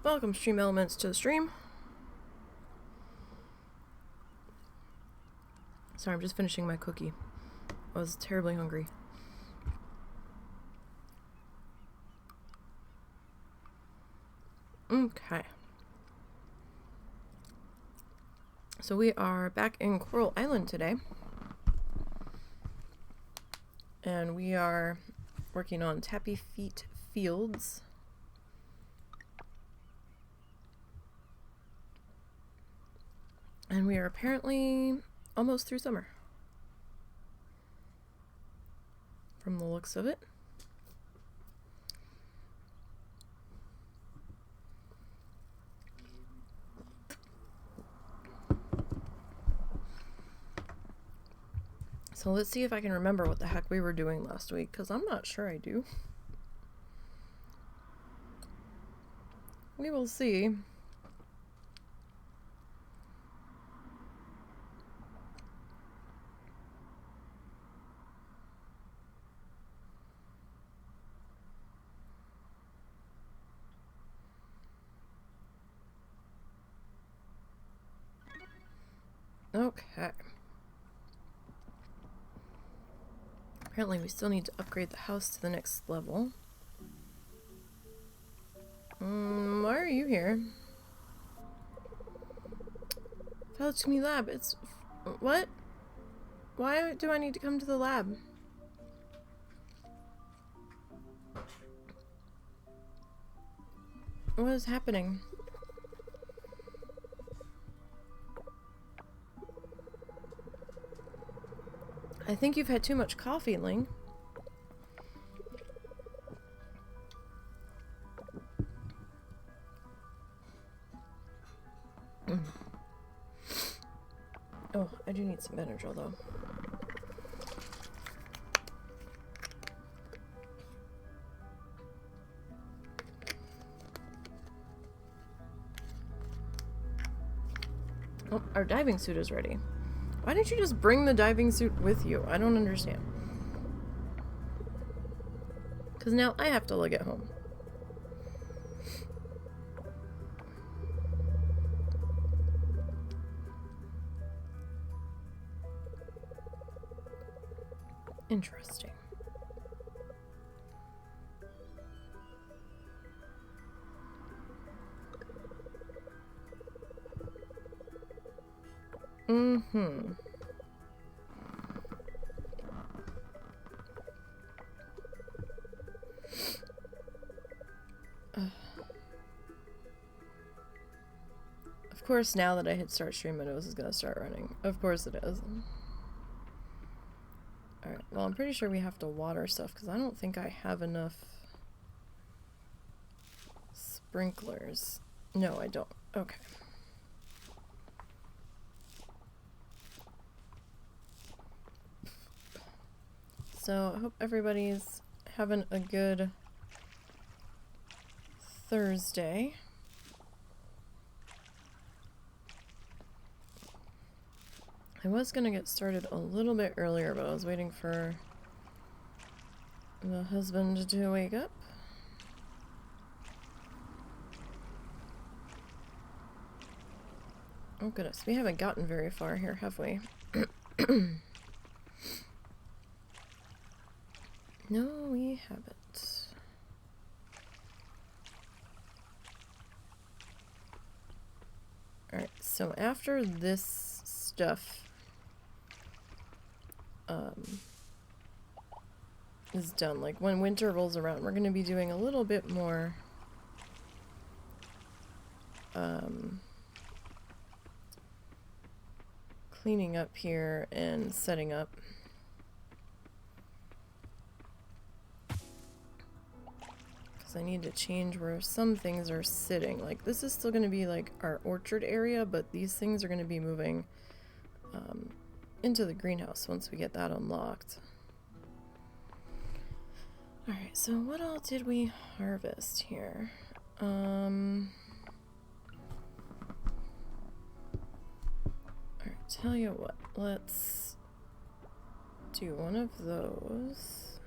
Welcome, stream elements, to the stream. Sorry, I'm just finishing my cookie. I was terribly hungry. Okay. So we are back in Coral Island today. And we are working on Tappy Feet Fields. And we are apparently almost through summer. From the looks of it. So let's see if I can remember what the heck we were doing last week, because I'm not sure I do. We will see. Okay. Apparently we still need to upgrade the house to the next level. Why are you here? Fellow to me lab, it's... What? Why do I need to come to the lab? What is happening? I think you've had too much coffee, Ling. Oh, I do need some Benadryl, though. Oh, our diving suit is ready. Why didn't you just bring the diving suit with you? I don't understand. Because now I have to lug it home. Interesting. Of course, now that I hit start stream, my nose is gonna start running. Of course it is. Alright, well, I'm pretty sure we have to water stuff, because I don't think I have enough sprinklers. No, I don't. Okay. So, I hope everybody's having a good Thursday. I was gonna get started a little bit earlier, but I was waiting for the husband to wake up. Oh goodness, we haven't gotten very far here, have we? No, we haven't. Alright, so after this stuff is done, like when winter rolls around, we're going to be doing a little bit more cleaning up here and setting up. Because I need to change where some things are sitting. Like this is still going to be like our orchard area, but these things are going to be moving into the greenhouse once we get that unlocked. Alright, so what all did we harvest here? Alright, tell you what, let's do one of those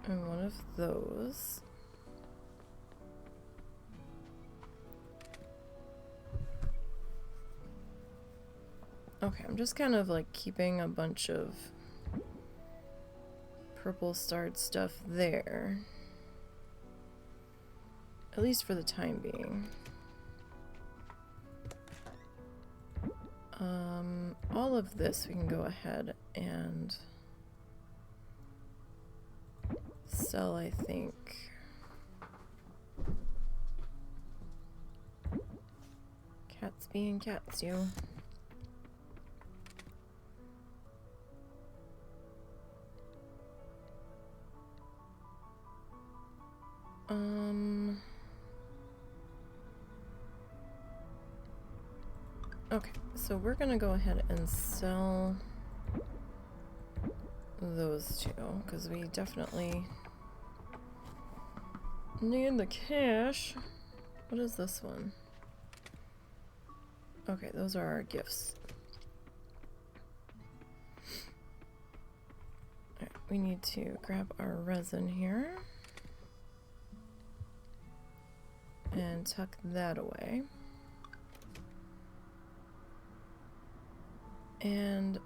and one of those. Okay, I'm just kind of like keeping a bunch of purple starred stuff there. At least for the time being. All of this we can go ahead and sell, I think. Cats being cats, you. Okay, so we're gonna go ahead and sell those two, because we definitely need the cash. What is this one? Okay, those are our gifts. Alright, we need to grab our resin here and tuck that away. And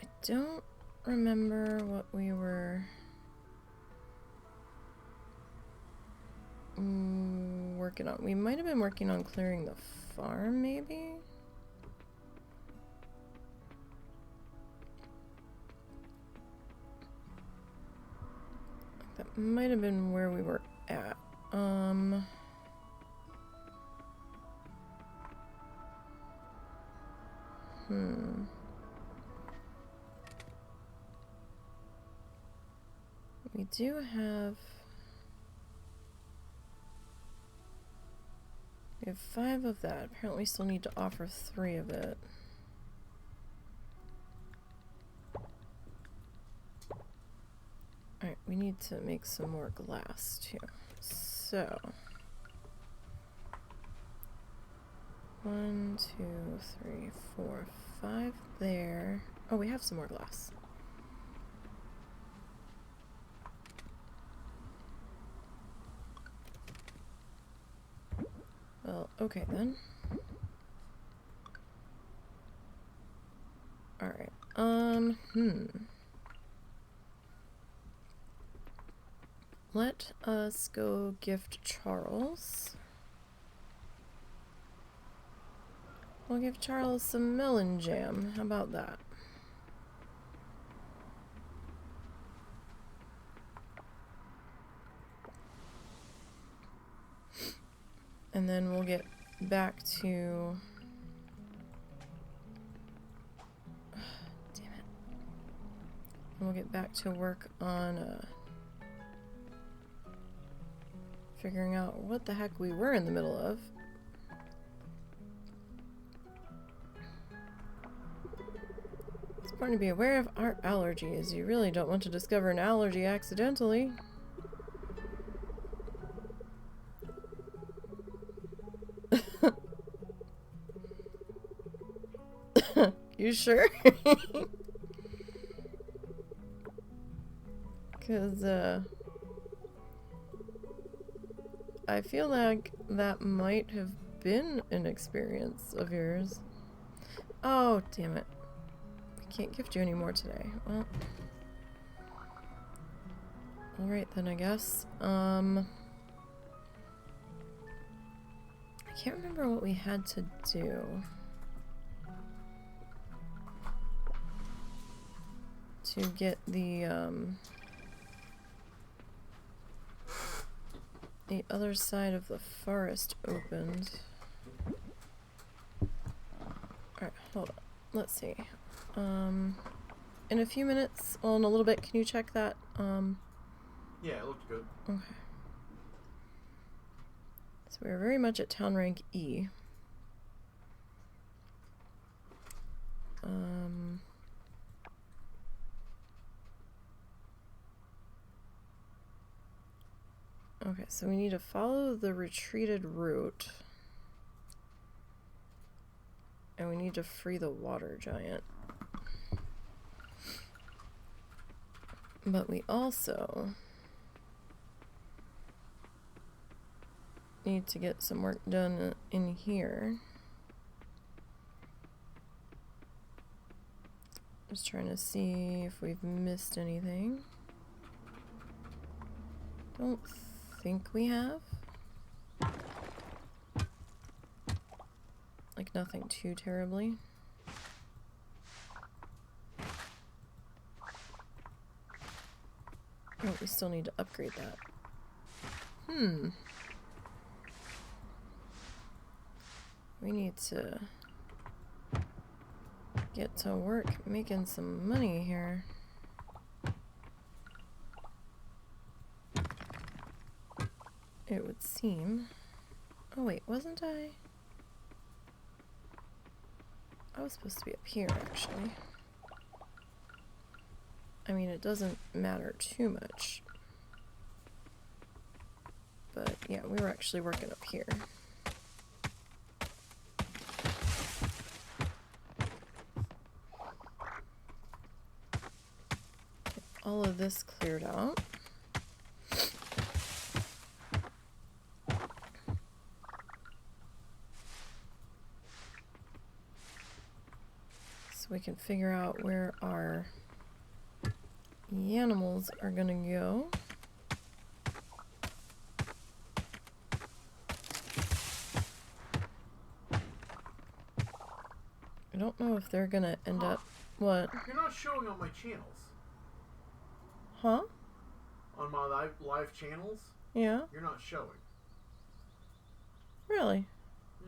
I don't remember what we were working on. We might have been working on clearing the farm, maybe? That might have been where we were at. We do have... We have 5 of that. Apparently we still need to offer 3 of it. Alright, we need to make some more glass too. So... 1, 2, 3, 4, 5 there. Oh, we have some more glass. Well, okay then. Alright, let us go gift Charles. We'll give Charles some melon jam. How about that? And then we'll get back to... Damn it. And we'll get back to work on figuring out what the heck we were in the middle of. It's important to be aware of our allergies. You really don't want to discover an allergy accidentally. You sure? Because, I feel like that might have been an experience of yours. Oh, damn it. I can't gift you anymore today. Well. Alright then, I guess. I can't remember what we had to do. To get the other side of the forest opened. Alright, hold on. Let's see. In a few minutes, well, in a little bit, can you check that? Yeah, it looked good. Okay. So we're very much at town rank E. Okay, so we need to follow the retreated route. And we need to free the water giant. But we also need to get some work done in here. Just trying to see if we've missed anything. Don't think we have. Like nothing too terribly. Oh, we still need to upgrade that. We need to get to work making some money here. It would seem. Oh wait, wasn't I? I was supposed to be up here, actually. I mean, it doesn't matter too much. But yeah, we were actually working up here. Get all of this cleared out. So we can figure out where our animals are gonna go. I don't know if they're gonna end up... What? You're not showing on my channels. Huh? On my live channels? Yeah? You're not showing. Really?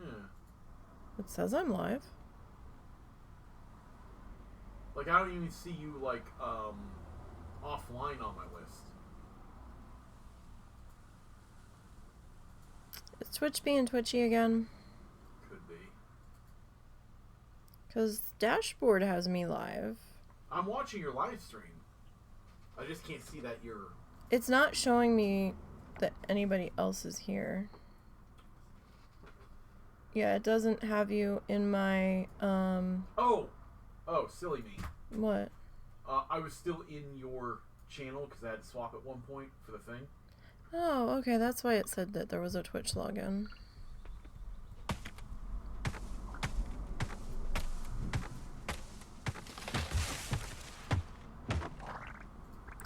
Yeah. It says I'm live. Like, I don't even see you, like, offline on my list. Is Twitch being twitchy again? Could be. Because dashboard has me live. I'm watching your live stream. I just can't see that you're... It's not showing me that anybody else is here. Yeah, it doesn't have you in my, Oh, silly me. What? I was still in your channel because I had to swap at one point for the thing. Oh, okay, that's why it said that there was a Twitch login.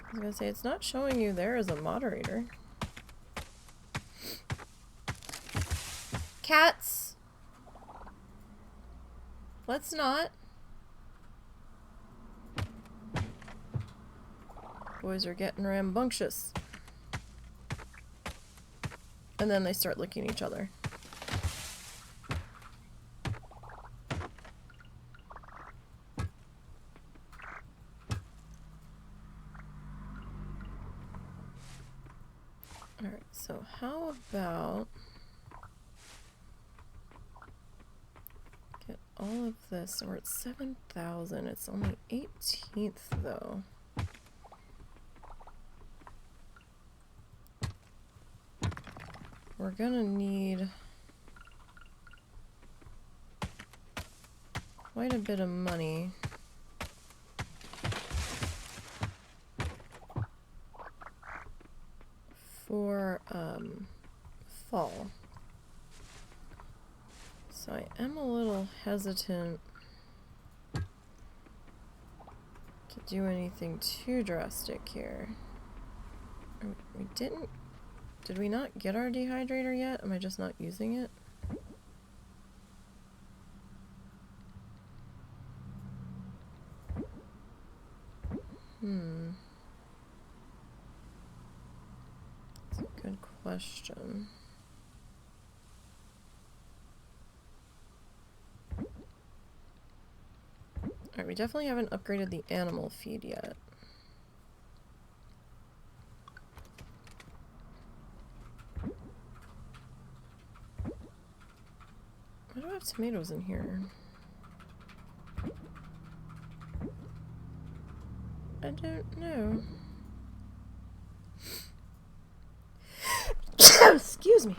I was gonna say, it's not showing you there as a moderator. Cats! Let's not. Boys are getting rambunctious. And then they start licking each other. Alright, so how about... get all of this. We're at 7,000. It's on the 18th, though. We're gonna need quite a bit of money for fall. So I am a little hesitant to do anything too drastic here. We didn't... Did we not get our dehydrator yet? Am I just not using it? That's a good question. Alright, we definitely haven't upgraded the animal feed yet. Why do I have tomatoes in here? I don't know. Excuse me.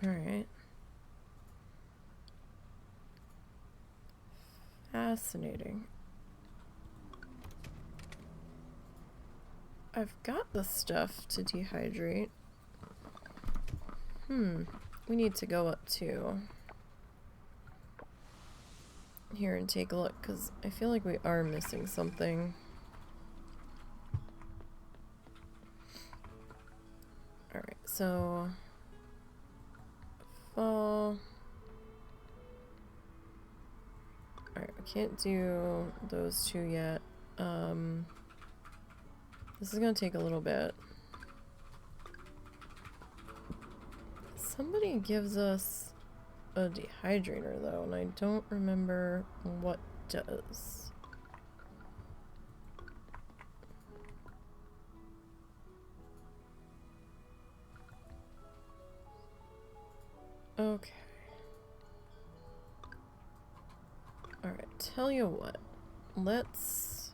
Alright. Fascinating. I've got the stuff to dehydrate. We need to go up to here and take a look, because I feel like we are missing something. Alright, so fall. Alright, I can't do those two yet. This is gonna take a little bit. Somebody gives us a dehydrator though, and I don't remember what does. Okay. Alright, tell you what. Let's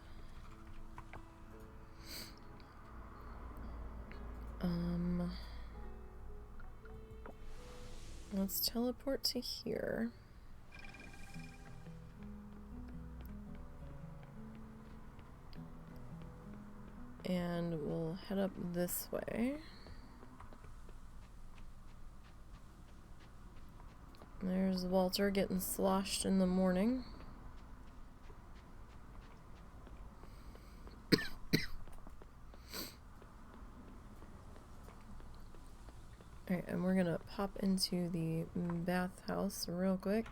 teleport to here. And we'll head up this way. There's Walter getting sloshed in the morning. Alright, and we're gonna pop into the bathhouse real quick.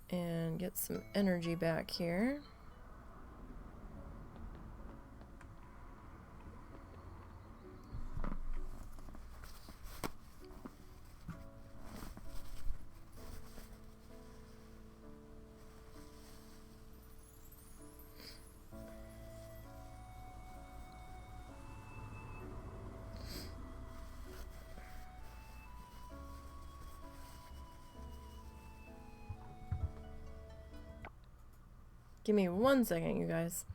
And get some energy back here. Give me 1 second, you guys.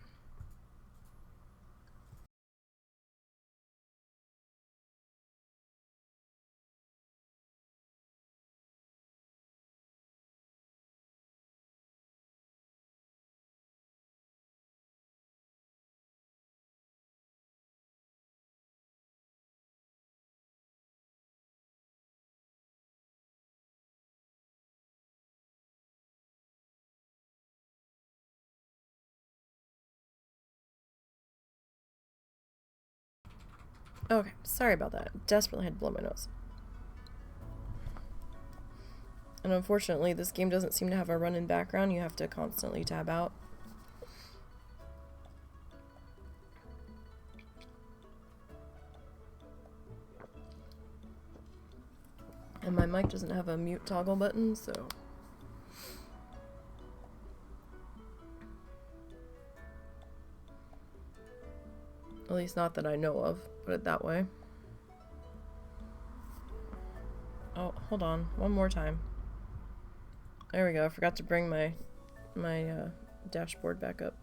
Okay, sorry about that. Desperately had to blow my nose. And unfortunately, this game doesn't seem to have a run-in background. You have to constantly tab out. And my mic doesn't have a mute toggle button, so... At least not that I know of, put it that way. Oh, hold on. One more time. There we go. I forgot to bring my dashboard back up.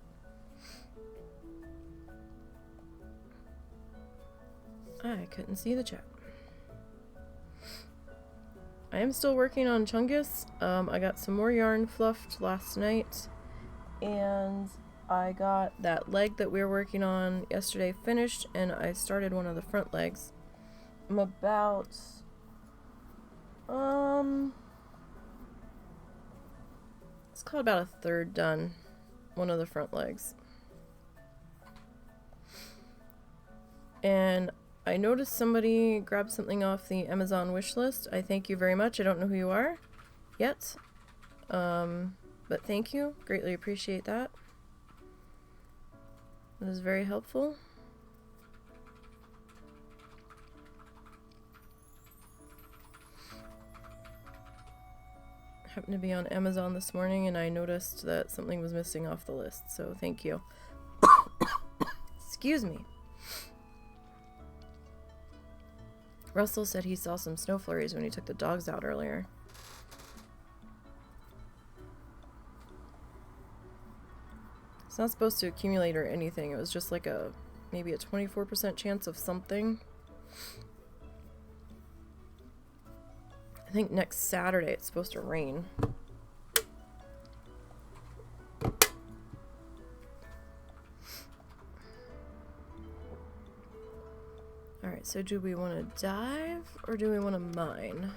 I couldn't see the chat. I am still working on Chungus. I got some more yarn fluffed last night, and I got that leg that we were working on yesterday finished, and I started one of the front legs. I'm about it's called about a third done, one of the front legs. And I noticed somebody grabbed something off the Amazon wish list. I thank you very much. I don't know who you are yet, but thank you. Greatly appreciate that. It was very helpful. Happened to be on Amazon this morning and I noticed that something was missing off the list, so thank you. Excuse me. Russell said he saw some snow flurries when he took the dogs out earlier. It's not supposed to accumulate or anything. It was just like maybe a 24% chance of something. I think next Saturday it's supposed to rain. Alright, so do we want to dive or do we want to mine?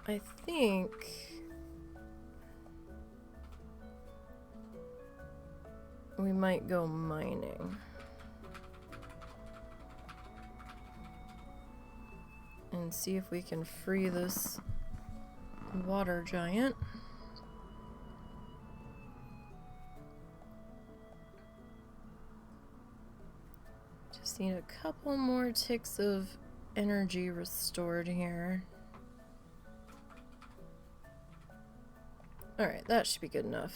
I think we might go mining. And see if we can free this water giant. Just need a couple more ticks of energy restored here. Alright, that should be good enough.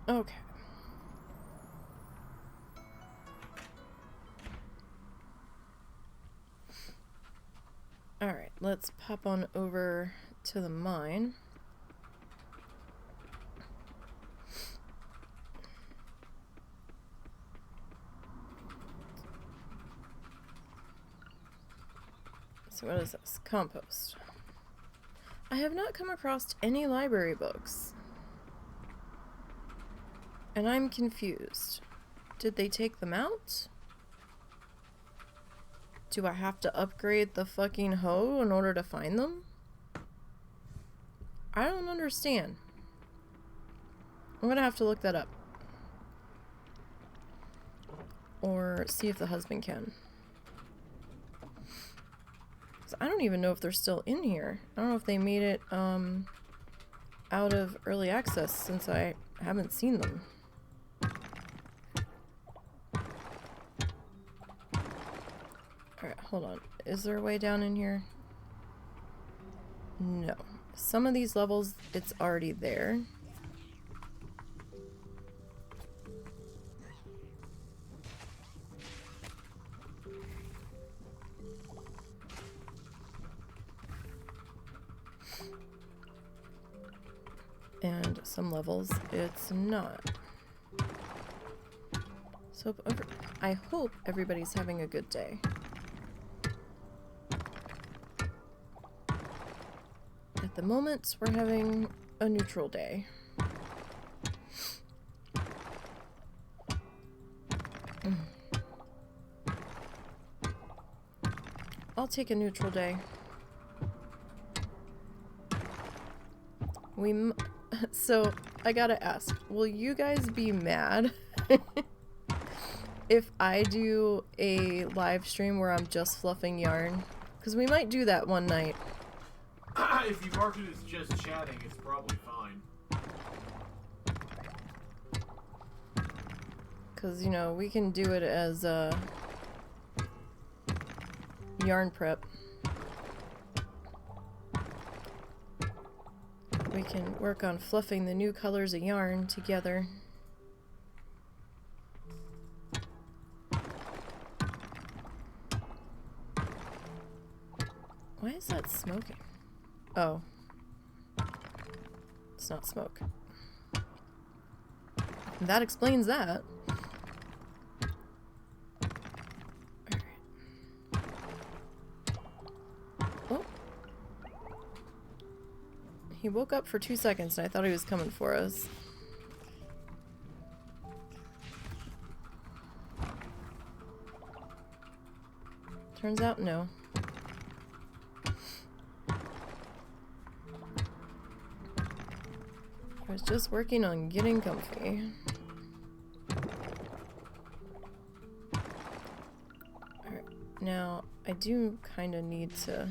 Okay. Alright, let's pop on over to the mine. So what is this? Compost. I have not come across any library books. And I'm confused. Did they take them out? Do I have to upgrade the fucking hoe in order to find them? I don't understand. I'm gonna have to look that up. Or see if the husband can. 'Cause I don't even know if they're still in here. I don't know if they made it out of early access since I haven't seen them. Alright, hold on. Is there a way down in here? No. Some of these levels, it's already there. And some levels, it's not. So I hope everybody's having a good day. At the moment, we're having a neutral day. I'll take a neutral day. So, I gotta ask, will you guys be mad if I do a live stream where I'm just fluffing yarn? Because we might do that one night. If you mark it as just chatting, it's probably fine. Because, you know, we can do it as yarn prep. We can work on fluffing the new colors of yarn together. Why is that smoking? Oh. It's not smoke. That explains that. Alright. Oh. He woke up for 2 seconds and I thought he was coming for us. Turns out, no. I was just working on getting comfy. Alright, now I do kind of need to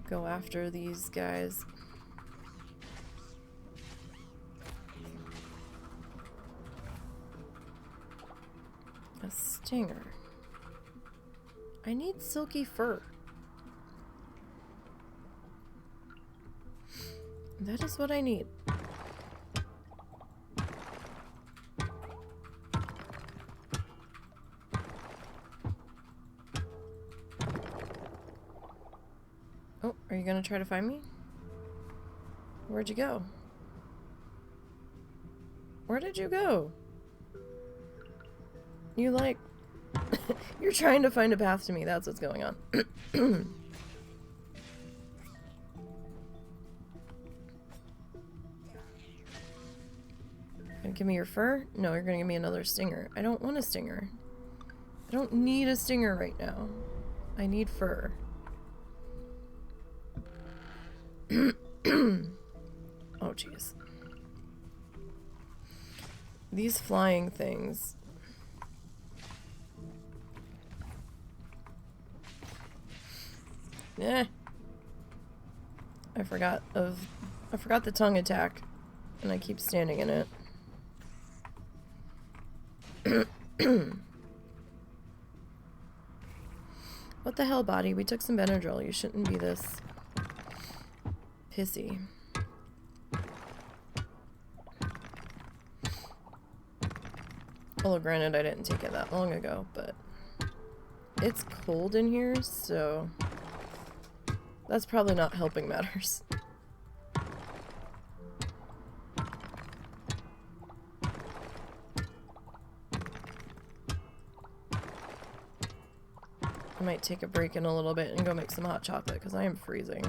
go after these guys. A stinger. I need silky fur. That is what I need. Oh, are you gonna try to find me? Where'd you go? Where did you go? You like... You're trying to find a path to me. That's what's going on. Gonna give me your fur? No, you're gonna give me another stinger. I don't want a stinger. I don't need a stinger right now. I need fur. Oh, jeez. These flying things. Eh. I forgot the tongue attack, and I keep standing in it. What the hell, body? We took some Benadryl. You shouldn't be this pissy. Although, granted, I didn't take it that long ago, but it's cold in here, so that's probably not helping matters. I might take a break in a little bit and go make some hot chocolate because I am freezing.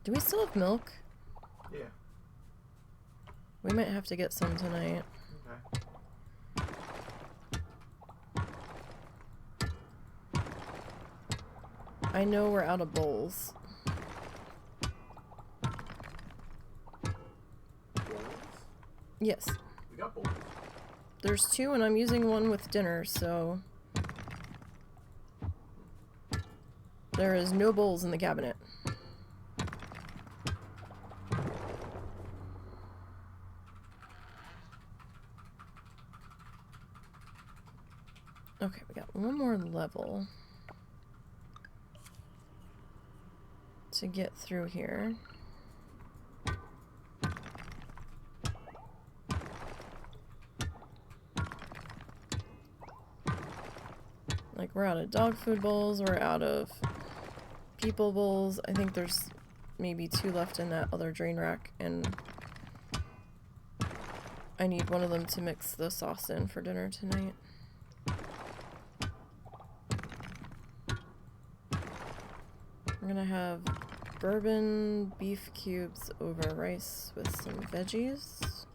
Do we still have milk? Yeah. We might have to get some tonight. Okay. I know we're out of bowls. Bowls? Yes. We got bowls. There's 2 and I'm using one with dinner, so there is no bowls in the cabinet. Okay, we got one more level to get through here. Like, we're out of dog food bowls, we're out of people bowls. I think there's maybe 2 left in that other drain rack, and I need one of them to mix the sauce in for dinner tonight. We're gonna have bourbon beef cubes over rice with some veggies.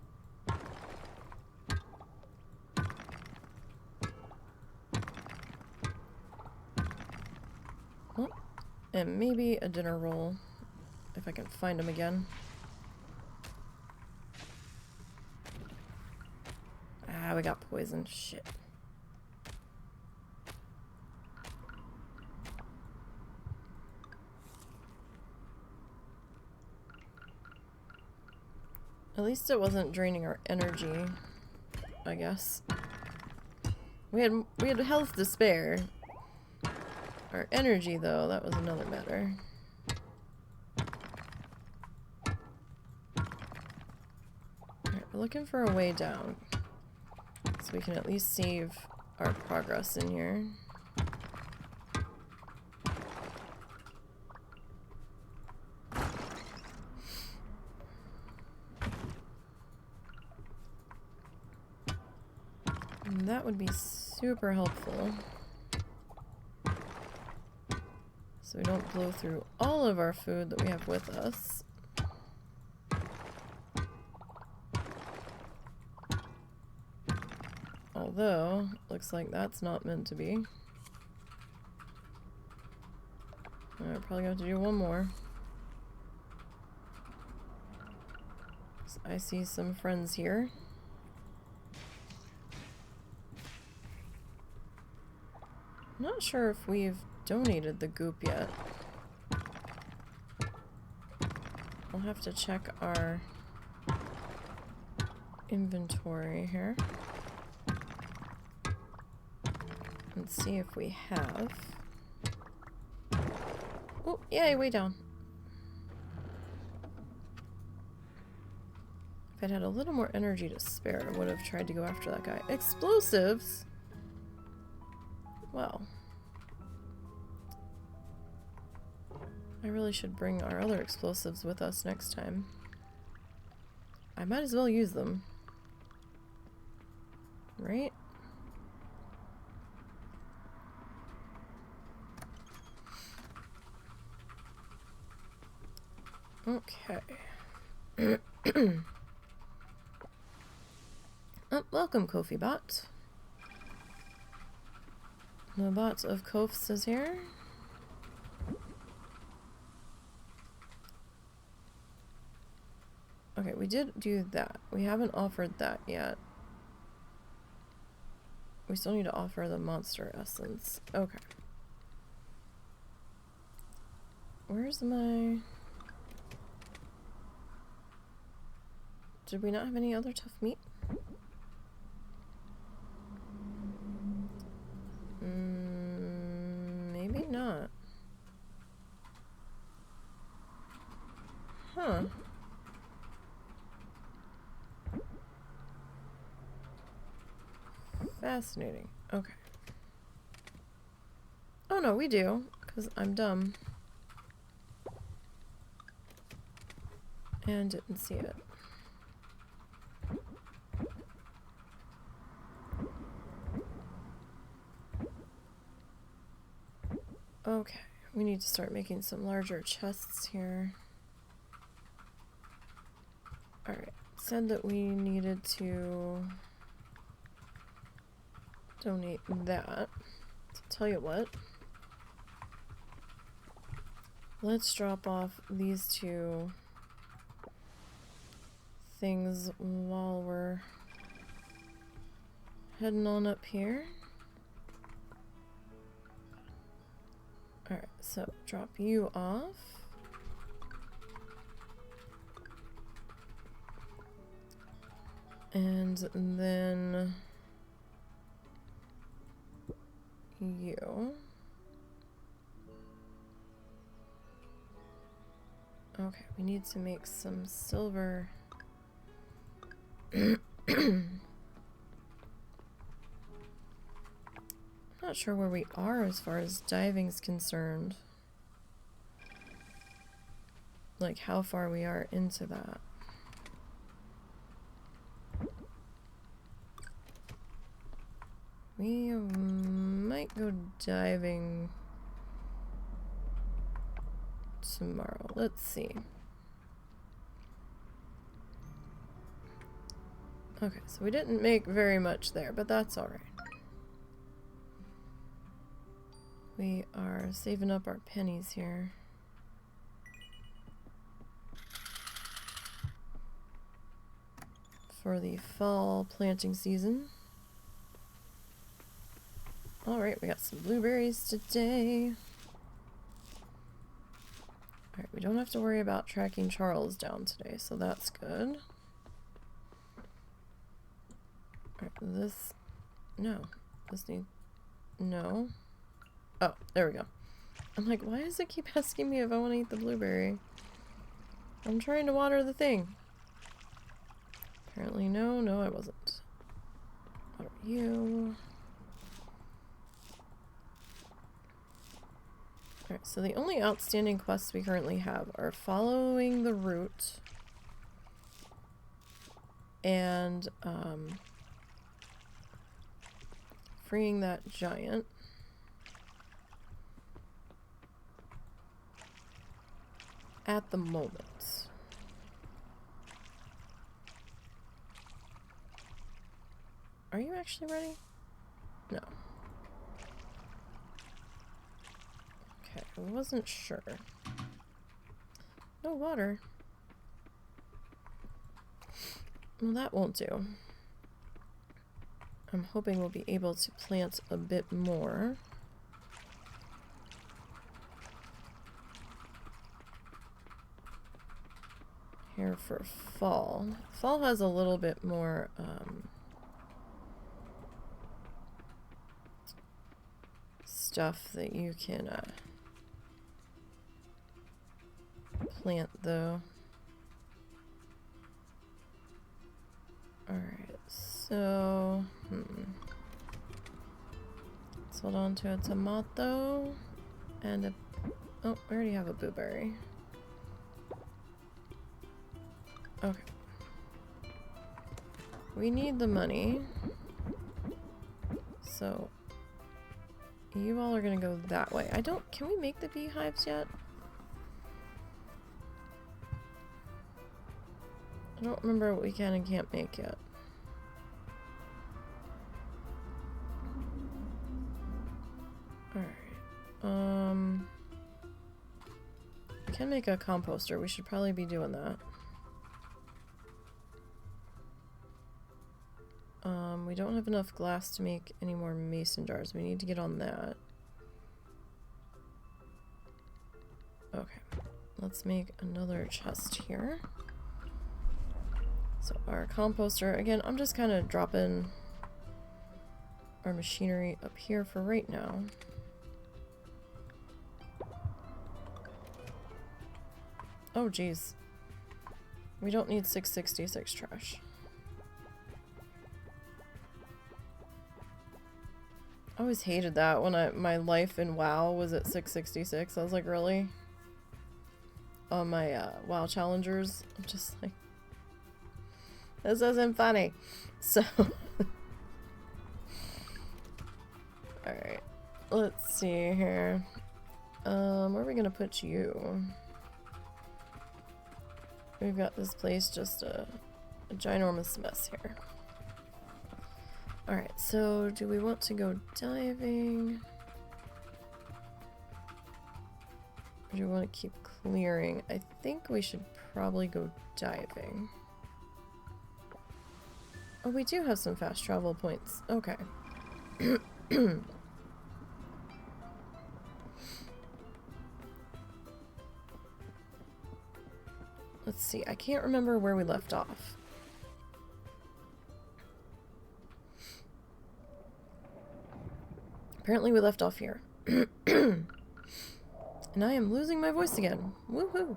Oh, and maybe a dinner roll, if I can find them again. Ah, we got poison. Shit. At least it wasn't draining our energy, I guess. We had health to spare. Our energy, though, that was another matter. Alright, we're looking for a way down. So we can at least save our progress in here. And that would be super helpful. So we don't blow through all of our food that we have with us. Although, looks like that's not meant to be. We're probably going to have to do one more. So I see some friends here. Not sure if we've donated the goop yet. We'll have to check our inventory here and see if we have. Oh, yay, way down. If I'd had a little more energy to spare, I would have tried to go after that guy. Explosives? Well, I really should bring our other explosives with us next time. I might as well use them. Right? Okay. Oh, welcome, Kofi Bot. The bot of Kofs is here. Okay, we did do that. We haven't offered that yet. We still need to offer the monster essence. Okay. Where's my... Did we not have any other tough meat? Maybe not. Huh. Fascinating. Okay. Oh no, we do, because I'm dumb. And didn't see it. Okay, we need to start making some larger chests here. Alright, said that we needed to donate that. So tell you what. Let's drop off these two things while we're heading on up here. Alright, so drop you off. And then you. Okay, we need to make some silver. Not sure where we are as far as diving's concerned. Like how far we are into that. We might go diving tomorrow. Let's see. Okay, so we didn't make very much there, but that's alright. We are saving up our pennies here. For the fall planting season. Alright, we got some blueberries today. Alright, we don't have to worry about tracking Charles down today, so that's good. Alright, this... No. This need... No. Oh, there we go. I'm like, why does it keep asking me if I want to eat the blueberry? I'm trying to water the thing. Apparently no. No, I wasn't. What are you? Alright, so the only outstanding quests we currently have are following the route and freeing that giant. At the moment. Are you actually ready? No. Okay, I wasn't sure. No water. Well, that won't do. I'm hoping we'll be able to plant a bit more. Here for fall. Fall has a little bit more stuff that you can plant though. Alright, so let's hold on to a tomato and a... Oh, we already have a blueberry. Okay. We need the money. So you all are gonna go that way. Can we make the beehives yet? I don't remember what we can and can't make yet. Alright. We can make a composter. We should probably be doing that. We don't have enough glass to make any more mason jars. We need to get on that. Okay. Let's make another chest here. So our composter, again, I'm just kind of dropping our machinery up here for right now. Oh geez. We don't need 666 trash. I always hated that when my life in WoW was at 666. I was like, really? On my WoW challengers, I'm just like, this isn't funny. So, alright. Let's see here. Where are we gonna put you? We've got this place just a ginormous mess here. Alright, so do we want to go diving? Or do we want to keep clearing? I think we should probably go diving. Oh, we do have some fast travel points. Okay. Let's see. I can't remember where we left off. Apparently we left off here. And I am losing my voice again. Woohoo!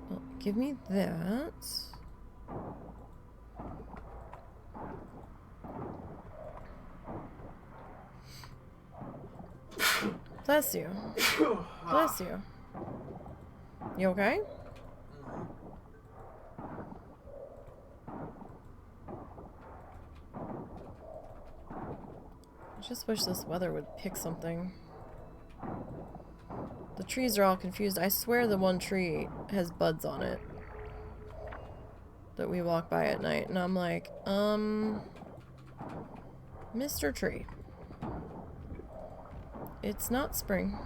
Well, give me that. Bless you. Bless you. You okay? I just wish this weather would pick something. The trees are all confused. I swear the one tree has buds on it that we walk by at night, and I'm like, Mr. Tree. It's not spring.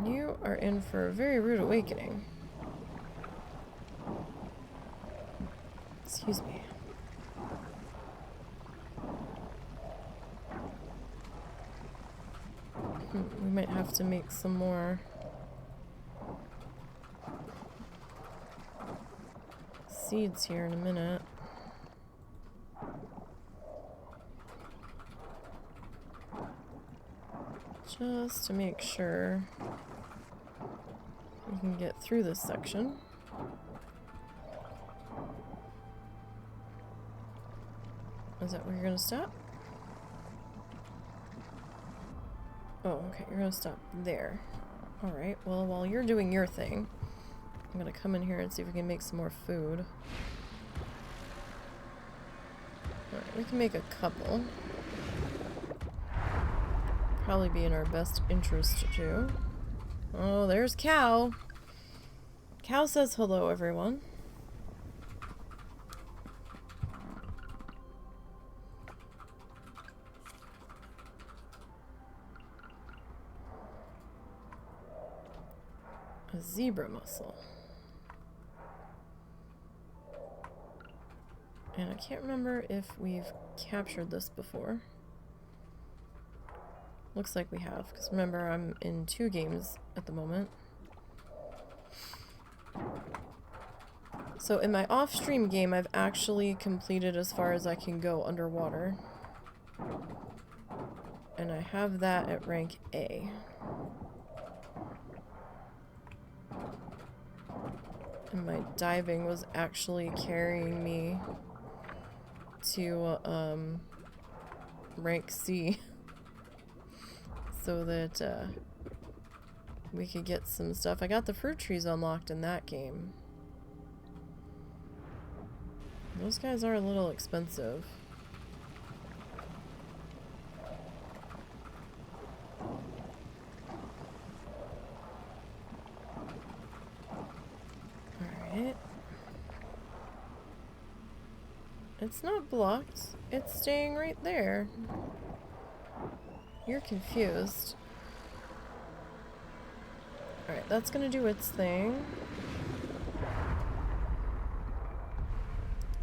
You are in for a very rude awakening. Excuse me. We might have to make some more seeds here in a minute. Just to make sure we can get through this section. Is that where you're gonna stop? Oh, okay, you're gonna stop there. Alright, well, while you're doing your thing, I'm gonna come in here and see if we can make some more food. Alright, we can make a couple. Probably be in our best interest too. Oh, there's Cow. Cow says hello, everyone. A zebra mussel. And I can't remember if we've captured this before. Looks like we have, because remember, I'm in 2 games at the moment. So in my off-stream game, I've actually completed as far as I can go underwater. And I have that at rank A. And my diving was actually carrying me to rank C. So that we could get some stuff. I got the fruit trees unlocked in that game. Those guys are a little expensive. It's not blocked. It's staying right there. You're confused. Alright, that's gonna do its thing.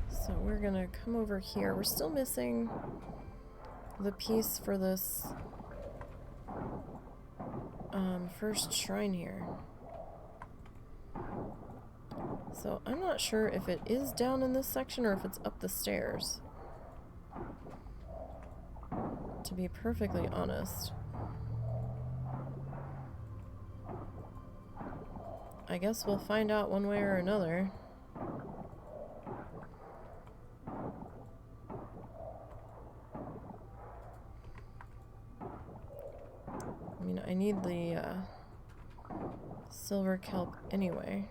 So we're gonna come over here. We're still missing the piece for this first shrine here. So I'm not sure if it is down in this section or if it's up the stairs. To be perfectly honest. I guess we'll find out one way or another. I mean, I need the silver kelp anyway.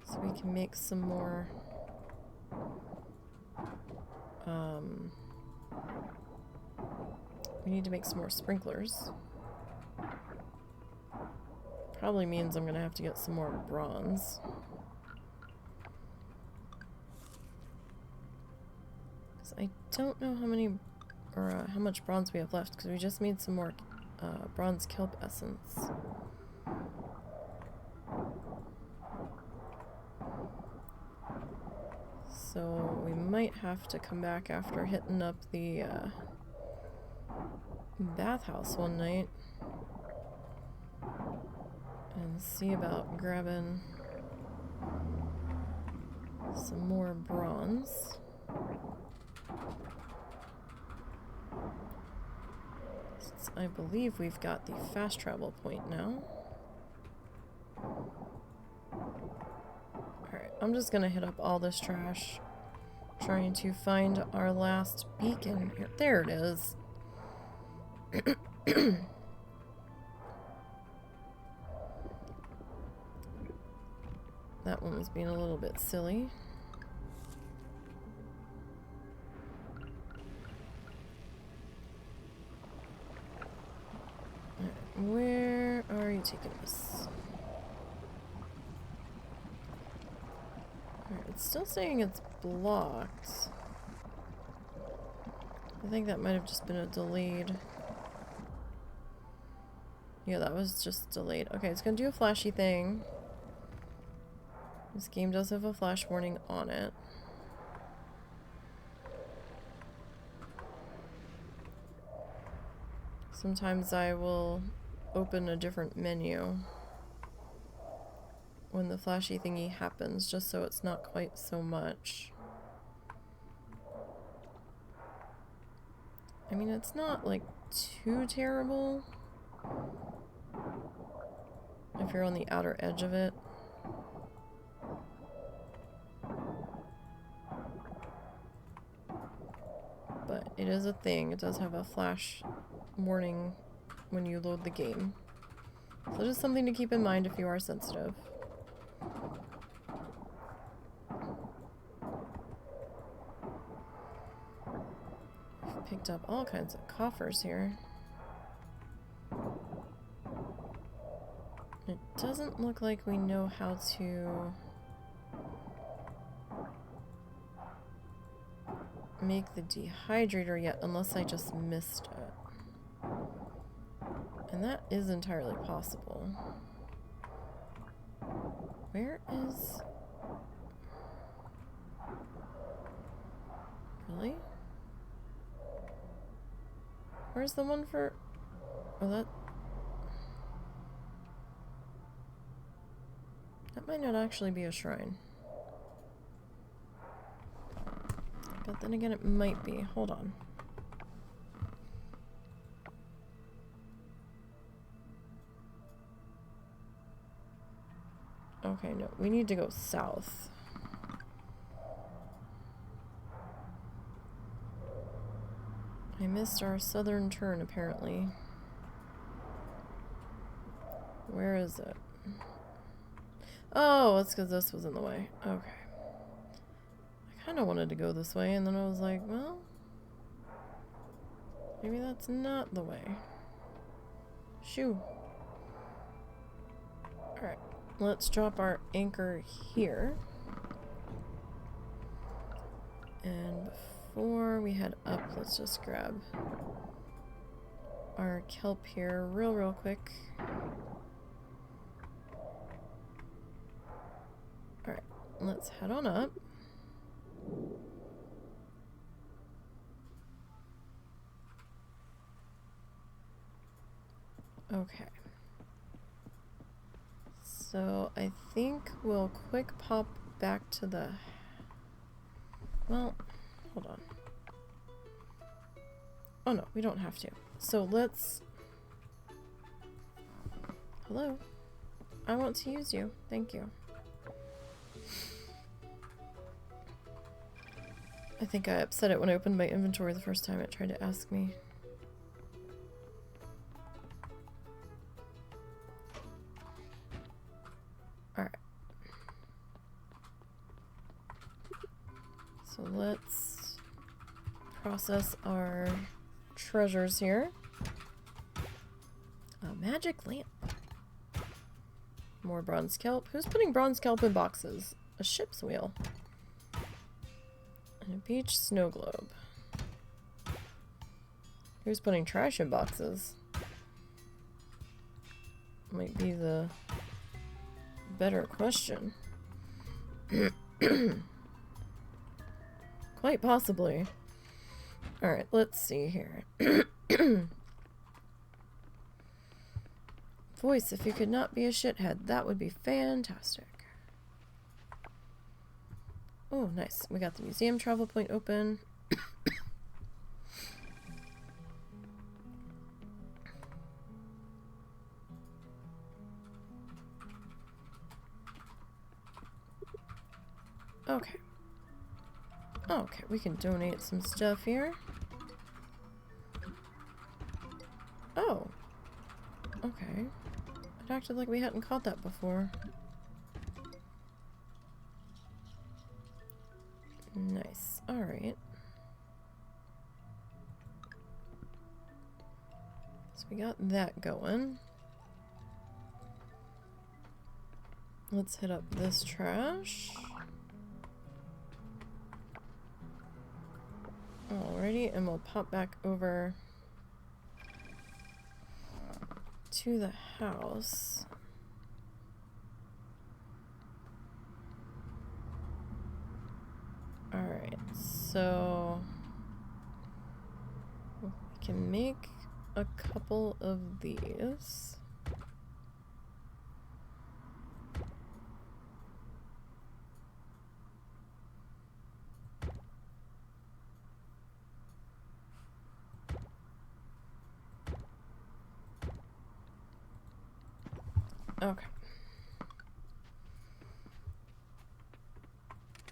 So we can make some more we need to make some more sprinklers. Probably means I'm gonna have to get some more bronze. Because I don't know how many or how much bronze we have left, because we just made some more bronze kelp essence. So we might have to come back after hitting up the bathhouse one night and see about grabbing some more bronze. Since I believe we've got the fast travel point now. Alright, I'm just gonna hit up all this trash, trying to find our last beacon. Here, there it is. That one was being a little bit silly. Where are you taking us? Alright, it's still saying it's blocked. I think that might have just been a delayed. Yeah, that was just delayed. Okay, it's gonna do a flashy thing. This game does have a flash warning on it. Sometimes I will open a different menu when the flashy thingy happens, just so it's not quite so much. I mean, it's not like too terrible if you're on the outer edge of it. But it is a thing. It does have a flash warning when you load the game. So just something to keep in mind if you are sensitive. We've picked up all kinds of coffers here. It doesn't look like we know how to make the dehydrator yet, unless I just missed it. And that is entirely possible. Where is... Really? Where's the one for... Oh, that might not actually be a shrine. But then again, it might be. Hold on. Okay, no. We need to go south. I missed our southern turn, apparently. Where is it? Oh, it's because this was in the way. Okay. I kind of wanted to go this way, and then I was like, well, maybe that's not the way. Shoo. Alright, let's drop our anchor here. And before we head up, let's just grab our kelp here real quick. Alright, let's head on up. Okay. So I think we'll quick pop back to the... Well, hold on. Oh no, we don't have to. So let's... Hello? I want to use you. Thank you. I think I upset it when I opened my inventory the first time it tried to ask me. Alright. So let's process our treasures here. A magic lamp. More bronze kelp. Who's putting bronze kelp in boxes? A ship's wheel. And a beach snow globe. Who's putting trash in boxes? Might be the better question. Quite possibly. Alright, let's see here. Voice, if you could not be a shithead, that would be fantastic. Oh, nice. We got the museum travel point open. Okay. Okay, we can donate some stuff here. Oh. Okay. It acted like we hadn't caught that before. Nice. Alright. So we got that going. Let's hit up this trash. Alrighty, and we'll pop back over to the house. Alright, so we can make a couple of these. Okay.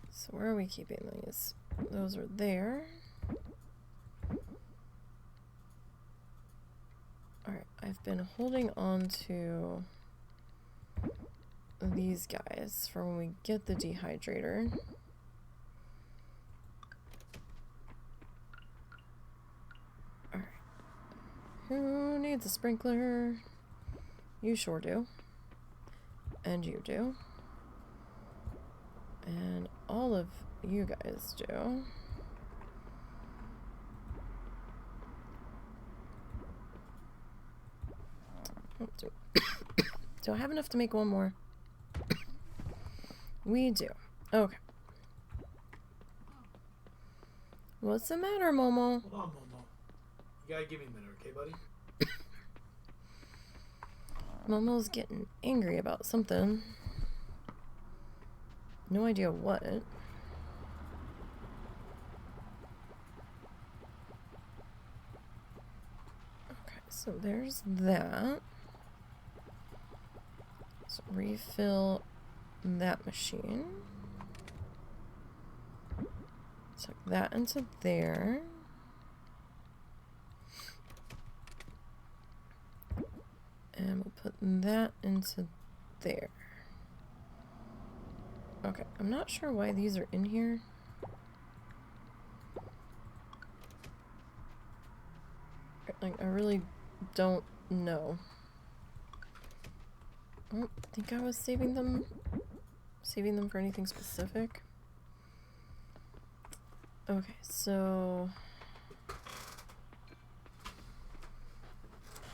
So where are we keeping these? Those are there. Alright, I've been holding on to these guys for when we get the dehydrator. Alright. Who needs a sprinkler? You sure do. And you do. And all of you guys do. Do I have enough to make one more? We do. Okay. What's the matter, Momo? Hold on, Momo. You gotta give me a minute, okay, buddy? Momo's getting angry about something. No idea what. Okay, so there's that. Let's refill that machine. Tuck that into there. And we'll put that into there. Okay, I'm not sure why these are in here. Like, I really don't know. I don't think I was saving them for anything specific. Okay, so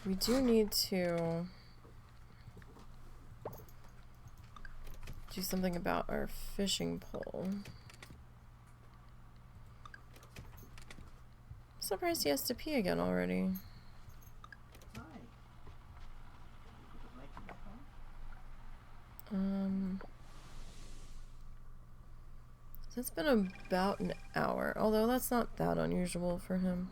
we do need to do something about our fishing pole. Surprised he has to pee again already. So it's been about an hour, although that's not that unusual for him.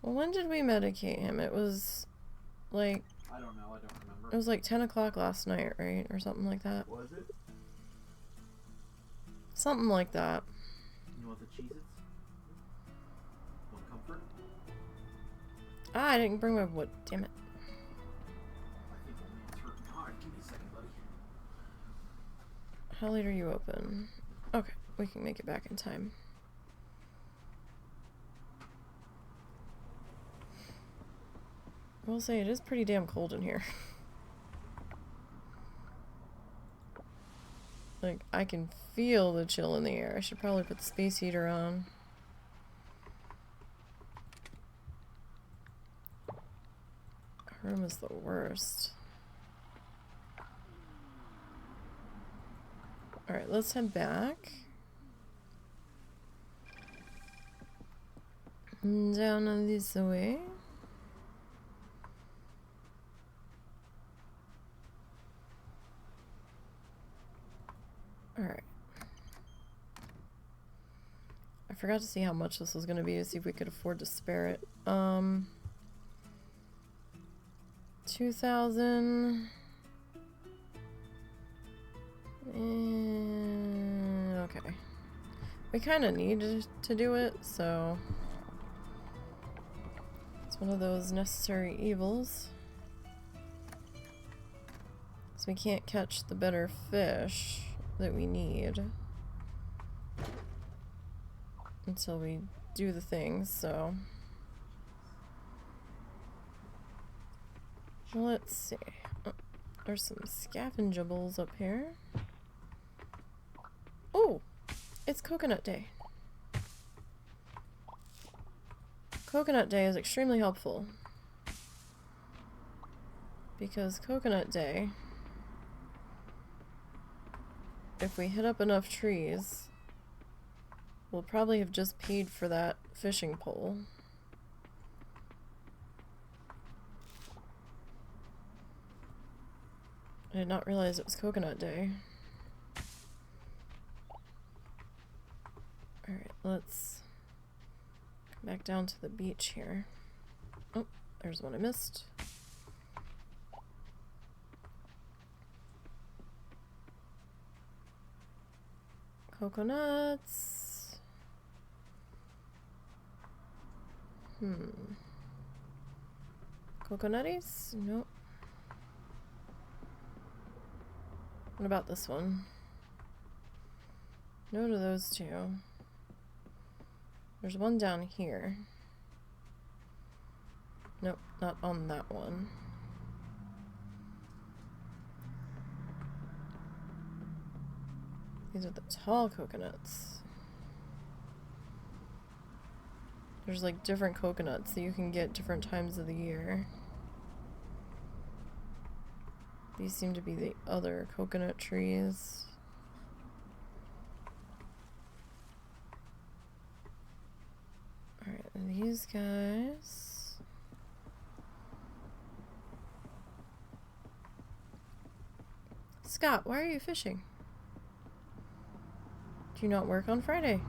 Well, when did we medicate him? It was like... I don't know, I don't remember. It was like 10 o'clock last night, right? Or something like that. Was it? Something like that. You want the Cheez-Its? Want comfort? Ah, I didn't bring my wood. Damn it. I think old man's hurting hard. Give me a second, buddy. How late are you open? Okay, we can make it back in time. I will say it is pretty damn cold in here. Like, I can feel the chill in the air. I should probably put the space heater on. Our room is the worst. Alright, let's head back. Down on this way. Alright. I forgot to see how much this was going to be to see if we could afford to spare it. 2,000. Okay. We kind of need to do it, so it's one of those necessary evils. So we can't catch the better fish that we need until we do the things, so let's see. Oh, there's some scavengeables up here. Oh, it's Coconut Day. Coconut Day is extremely helpful because Coconut Day, if we hit up enough trees, we'll probably have just paid for that fishing pole. I did not realize it was Coconut Day. Alright, let's come back down to the beach here. Oh, there's one I missed. Coconuts. Coconutties? Nope. What about this one? No to those two. There's one down here. Nope, not on that one. These are the tall coconuts. There's like different coconuts that you can get different times of the year. These seem to be the other coconut trees. Alright, and these guys. Scott, why are you fishing? Do you not work on Friday?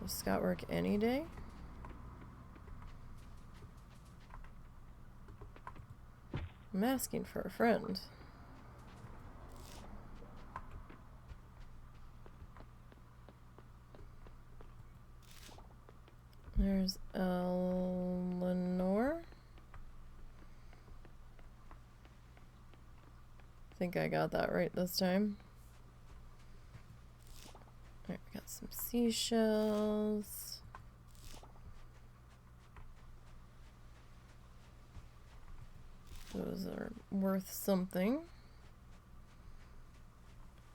Does Scott work any day? I'm asking for a friend. There's Eleanor. I think I got that right this time. Alright, we got some seashells. Those are worth something.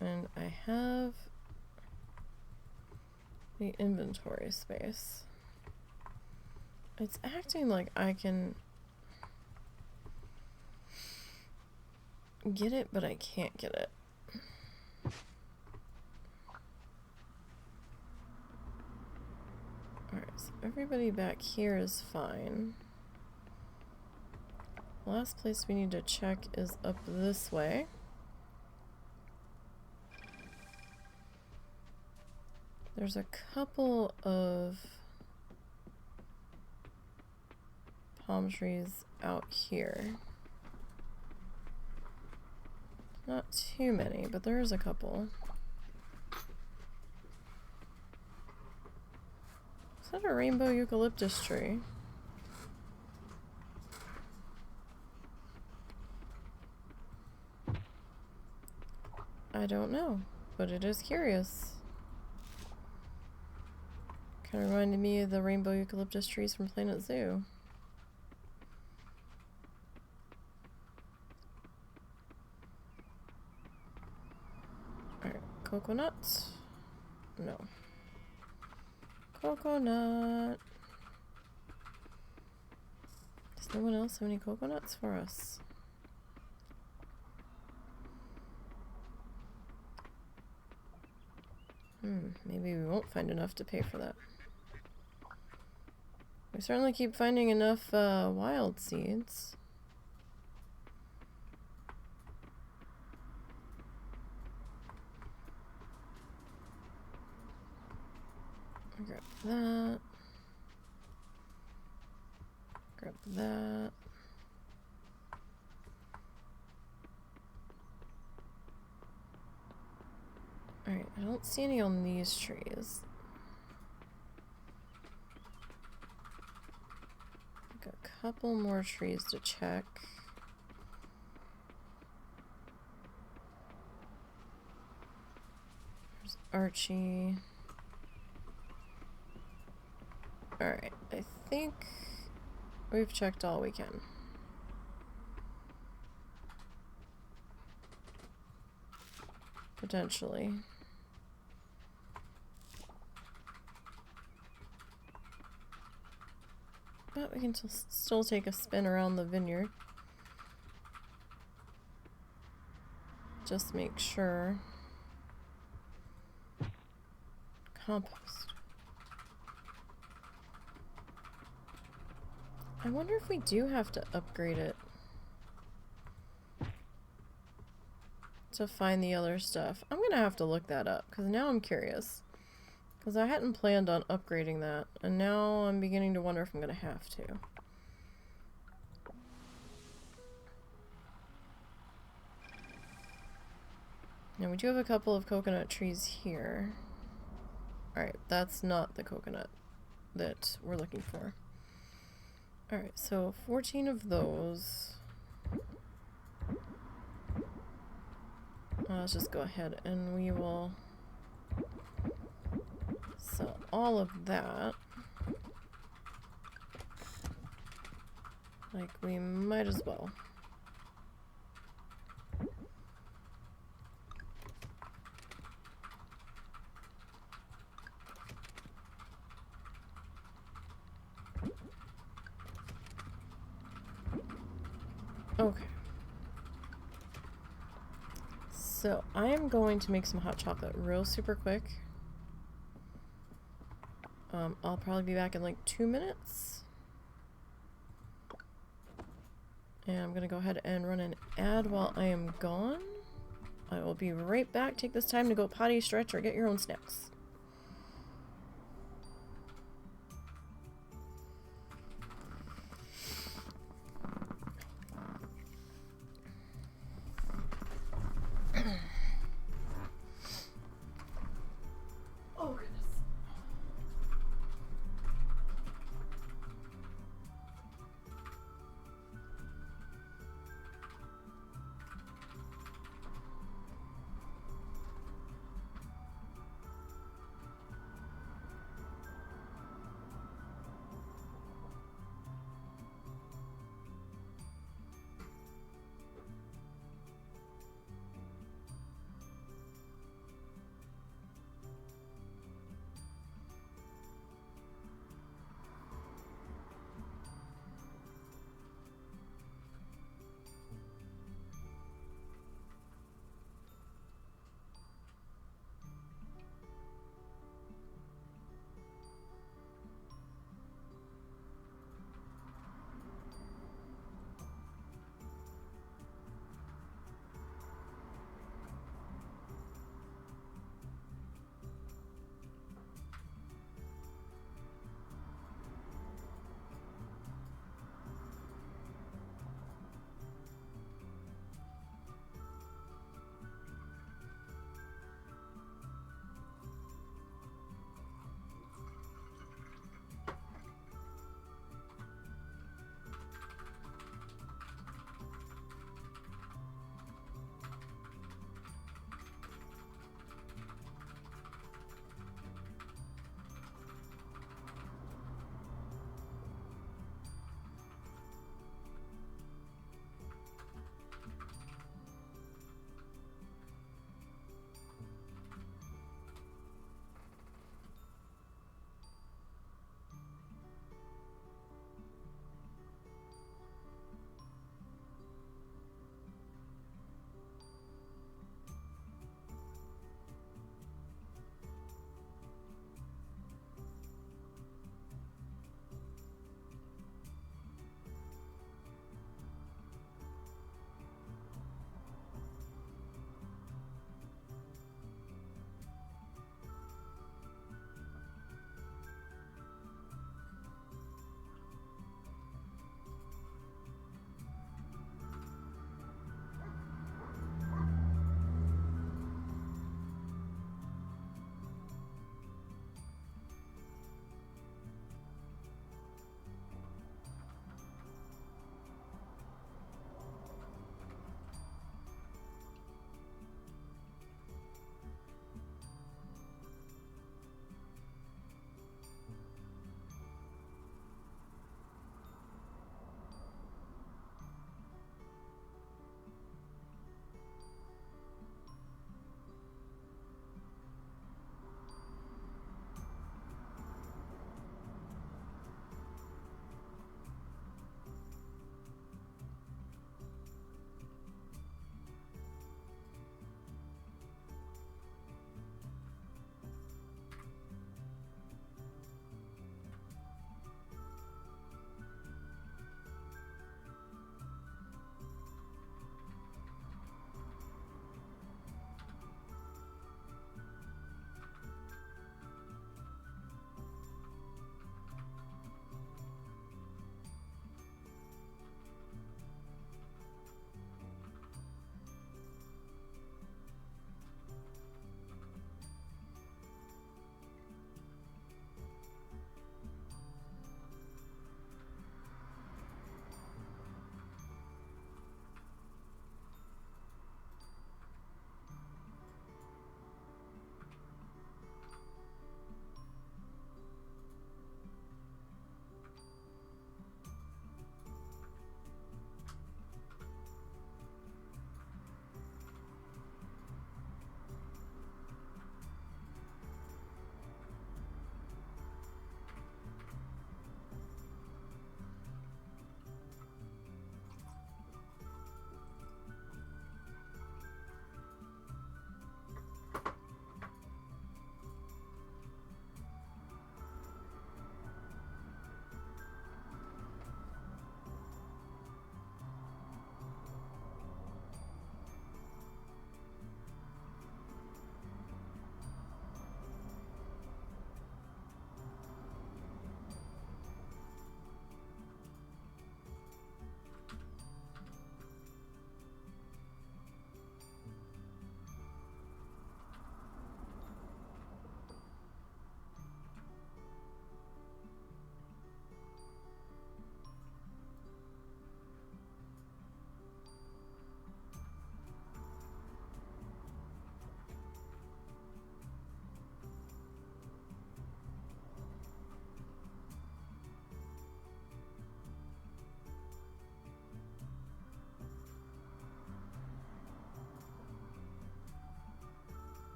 And I have the inventory space. It's acting like I can get it, but I can't get it. Alright, so everybody back here is fine. Last place we need to check is up this way. There's a couple of palm trees out here. Not too many, but there is a couple. Is that a rainbow eucalyptus tree? I don't know, but it is curious. Kind of reminded me of the rainbow eucalyptus trees from Planet Zoo. Alright, coconut? No. Coconut. Does no one else have any coconuts for us? Maybe we won't find enough to pay for that. We certainly keep finding enough wild seeds. Grab that. Grab that. Alright, I don't see any on these trees. Got a couple more trees to check. There's Archie. Alright, I think we've checked all we can. Potentially. But we can still take a spin around the vineyard. Just make sure. Compost. I wonder if we do have to upgrade it to find the other stuff. I'm gonna have to look that up because now I'm curious. Because I hadn't planned on upgrading that, and now I'm beginning to wonder if I'm gonna have to. Now we do have a couple of coconut trees here. Alright, that's not the coconut that we're looking for. Alright, so 14 of those. Let's just go ahead and we will sell all of that. Like, we might as well. Okay. So, I am going to make some hot chocolate real super quick. I'll probably be back in like 2 minutes. And I'm gonna go ahead and run an ad while I am gone. I will be right back. Take this time to go potty, stretch, or get your own snacks.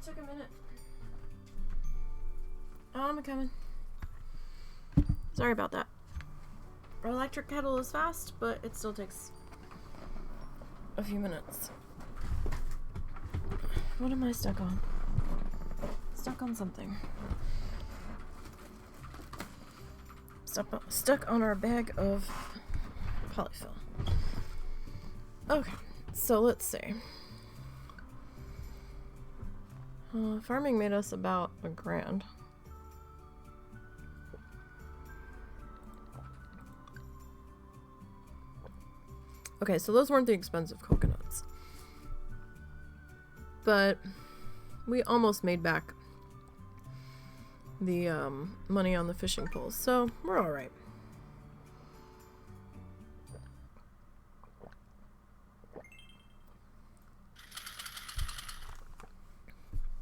took a minute. I'm coming. Sorry about that. Our electric kettle is fast, but it still takes a few minutes. What am I stuck on? Stuck on something. Stuck on our bag of polyfill. Okay, so let's see. Farming made us about $1,000. Okay, so those weren't the expensive coconuts. But we almost made back the money on the fishing poles, so we're alright.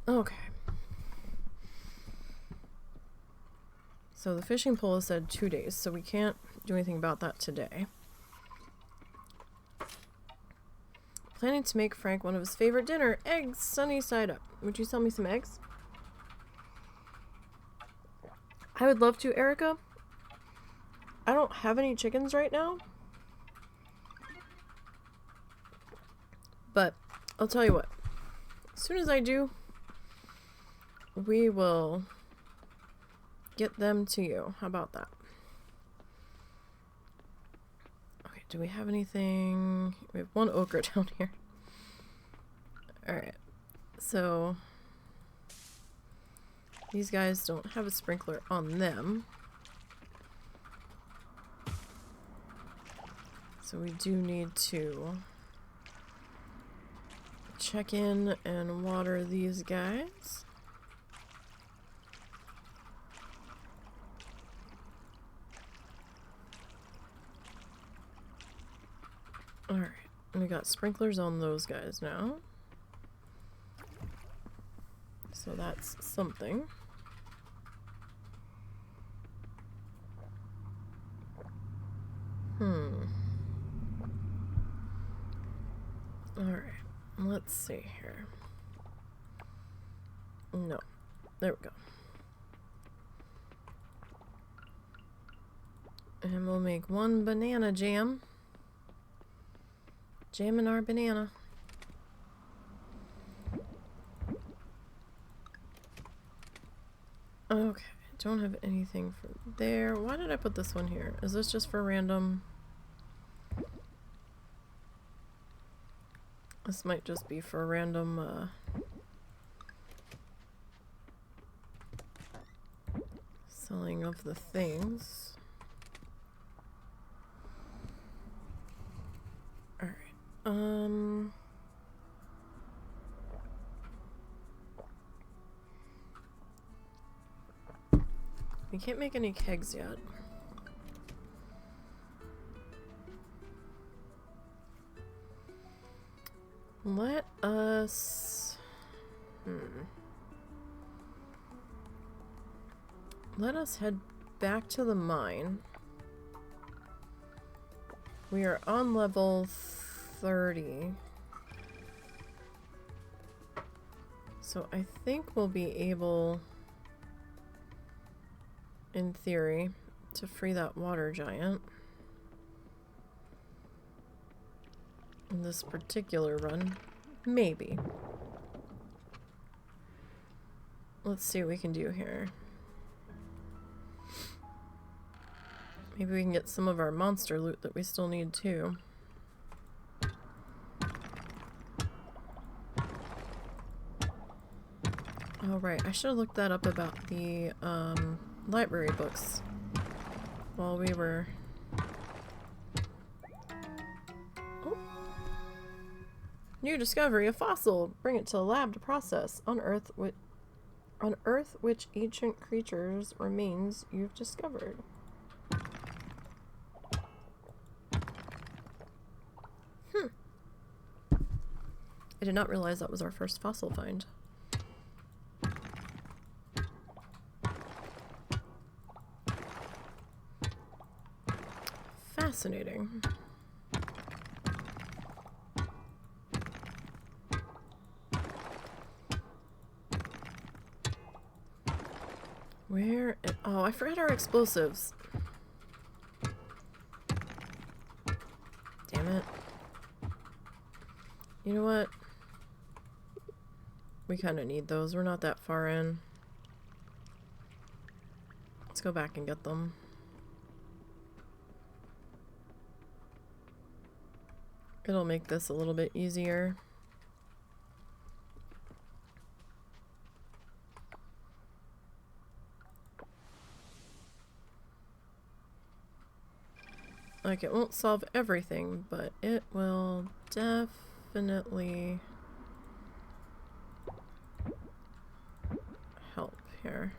Okay. So the fishing pole said 2 days, so we can't do anything about that today. Planning to make Frank one of his favorite dinner, eggs sunny side up. Would you sell me some eggs? I would love to, Erica. I don't have any chickens right now. But I'll tell you what. As soon as I do, we will get them to you. How about that? Okay, do we have anything? We have one ochre down here. Alright. So these guys don't have a sprinkler on them. So we do need to check in and water these guys. Alright, we got sprinklers on those guys now. So that's something. Alright, let's see here. No, there we go. And we'll make one banana jam. Jamming our banana. Okay, don't have anything for there. Why did I put this one here? Is this just for random? This might just be for random selling of the things. Alright. We can't make any kegs yet. Let us... Let us head back to the mine. We are on level 30. So I think we'll be able, in theory, to free that water giant. In this particular run. Maybe. Let's see what we can do here. Maybe we can get some of our monster loot that we still need too. Oh right, I should have looked that up about the library books while we were... Oh. New discovery, a fossil. Bring it to the lab to process. Unearth which ancient creatures' remains you've discovered. I did not realize that was our first fossil find. Fascinating. Where? Oh, I forgot our explosives. Damn it. You know what? We kind of need those. We're not that far in. Let's go back and get them. It'll make this a little bit easier. Like, it won't solve everything, but it will definitely help here.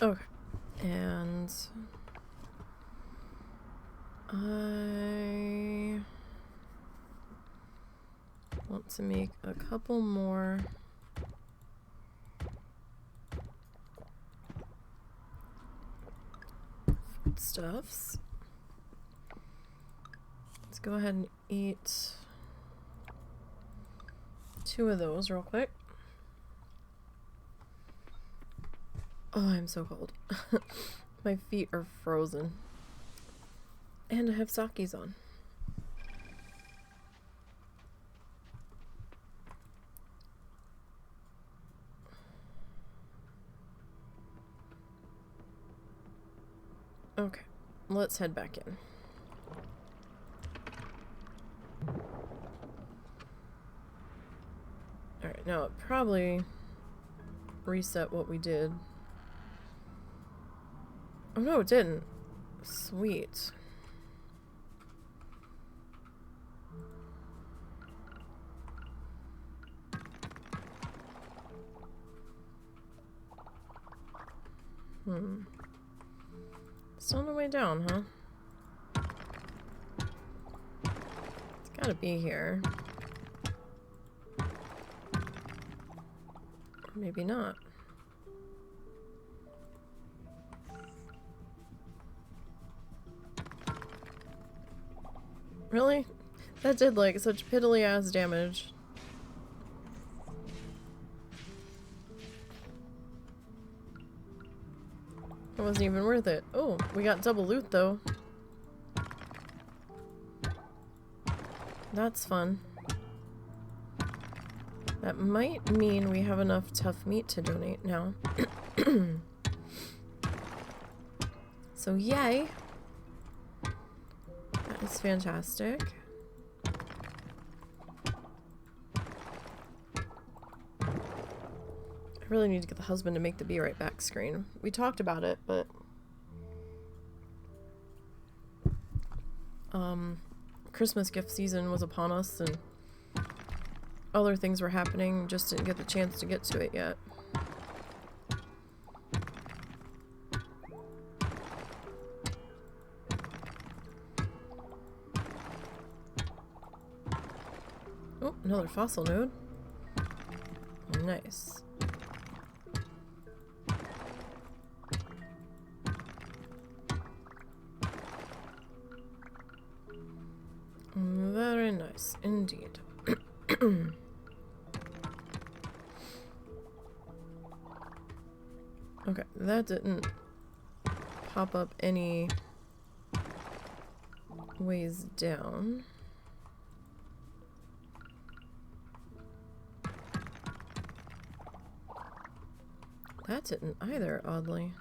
Okay, and I want to make a couple more foodstuffs. Let's go ahead and eat 2 of those real quick. Oh, I'm so cold. My feet are frozen. And I have sakis on. Okay, let's head back in. Alright, now it probably reset what we did. Oh no, it didn't. Sweet. It's on the way down, huh? It's gotta be here. Or maybe not. Really? That did like such piddly ass damage. It wasn't even worth it. Oh, we got double loot though. That's fun. That might mean we have enough tough meat to donate now. So yay! That is fantastic. I really need to get the husband to make the be right back screen. We talked about it, but Christmas gift season was upon us and other things were happening, just didn't get the chance to get to it yet. Oh, another fossil node. Nice. Very nice indeed. Okay, that didn't pop up any ways down. That didn't either, oddly.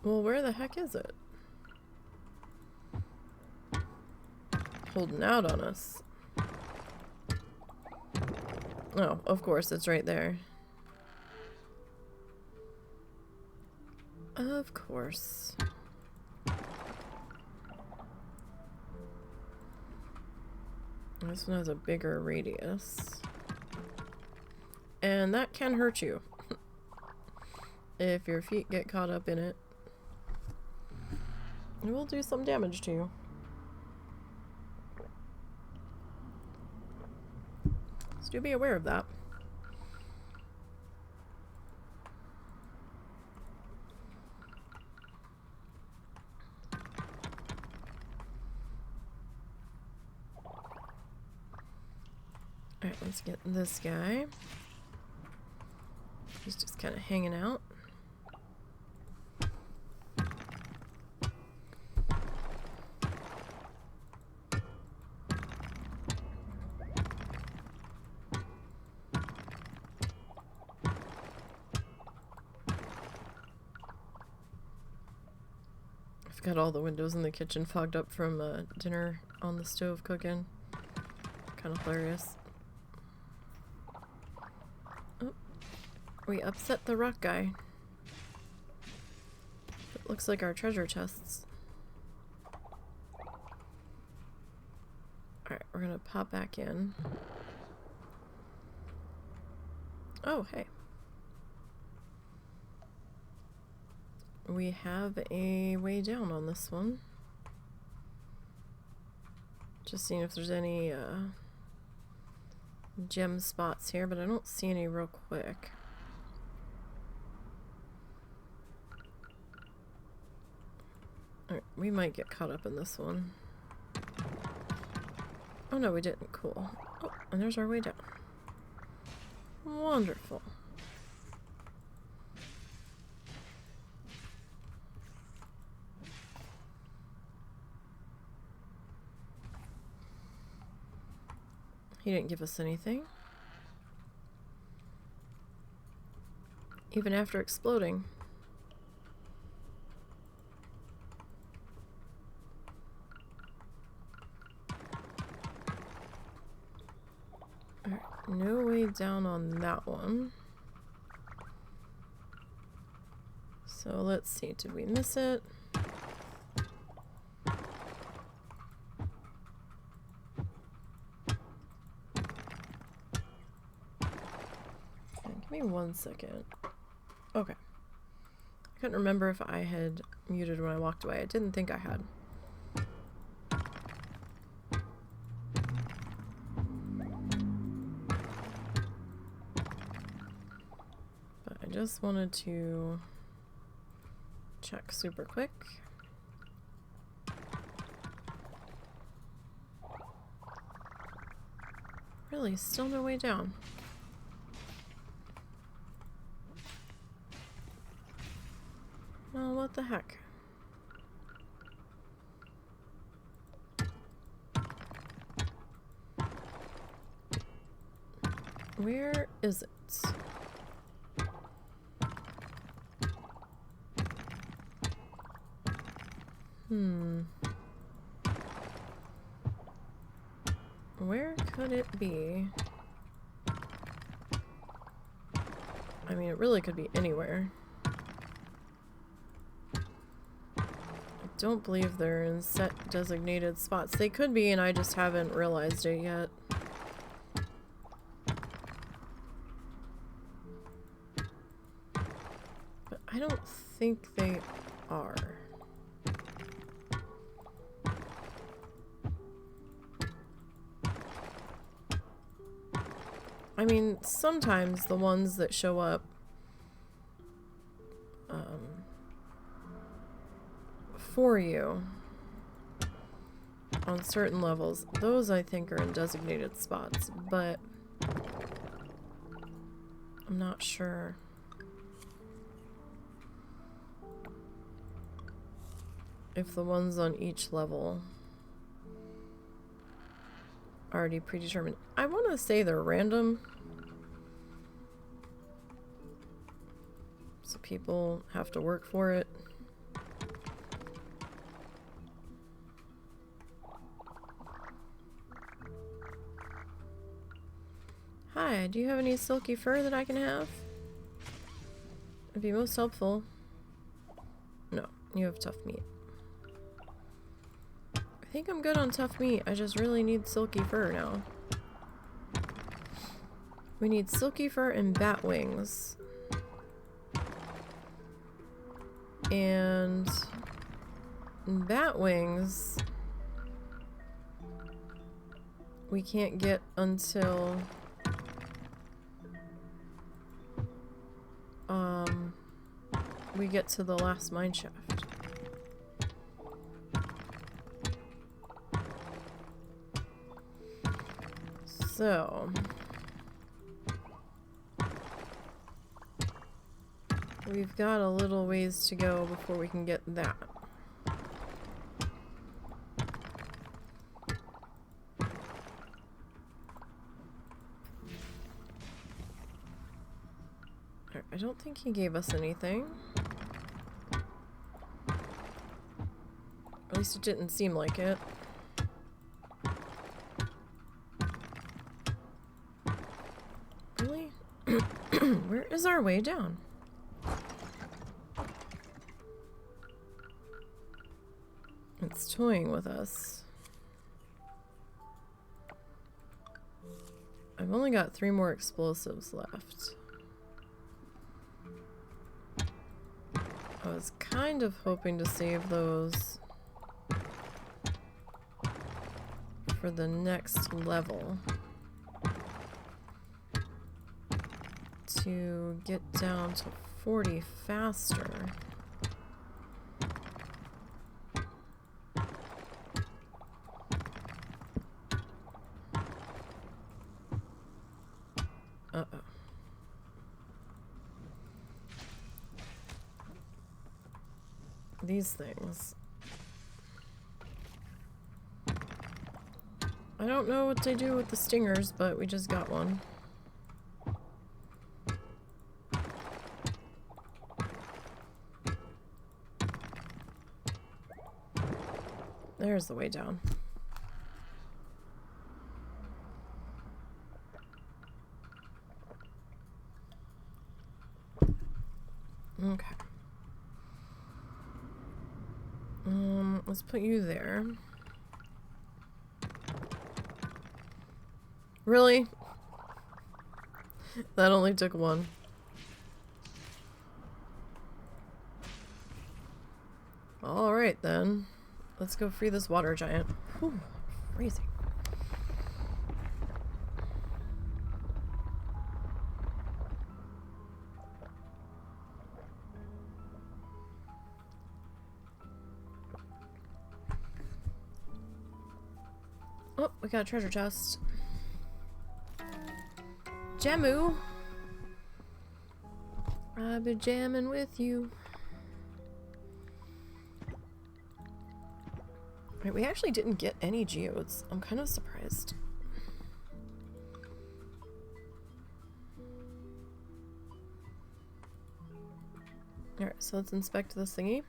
Well, where the heck is it? Holding out on us. Oh, of course, it's right there. Of course. This one has a bigger radius. And that can hurt you. If your feet get caught up in it. It will do some damage to you. So do be aware of that. Alright, let's get this guy. He's just kind of hanging out. I've got all the windows in the kitchen fogged up from dinner on the stove cooking. Kind of hilarious. Oh, we upset the rock guy. It looks like our treasure chests. Alright, we're gonna pop back in. Oh, hey. We have a way down on this one. Just seeing if there's any gem spots here, but I don't see any real quick. Alright, we might get caught up in this one. Oh no, we didn't. Cool. Oh, and there's our way down. Wonderful. He didn't give us anything. Even after exploding. Alright, no way down on that one. So let's see, did we miss it? Give me 1 second. Okay. I couldn't remember if I had muted when I walked away. I didn't think I had. But I just wanted to check super quick. Really, still no way down. Oh, what the heck? Where is it? Where could it be? I mean, it really could be anywhere. Don't believe they're in set designated spots. They could be, and I just haven't realized it yet. But I don't think they are. I mean, sometimes the ones that show up for you on certain levels, those I think are in designated spots, but I'm not sure. If the ones on each level are already predetermined. I want to say they're random, so people have to work for it. Hi, do you have any silky fur that I can have? It'd be most helpful. No, you have tough meat. I think I'm good on tough meat. I just really need silky fur now. We need silky fur and bat wings. And bat wings we can't get until we get to the last mine shaft. So we've got a little ways to go before we can get that. I don't think he gave us anything. At least it didn't seem like it. Really? Where is our way down? It's toying with us. I've only got 3 more explosives left. I was kind of hoping to save those for the next level to get down to 40 faster. Uh-oh. These things. I don't know what they do with the stingers, but we just got one. There's the way down. Okay. Let's put you there. Really? That only took 1. Alright then. Let's go free this water giant. Whew, freezing. Oh, we got a treasure chest. Jamu! I've been jamming with you. Right, we actually didn't get any geodes. I'm kind of surprised. Alright, so let's inspect this thingy.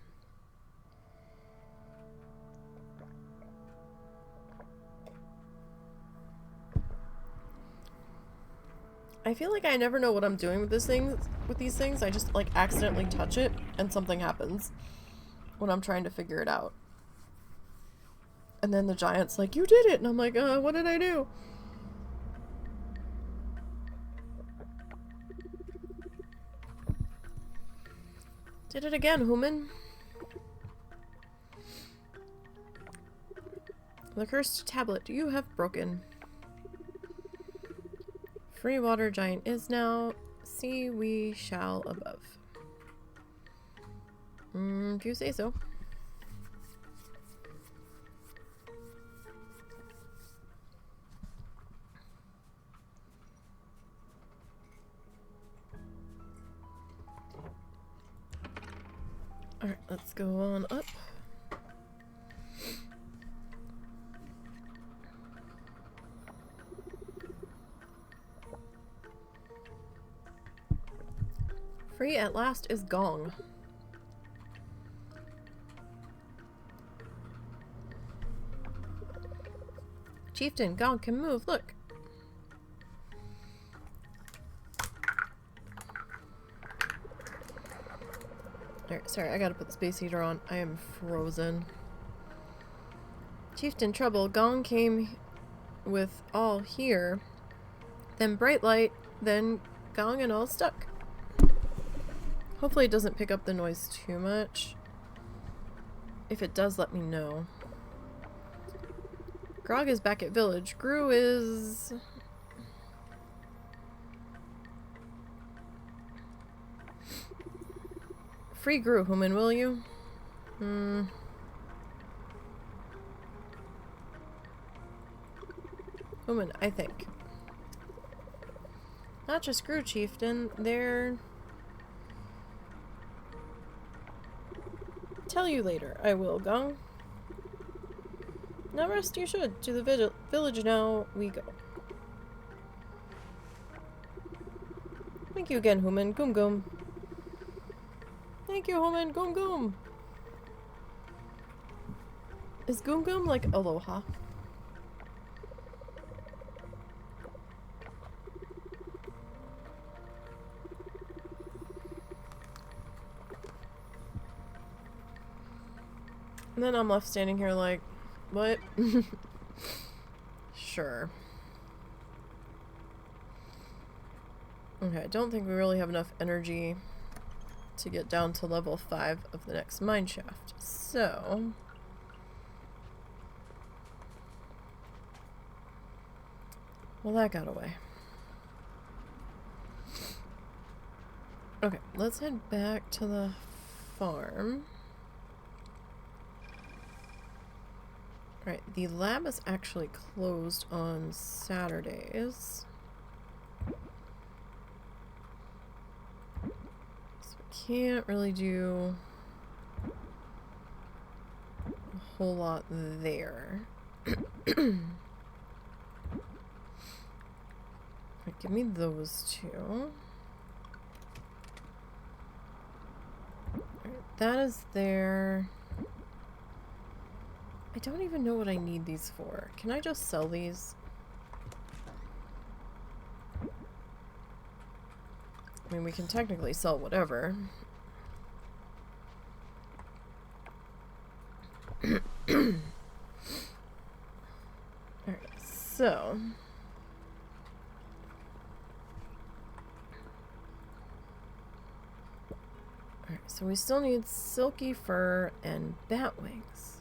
I feel like I never know what I'm doing with these things. I just like accidentally touch it and something happens when I'm trying to figure it out. And then the giant's like, "You did it!" And I'm like, what did I do? Did it again, human. The cursed tablet you have broken. Free water giant is now. See, we shall above. If you say so. Alright, let's go on up. Free at last is Gong. Chieftain, Gong can move, look. Alright, sorry, I gotta put the space heater on. I am frozen. Chieftain trouble, Gong came with all here. Then bright light, then Gong and all stuck. Hopefully it doesn't pick up the noise too much. If it does, let me know. Grog is back at village. Gru is... Free Gru, human, will you? Human, I think. Not just screw chieftain, they're... Tell you later, I will, Gong. Now rest you should. To the village now we go. Thank you again, Human. Goom Goom. Thank you, Human. Goom Goom. Is Goom Goom like aloha? And then I'm left standing here like, what? Sure. Okay, I don't think we really have enough energy to get down to level 5 of the next mine shaft. So... well, that got away. Okay, let's head back to the farm. Right, the lab is actually closed on Saturdays. So we can't really do a whole lot there. Right, give me those two. Right, that is there. I don't even know what I need these for. Can I just sell these? I mean, we can technically sell whatever. Alright, so... alright, so we still need silky fur and bat wings.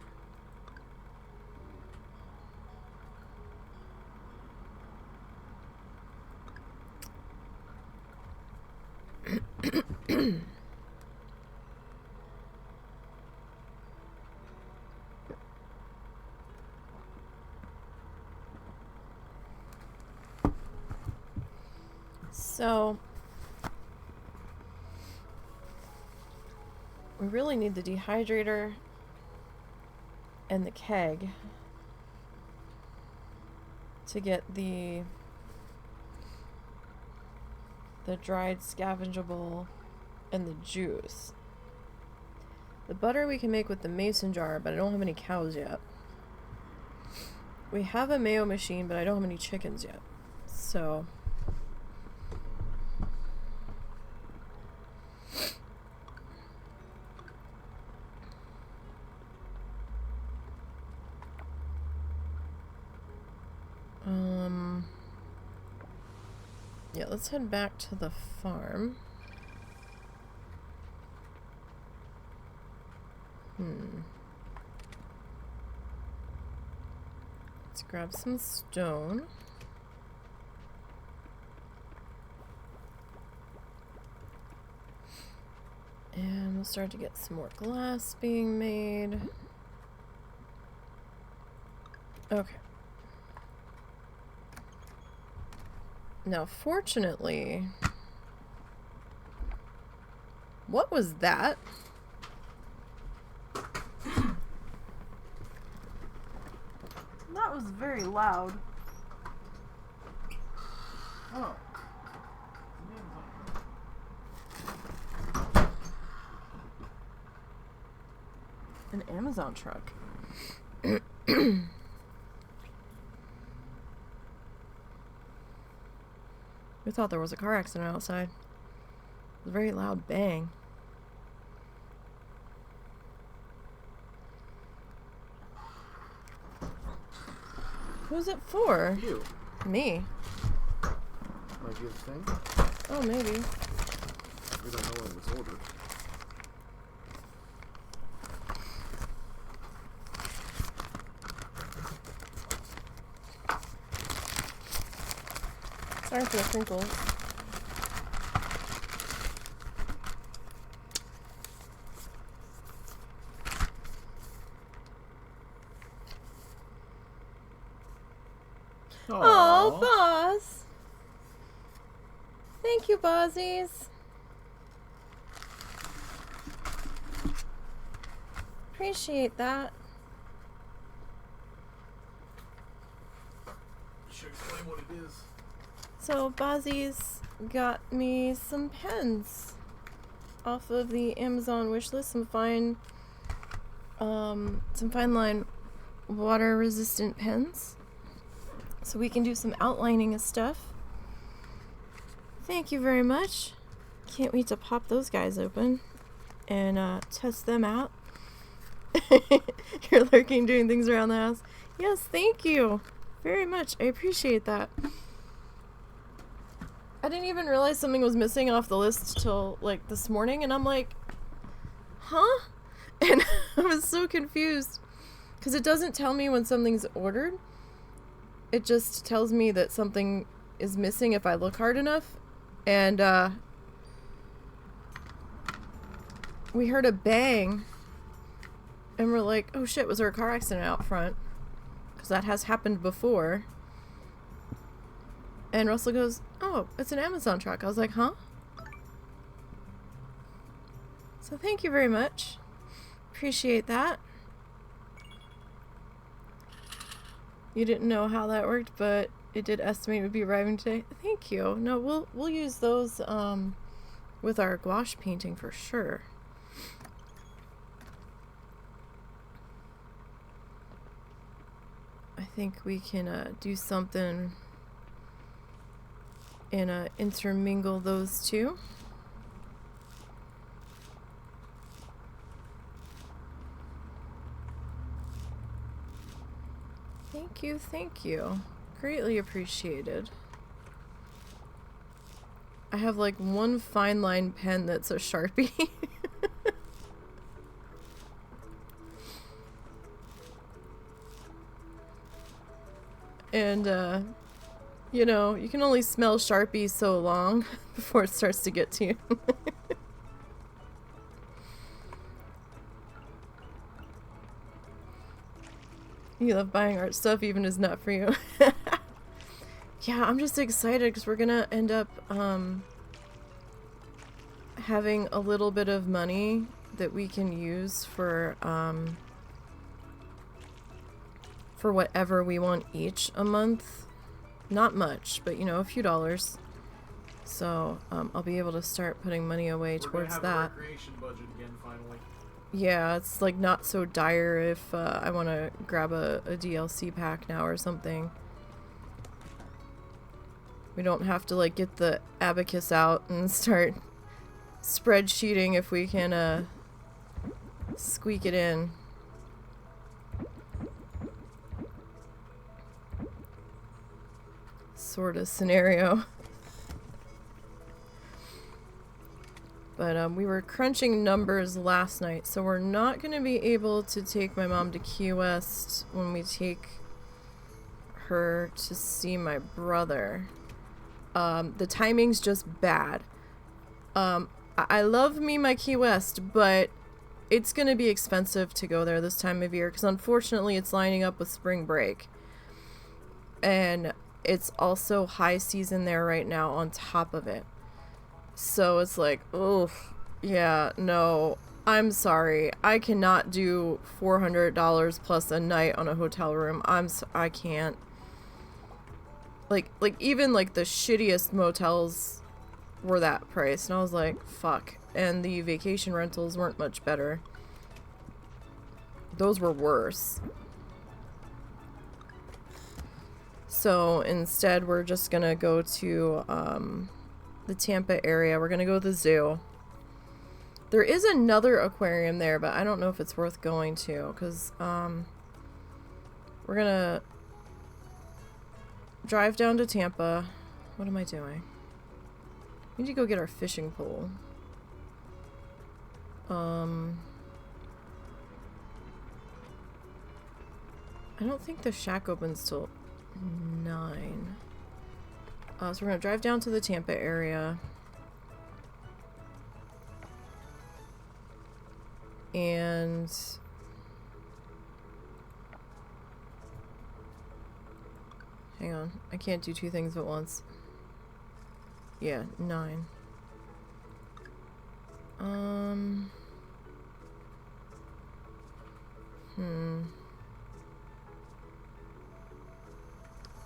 So, we really need the dehydrator and the keg to get the dried scavengeable and the juice. The butter we can make with the mason jar, but I don't have any cows yet. We have a mayo machine, but I don't have any chickens yet. So... yeah, let's head back to the farm. Let's grab some stone. And we'll start to get some more glass being made. Okay. Now, fortunately... what was that? That was very loud. Oh. An Amazon truck. We thought there was a car accident outside. It was a very loud bang. Who's it for? You. Me. Might be the thing. Oh, maybe. We don't know when it was ordered. Sorry for the crinkles. Oh, boss. Thank you, Bozzies. Appreciate that. Should explain what it is. So Bozzies got me some pens off of the Amazon wishlist. Some fine line water resistant pens, so we can do some outlining and stuff. Thank you very much. Can't wait to pop those guys open and test them out. You're lurking, doing things around the house. Yes, thank you very much. I appreciate that. I didn't even realize something was missing off the list till like this morning, and I'm like, huh? And I was so confused because it doesn't tell me when something's ordered. It just tells me that something is missing if I look hard enough. And we heard a bang, and we're like, oh shit, was there a car accident out front? Because that has happened before. And Russell goes, oh, it's an Amazon truck. I was like, huh? So thank you very much. Appreciate that. You didn't know how that worked, but it did estimate it would be arriving today. Thank you. No, we'll use those with our gouache painting for sure. I think we can do something and intermingle those two. Thank you, thank you. Greatly appreciated. I have like one fine line pen that's a Sharpie. And you know, you can only smell Sharpie so long before it starts to get to you. You love buying art stuff even if it's not for you. Yeah, I'm just excited because we're gonna end up having a little bit of money that we can use for whatever we want each a month. Not much, but you know, a few dollars. So I'll be able to start putting money away towards that. The recreation budget again, finally. Yeah, it's like not so dire if I want to grab a DLC pack now or something. We don't have to like get the abacus out and start spreadsheeting if we can squeak it in. Sort of scenario. But we were crunching numbers last night, so we're not going to be able to take my mom to Key West when we take her to see my brother. The timing's just bad. I love me my Key West, but it's going to be expensive to go there this time of year because unfortunately it's lining up with spring break. And it's also high season there right now on top of it. So it's like, oh, yeah, no, I'm sorry. I cannot do $400 plus a night on a hotel room. I can't. Like even like the shittiest motels were that price. And I was like, fuck. And the vacation rentals weren't much better. Those were worse. So instead, we're just gonna go to the Tampa area. We're gonna go to the zoo. There is another aquarium there, but I don't know if it's worth going to, because we're gonna drive down to Tampa. What am I doing? We need to go get our fishing pole. I don't think the shack opens till 9. So we're gonna drive down to the Tampa area. And hang on, I can't do two things at once. Yeah, 9. I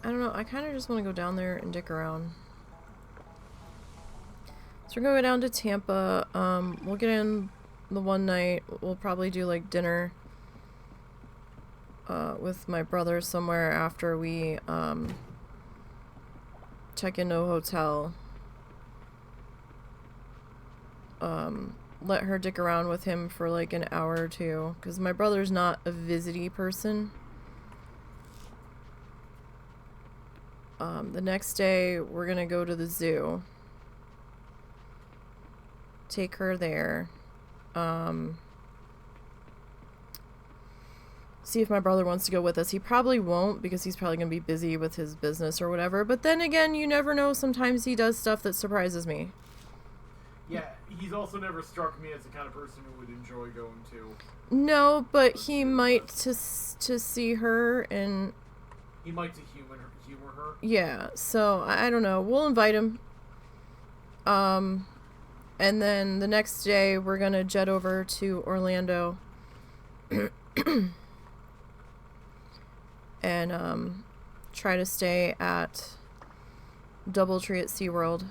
don't know. I kind of just want to go down there and dick around. So we're going to go down to Tampa. We'll get in the one night. We'll probably do like dinner with my brother somewhere after we check into a hotel. Let her dick around with him for like an hour or two, because my brother's not a visity person. The next day we're gonna go to the zoo. Take her there. See if my brother wants to go with us. He probably won't, because he's probably gonna be busy with his business or whatever. But then again, you never know. Sometimes he does stuff that surprises me. Yeah, he's also never struck me as the kind of person who would enjoy going to. No, but he might to see her, and he might to humor her. Yeah, so I don't know. We'll invite him. And then the next day we're gonna jet over to Orlando. And try to stay at Doubletree at SeaWorld.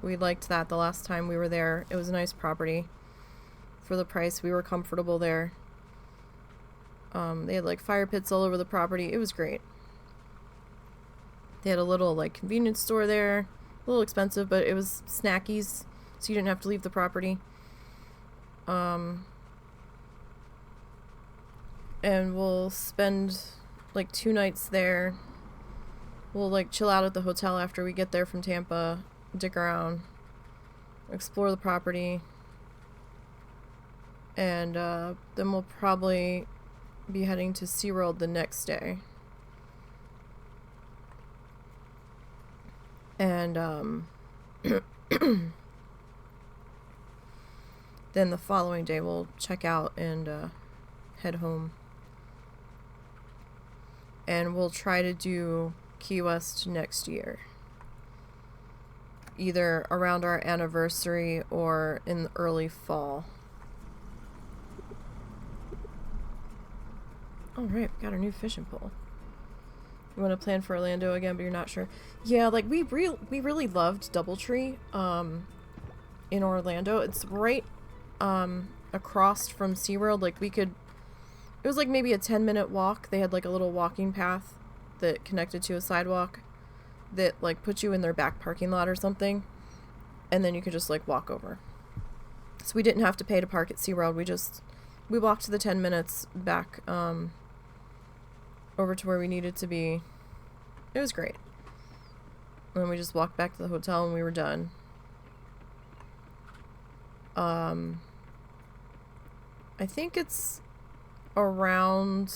We liked that the last time we were there. It was a nice property. For the price, we were comfortable there. They had like fire pits all over the property. It was great. They had a little like convenience store there. A little expensive, but it was snackies, so you didn't have to leave the property. And we'll spend like 2 nights there. We'll like chill out at the hotel after we get there from Tampa, dick around, explore the property, and then we'll probably be heading to SeaWorld the next day. And then the following day we'll check out and head home. And we'll try to do Key West next year. Either around our anniversary or in the early fall. Alright, we got our new fishing pole. You want to plan for Orlando again, but you're not sure? Yeah, like we really loved Doubletree in Orlando. It's right across from SeaWorld. Like we could... It was like maybe a 10-minute walk. They had like a little walking path that connected to a sidewalk that like put you in their back parking lot or something. And then you could just like walk over. So we didn't have to pay to park at SeaWorld. We walked the 10 minutes back over to where we needed to be. It was great. And then we just walked back to the hotel and we were done. I think it's around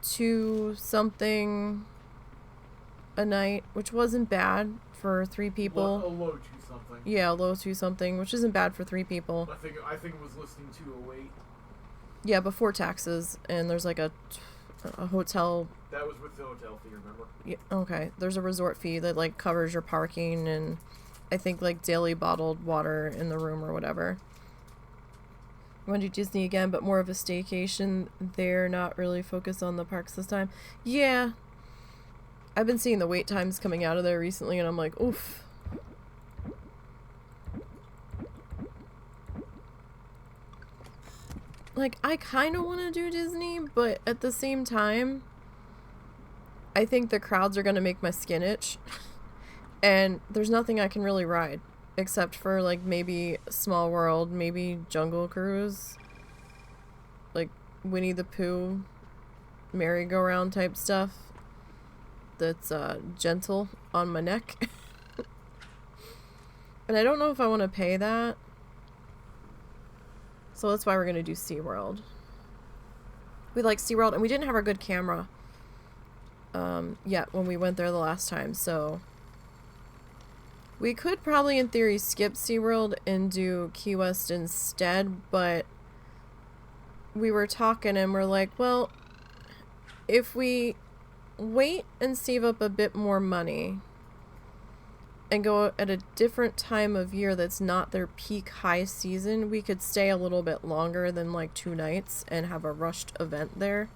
2 something a night, which wasn't bad for 3 people. A low 2 something. Yeah, a low 2 something, which isn't bad for 3 people. I think it was listing 208. Yeah, before taxes, and there's like a hotel. That was with the hotel fee, remember? Yeah, okay. There's a resort fee that like covers your parking and I think like daily bottled water in the room or whatever. I want to do Disney again, but more of a staycation. They're not really focused on the parks this time. Yeah. I've been seeing the wait times coming out of there recently, and I'm like, oof. Like, I kind of want to do Disney, but at the same time, I think the crowds are going to make my skin itch. And there's nothing I can really ride. Except for, like, maybe Small World, maybe Jungle Cruise. Like, Winnie the Pooh, merry-go-round type stuff. That's, gentle on my neck. And I don't know if I want to pay that. So that's why we're going to do SeaWorld. We like SeaWorld, and we didn't have our good camera yet when we went there the last time, so... We could probably, in theory, skip SeaWorld and do Key West instead, but we were talking and we're like, well, if we wait and save up a bit more money, and go at a different time of year that's not their peak high season, we could stay a little bit longer than like 2 nights and have a rushed event there.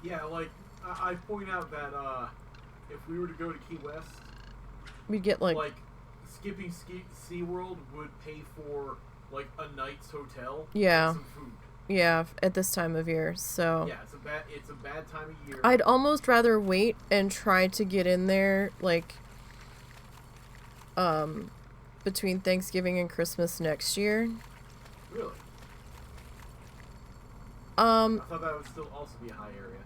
Yeah, like, I point out that if we were to go to Key West, we'd get like skipping SeaWorld would pay for like a night's hotel. Yeah. And some food. Yeah, at this time of year, so... Yeah, it's a bad time of year. I'd almost rather wait and try to get in there, like, between Thanksgiving and Christmas next year. Really? I thought that would still also be a high area.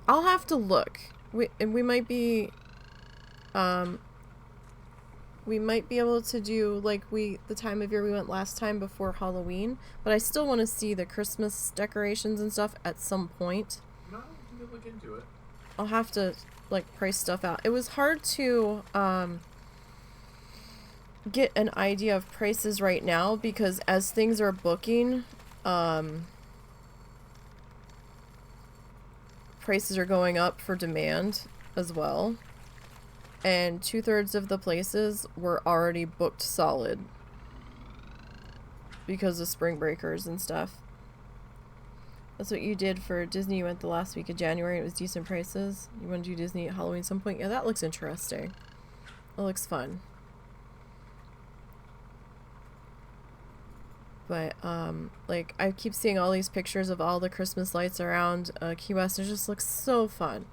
I'll have to look. We might be, we might be able to do, like, the time of year we went last time before Halloween, but I still want to see the Christmas decorations and stuff at some point. No, you can look into it. I'll have to, like, price stuff out. It was hard to, get an idea of prices right now, because as things are booking, prices are going up for demand as well. And 2/3 of the places were already booked solid because of spring breakers and stuff. That's what you did for Disney. You went the last week of January. It was decent prices. You want to do Disney at Halloween at some point? Yeah, that looks interesting. That looks fun. But, like, I keep seeing all these pictures of all the Christmas lights around Key West. It just looks so fun.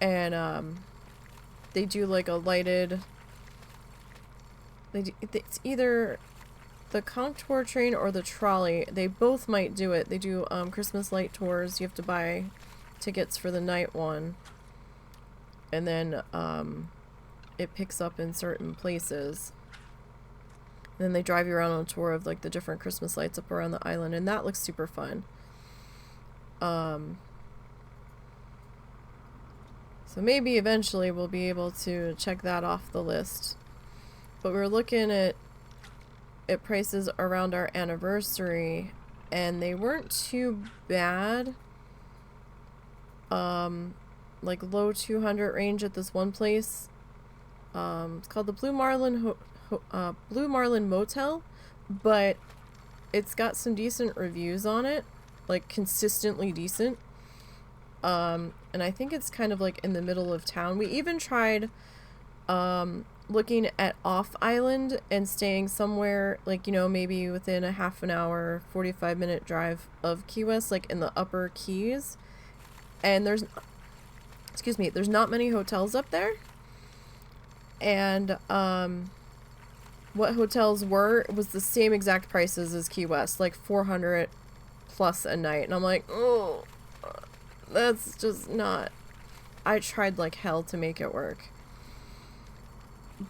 And, they do like a lighted, it's either the contour train or the trolley. They both might do it. They do Christmas light tours. You have to buy tickets for the night one, and then it picks up in certain places. And then they drive you around on a tour of like the different Christmas lights up around the island, and that looks super fun. So maybe eventually we'll be able to check that off the list. But we're looking at prices around our anniversary, and they weren't too bad. Like low 200 range at this one place. It's called the Blue Marlin Motel, but it's got some decent reviews on it, like consistently decent. And I think it's kind of like in the middle of town. We even tried looking at off island and staying somewhere like, you know, maybe within a half an hour, 45-minute drive of Key West, like in the upper Keys. And there's not many hotels up there. And what hotels was the same exact prices as Key West, like $400 plus a night. And I'm like, oh, that's just not... I tried like hell to make it work.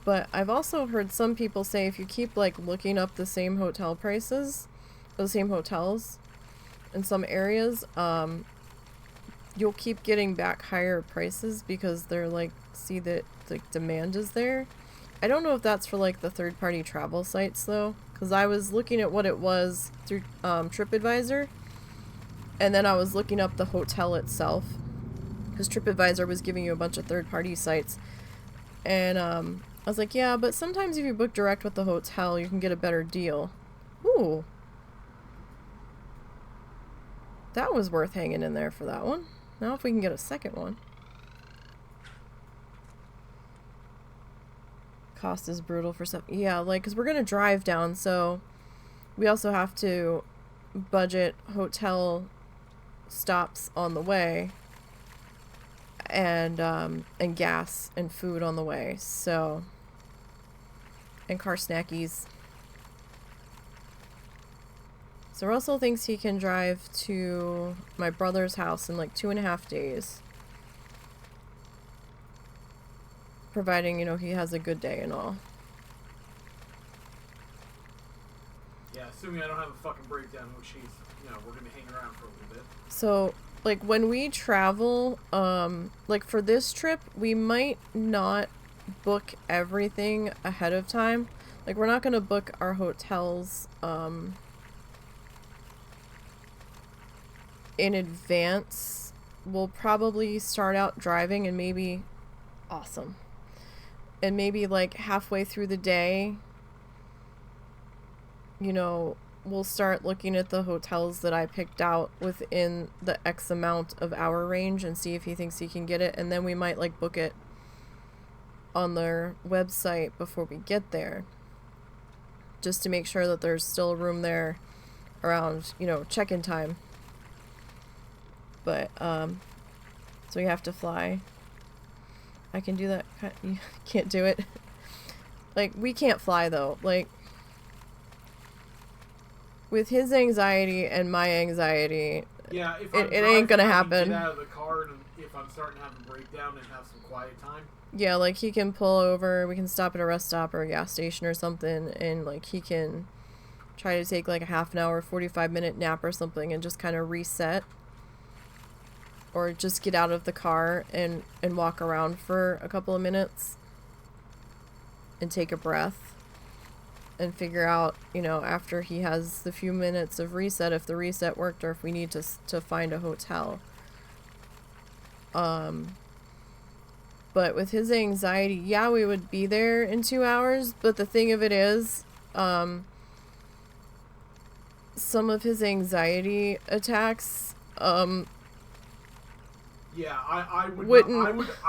But I've also heard some people say if you keep like looking up the same hotel prices, the same hotels in some areas, you'll keep getting back higher prices because they're like, see that like demand is there. I don't know if that's for like the third-party travel sites though, because I was looking at what it was through TripAdvisor, and then I was looking up the hotel itself, because TripAdvisor was giving you a bunch of third-party sites, and I was like, yeah, but sometimes if you book direct with the hotel, you can get a better deal. Ooh, that was worth hanging in there for that one. Now if we can get a second one. Cost is brutal for stuff. Yeah, like, because we're going to drive down, so we also have to budget hotel stops on the way, and gas and food on the way, so, and car snackies. So Russell thinks he can drive to my brother's house in like 2.5 days. Providing, you know, he has a good day and all. Yeah, assuming I don't have a fucking breakdown, which he's, you know, we're gonna hang around for a little bit. So, like, when we travel, like, for this trip, we might not book everything ahead of time. Like, we're not gonna book our hotels, in advance. We'll probably start out driving and maybe... Awesome. And maybe like halfway through the day, you know, we'll start looking at the hotels that I picked out within the X amount of hour range and see if he thinks he can get it. And then we might like book it on their website before we get there, just to make sure that there's still room there around, you know, check-in time. But, so we have to fly. I can do that. You can't do it. Like, we can't fly, though. Like, with his anxiety and my anxiety, yeah, if it ain't gonna happen. Get out of the car, and if I'm starting to have a breakdown and have some quiet time. Yeah, like, he can pull over, we can stop at a rest stop or a gas station or something, and, like, he can try to take, like, a half an hour, 45-minute nap or something and just kind of reset. Or just get out of the car and walk around for a couple of minutes and take a breath and figure out, you know, after he has the few minutes of reset, if the reset worked or if we need to find a hotel. But with his anxiety, yeah, we would be there in 2 hours, but the thing of it is, some of his anxiety attacks, yeah, I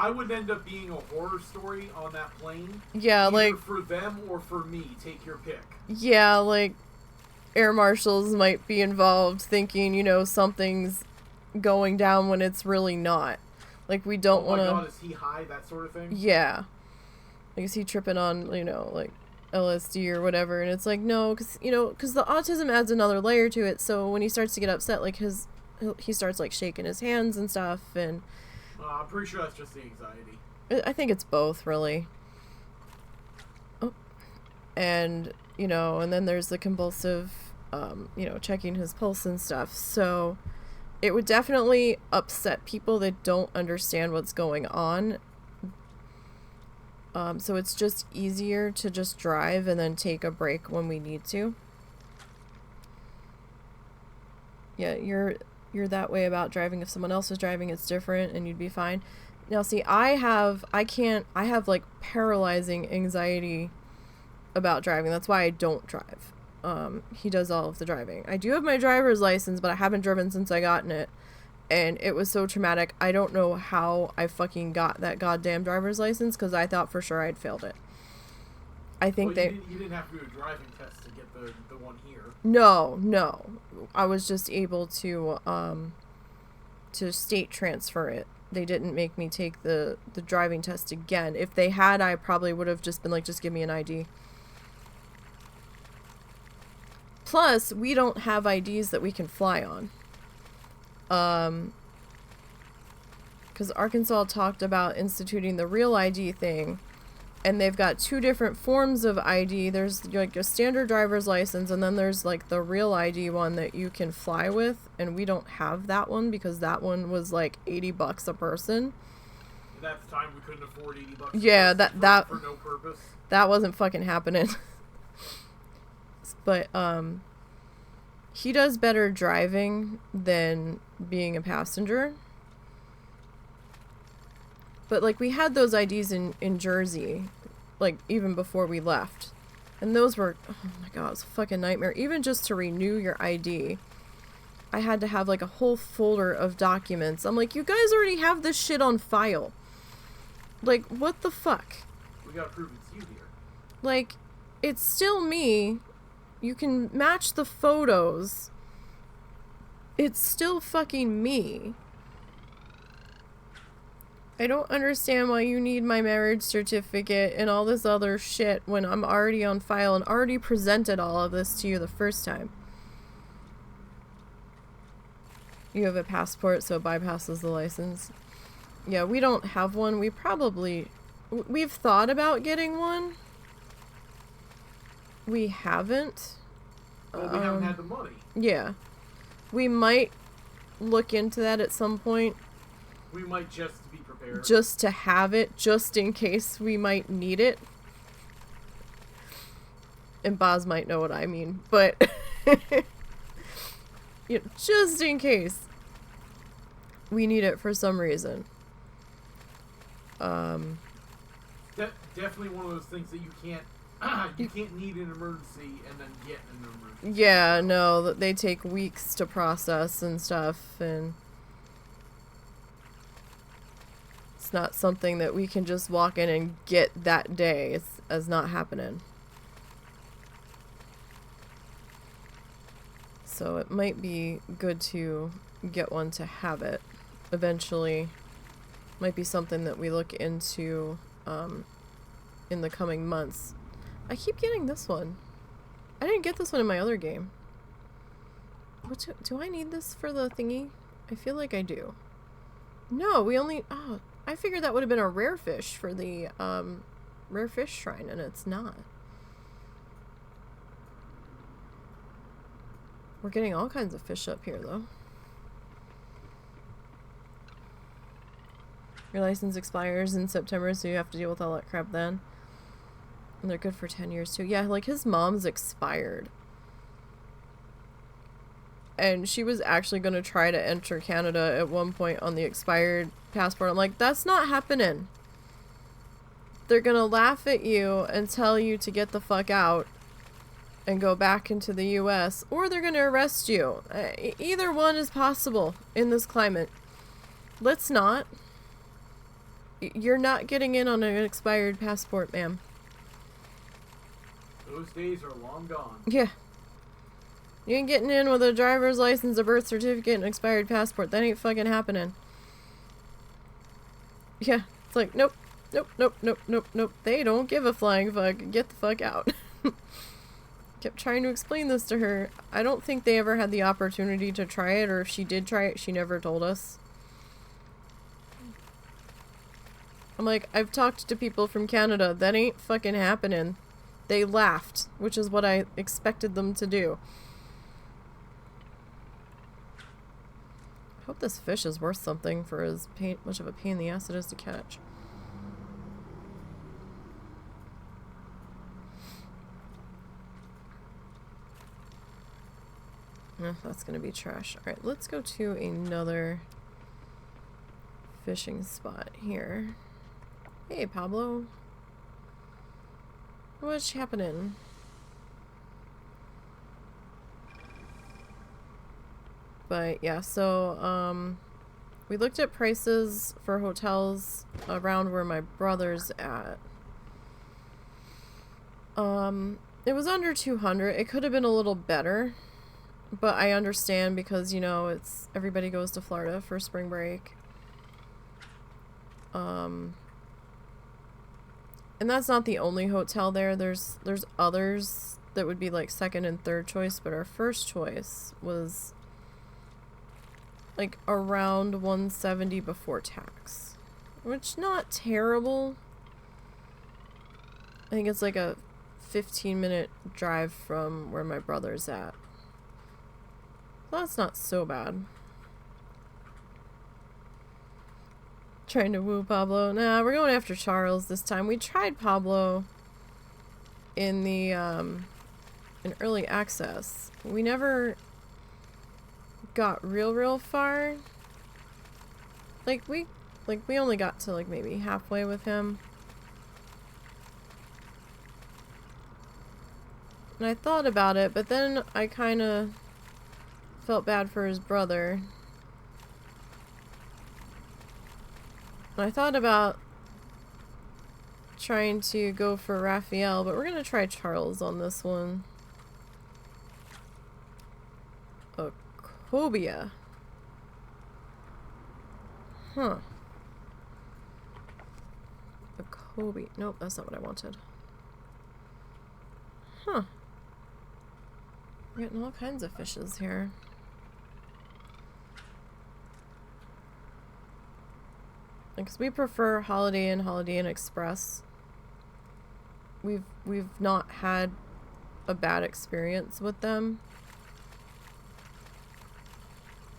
would end up being a horror story on that plane. Yeah, either like, for them or for me. Take your pick. Yeah, like, air marshals might be involved thinking, you know, something's going down when it's really not. Like, we don't want to... Oh my god, is he high? That sort of thing? Yeah. Like, is he tripping on, you know, like, LSD or whatever? And it's like, no, because, you know, because the autism adds another layer to it, so when he starts to get upset, like, he starts, like, shaking his hands and stuff, and... I'm pretty sure that's just the anxiety. I think it's both, really. Oh. And, you know, and then there's the compulsive, you know, checking his pulse and stuff, so it would definitely upset people that don't understand what's going on. So it's just easier to just drive and then take a break when we need to. Yeah, you're that way about driving. If someone else was driving, it's different and you'd be fine. Now, see, I have like paralyzing anxiety about driving. That's why I don't drive. He does all of the driving. I do have my driver's license, but I haven't driven since I gotten it. And it was so traumatic. I don't know how I fucking got that goddamn driver's license, because I thought for sure I'd failed it. I think you didn't have to do a driving test to get the one here. No. I was just able to state transfer it. They didn't make me take the driving test again. If they had, I probably would have just been like, just give me an ID. Plus, we don't have IDs that we can fly on. Because Arkansas talked about instituting the real ID thing, and they've got 2 different forms of ID. There's like a standard driver's license, and then there's like the real ID one that you can fly with, and we don't have that one because that one was like $80 a person. At that time, we couldn't afford $80. Yeah, that for no purpose. That wasn't fucking happening. But he does better driving than being a passenger. But, like, we had those IDs in Jersey, like, even before we left. And those were, oh my god, it was a fucking nightmare. Even just to renew your ID, I had to have, like, a whole folder of documents. I'm like, you guys already have this shit on file. Like, what the fuck? We gotta prove it's you here. Like, it's still me. You can match the photos. It's still fucking me. I don't understand why you need my marriage certificate and all this other shit when I'm already on file and already presented all of this to you the first time. You have a passport, so it bypasses the license. Yeah, we don't have one. We've thought about getting one. We haven't. Well, we haven't had the money. Yeah. We might look into that at some point. We might just to be prepared. Just to have it, just in case we might need it. And Boz might know what I mean, but you know, just in case we need it for some reason. definitely one of those things that you can't need an emergency and then get an emergency. Yeah, no, they take weeks to process and stuff, and it's not something that we can just walk in and get that day. It's not happening. So it might be good to get one to have it eventually. Might be something that we look into in the coming months. I keep getting this one. I didn't get this one in my other game. Do I need this for the thingy? I feel like I do. No, we only... Oh, I figured that would have been a rare fish for the rare fish shrine, and it's not. We're getting all kinds of fish up here, though. Your license expires in September, so you have to deal with all that crap then. And they're good for 10 years, too. Yeah, like, his mom's expired. And she was actually going to try to enter Canada at one point on the expired passport. I'm like, that's not happening. They're going to laugh at you and tell you to get the fuck out and go back into the US, or they're going to arrest you. Either one is possible in this climate. Let's not. You're not getting in on an expired passport, ma'am. Those days are long gone. Yeah. You ain't getting in with a driver's license, a birth certificate, and an expired passport. That ain't fucking happening. Yeah. It's like, nope. Nope, nope, nope, nope, nope. They don't give a flying fuck. Get the fuck out. Kept trying to explain this to her. I don't think they ever had the opportunity to try it, or if she did try it, she never told us. I'm like, I've talked to people from Canada. That ain't fucking happening. They laughed, which is what I expected them to do. I hope this fish is worth something for as much of a pain in the ass it is to catch. That's gonna be trash. Alright, let's go to another fishing spot here. Hey, Pablo. What's happening? But yeah, so we looked at prices for hotels around where my brother's at. It was under 200. It could have been a little better, but I understand because, you know, it's everybody goes to Florida for spring break. And that's not the only hotel there. There's others that would be like second and third choice, but our first choice was like around 170 before tax, which not terrible. I think it's like a 15-minute drive from where my brother's at. That's not so bad. Trying to woo Pablo. Nah, we're going after Charles this time. We tried Pablo in the in early access. We never got real far. Like we only got to like maybe halfway with him. And I thought about it, but then I kind of felt bad for his brother. And I thought about trying to go for Raphael, but we're going to try Charles on this one. A cobia. Huh. A cobia. Nope, that's not what I wanted. Huh. We're getting all kinds of fishes here. Because we prefer Holiday Inn, Holiday Inn Express. We've not had a bad experience with them.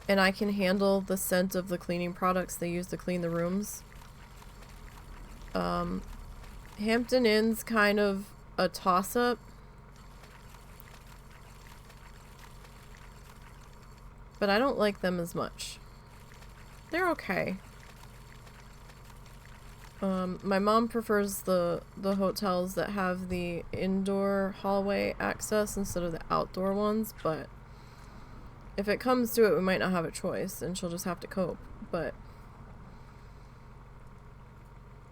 And I can handle the scent of the cleaning products they use to clean the rooms. Hampton Inn's kind of a toss-up. But I don't like them as much. They're okay. My mom prefers the hotels that have the indoor hallway access instead of the outdoor ones, but if it comes to it, we might not have a choice, and she'll just have to cope. But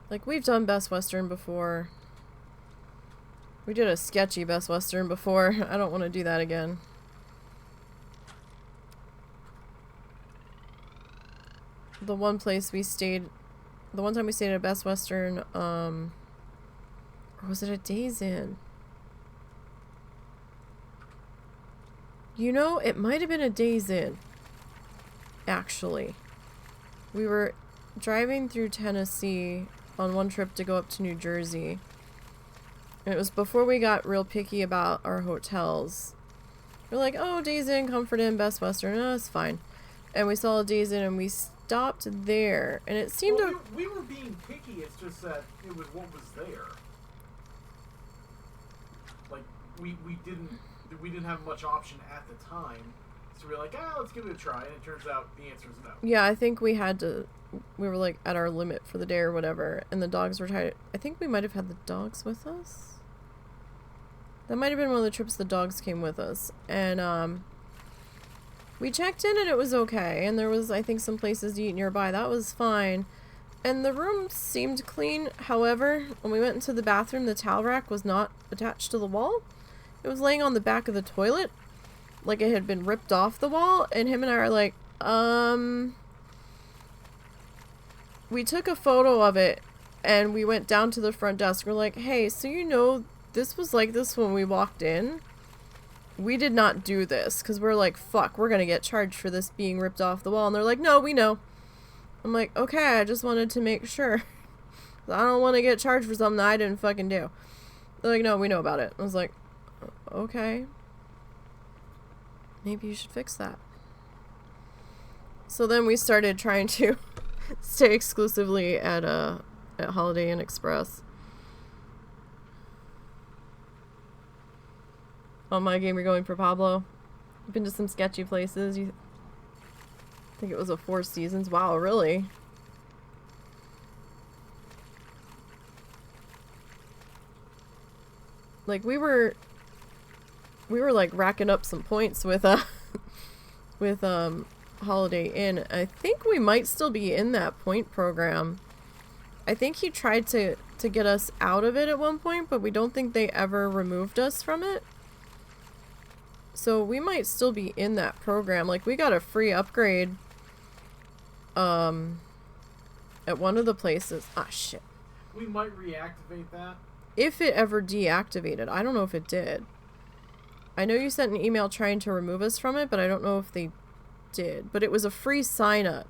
like, we've done Best Western before. We did a sketchy Best Western before. I don't want to do that again. The one place we stayed, the one time we stayed at Best Western, or was it a Days Inn? You know, it might have been a Days Inn, actually. We were driving through Tennessee on one trip to go up to New Jersey. And it was before we got real picky about our hotels. We're like, oh, Days Inn, Comfort Inn, Best Western, oh, it's fine. And we saw a Days Inn and we stopped there. And it seemed well, we were being picky, it's just that it was what was there. Like, we didn't have much option at the time. So we were like, let's give it a try. And it turns out the answer is no. Yeah, I think we were like at our limit for the day or whatever. And the dogs were tired. I think we might have had the dogs with us. That might have been one of the trips the dogs came with us. And we checked in and it was okay. And there was, I think, some places to eat nearby. That was fine. And the room seemed clean. However, when we went into the bathroom, the towel rack was not attached to the wall. It was laying on the back of the toilet. Like it had been ripped off the wall. And him and I are like, we took a photo of it. And we went down to the front desk. We're like, hey, so you know, this was like this when we walked in. We did not do this. Because we're like, fuck, we're going to get charged for this being ripped off the wall. And they're like, no, we know. I'm like, okay, I just wanted to make sure. I don't want to get charged for something that I didn't fucking do. They're like, no, we know about it. I was like, okay. Maybe you should fix that. So then we started trying to stay exclusively at Holiday Inn Express. Oh, my game, you're going for Pablo. You've been to some sketchy places. You think it was a Four Seasons? Wow, really? Like, we were like racking up some points with Holiday Inn. I think we might still be in that point program. I think he tried to get us out of it at one point, but we don't think they ever removed us from it. So we might still be in that program. Like, we got a free upgrade at one of the places. Ah, shit. We might reactivate that. If it ever deactivated. I don't know if it did. I know you sent an email trying to remove us from it, but I don't know if they did. But it was a free sign up.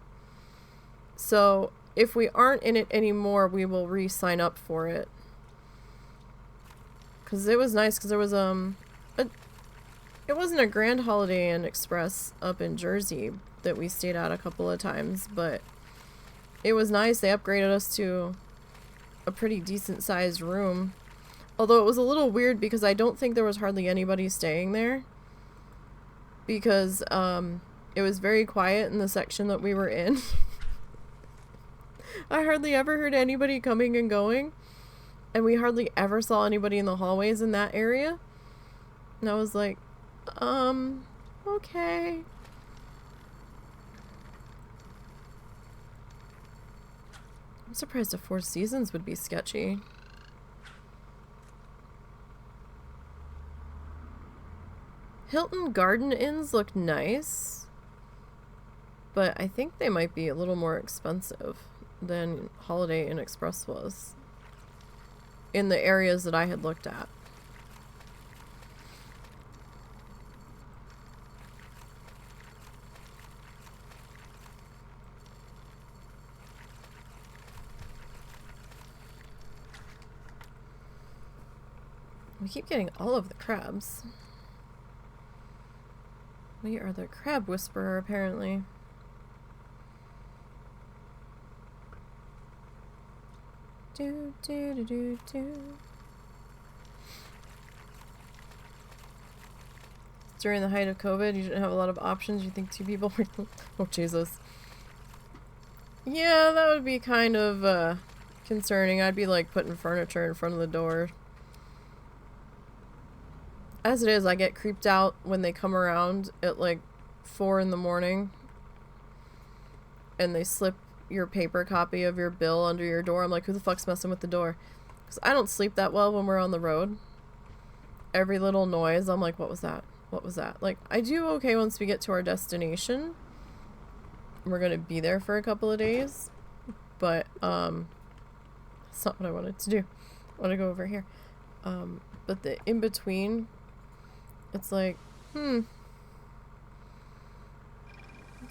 So if we aren't in it anymore, we will re-sign up for it. Because it was nice, because there was it wasn't a Grand Holiday Inn Express up in Jersey that we stayed at a couple of times, but it was nice. They upgraded us to a pretty decent sized room. Although it was a little weird because I don't think there was hardly anybody staying there. Because it was very quiet in the section that we were in. I hardly ever heard anybody coming and going. And we hardly ever saw anybody in the hallways in that area. And I was like, okay. I'm surprised a Four Seasons would be sketchy. Hilton Garden Inns look nice, but I think they might be a little more expensive than Holiday Inn Express was in the areas that I had looked at. We keep getting all of the crabs. We are the crab whisperer, apparently. Do, do, do, do, do. During the height of COVID, you didn't have a lot of options. You think two people were... Oh, Jesus. Yeah, that would be kind of, concerning. I'd be like putting furniture in front of the door. As it is, I get creeped out when they come around at like 4 in the morning and they slip your paper copy of your bill under your door. I'm like, who the fuck's messing with the door? Because I don't sleep that well when we're on the road. Every little noise, I'm like, what was that? What was that? Like, I do okay once we get to our destination. We're going to be there for a couple of days. But, that's not what I wanted to do. I want to go over here. But the in-between, it's like, It's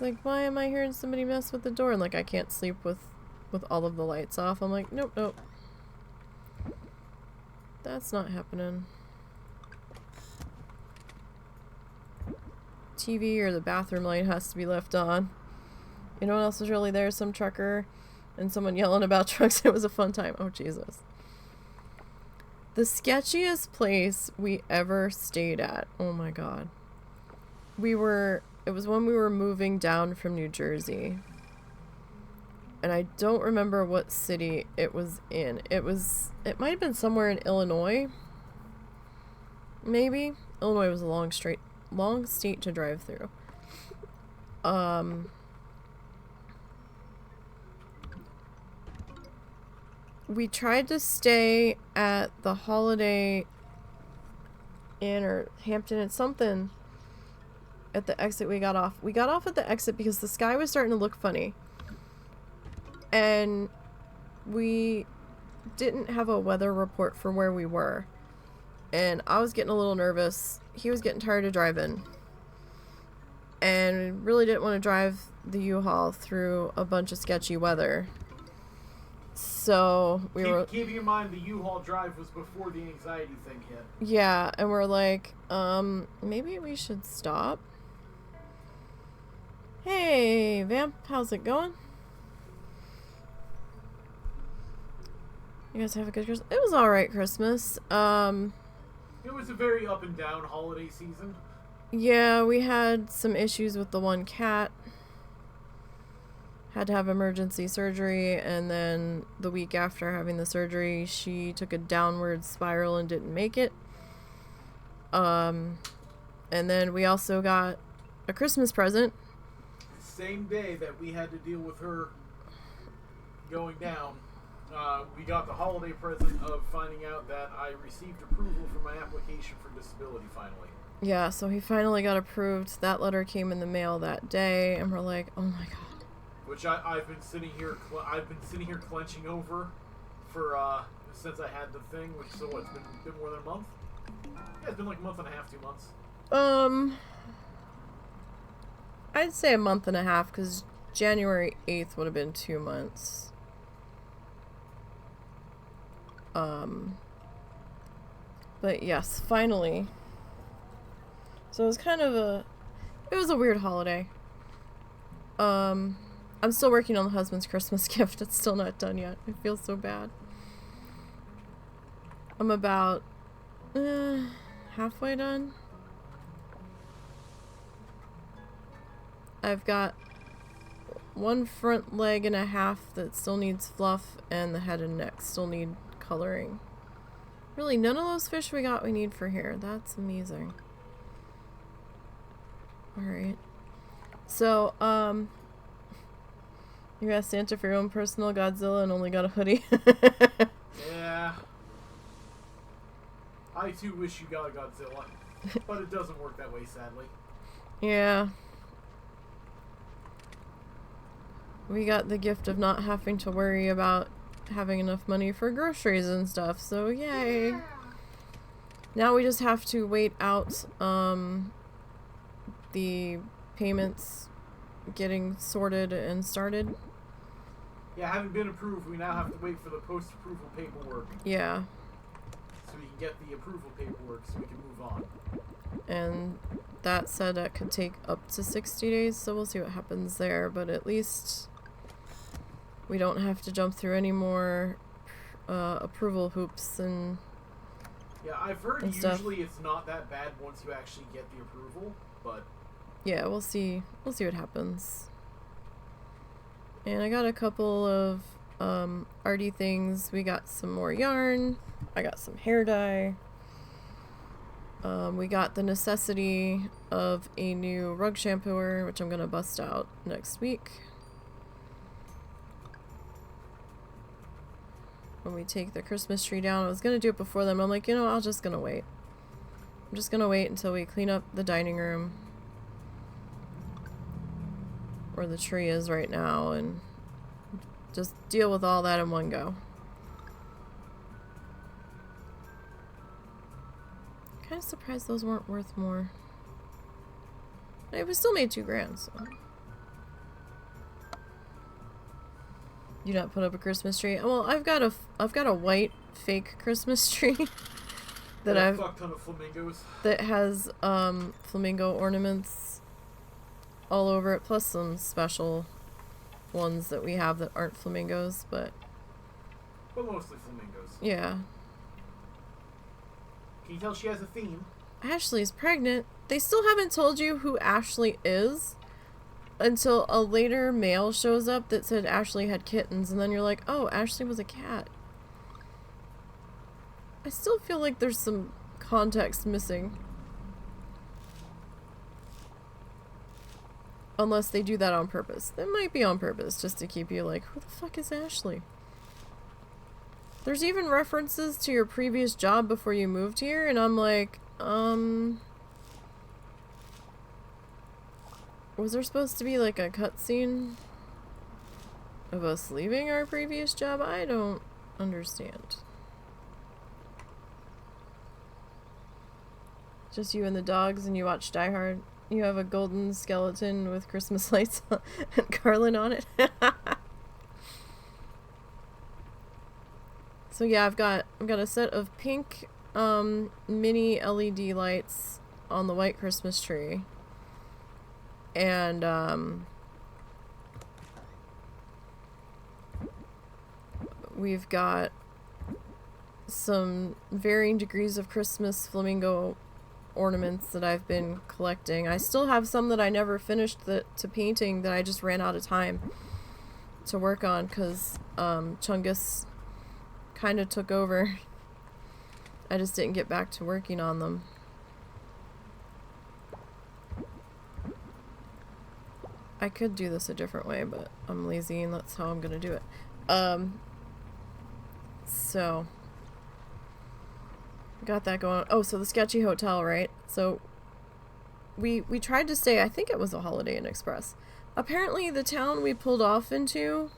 like, why am I hearing somebody mess with the door? And, like, I can't sleep with all of the lights off. I'm like, nope, nope. That's not happening. TV or the bathroom light has to be left on. You know what else was really there? Some trucker and someone yelling about trucks. It was a fun time. Oh, Jesus. The sketchiest place we ever stayed at. Oh, my God. It was when we were moving down from New Jersey. And I don't remember what city it was in. It might have been somewhere in Illinois. Maybe. Illinois was a long state to drive through. We tried to stay at the Holiday Inn or Hampton Inn, something at the exit we got off. We got off at the exit because the sky was starting to look funny. And we didn't have a weather report for where we were. And I was getting a little nervous. He was getting tired of driving. And really didn't want to drive the U-Haul through a bunch of sketchy weather. So keeping in mind the U-Haul drive was before the anxiety thing hit. Yeah, and we're like, maybe we should stop. Hey, Vamp, how's it going? You guys have a good Christmas? It was alright Christmas. It was a very up and down holiday season. Yeah, we had some issues with the one cat. Had to have emergency surgery, and then the week after having the surgery, she took a downward spiral and didn't make it. And then we also got a Christmas present. Same day that we had to deal with her going down, we got the holiday present of finding out that I received approval for my application for disability finally. Yeah, so he finally got approved. That letter came in the mail that day, and we're like, oh my God. Which I've been sitting here clenching over for since I had the thing. Which it's been more than a month. Yeah, it's been like a month and a half, 2 months. I'd say a month and a half because January 8th would have been 2 months. But yes, finally. So it was it was a weird holiday. I'm still working on the husband's Christmas gift. It's still not done yet. I feel so bad. I'm about halfway done. I've got one front leg and a half that still needs fluff, and the head and neck still need coloring. Really, none of those fish we need for here. That's amazing. Alright. So, you got Santa for your own personal Godzilla and only got a hoodie. Yeah. I too wish you got a Godzilla, but it doesn't work that way, sadly. Yeah. We got the gift of not having to worry about having enough money for groceries and stuff, so yay. Yeah. Now we just have to wait out the payments getting sorted and started. Yeah, having been approved, we now have to wait for the post-approval paperwork. Yeah. So we can get the approval paperwork so we can move on. And that said that could take up to 60 days, so we'll see what happens there, but at least we don't have to jump through any more approval hoops and yeah, I've heard usually it's not that bad once you actually get the approval, but yeah, we'll see what happens. And I got a couple of arty things. We got some more yarn. I got some hair dye. We got the necessity of a new rug shampooer, which I'm gonna bust out next week. When we take the Christmas tree down, I was gonna do it before then, but I'm like, you know, I'm just gonna wait. I'm just gonna wait until we clean up the dining room where the tree is right now and just deal with all that in one go. Kind of surprised those weren't worth more. It was still made $2,000, so. You not put up a Christmas tree? Well, I've got a white fake Christmas tree that I've fuck ton of flamingos that has flamingo ornaments all over it, plus some special ones that we have that aren't flamingos, but mostly flamingos. Yeah. Can you tell she has a theme? Ashley's pregnant. They still haven't told you who Ashley is until a later mail shows up that said Ashley had kittens, and then you're like, oh, Ashley was a cat. I still feel like there's some context missing. Unless they do that on purpose. It might be on purpose, just to keep you like, who the fuck is Ashley? There's even references to your previous job before you moved here, and I'm like, was there supposed to be like a cutscene of us leaving our previous job? I don't understand. Just you and the dogs, and you watch Die Hard. You have a golden skeleton with Christmas lights and garland on it. So yeah, I've got a set of pink mini LED lights on the white Christmas tree. And we've got some varying degrees of Christmas flamingo ornaments that I've been collecting. I still have some that I never finished to painting that I just ran out of time to work on because Chungus kind of took over. I just didn't get back to working on them. I could do this a different way, but I'm lazy and that's how I'm gonna do it. So got that going on. Oh, so the sketchy hotel, right? So we tried to stay, I think it was a Holiday Inn Express. Apparently the town we pulled off into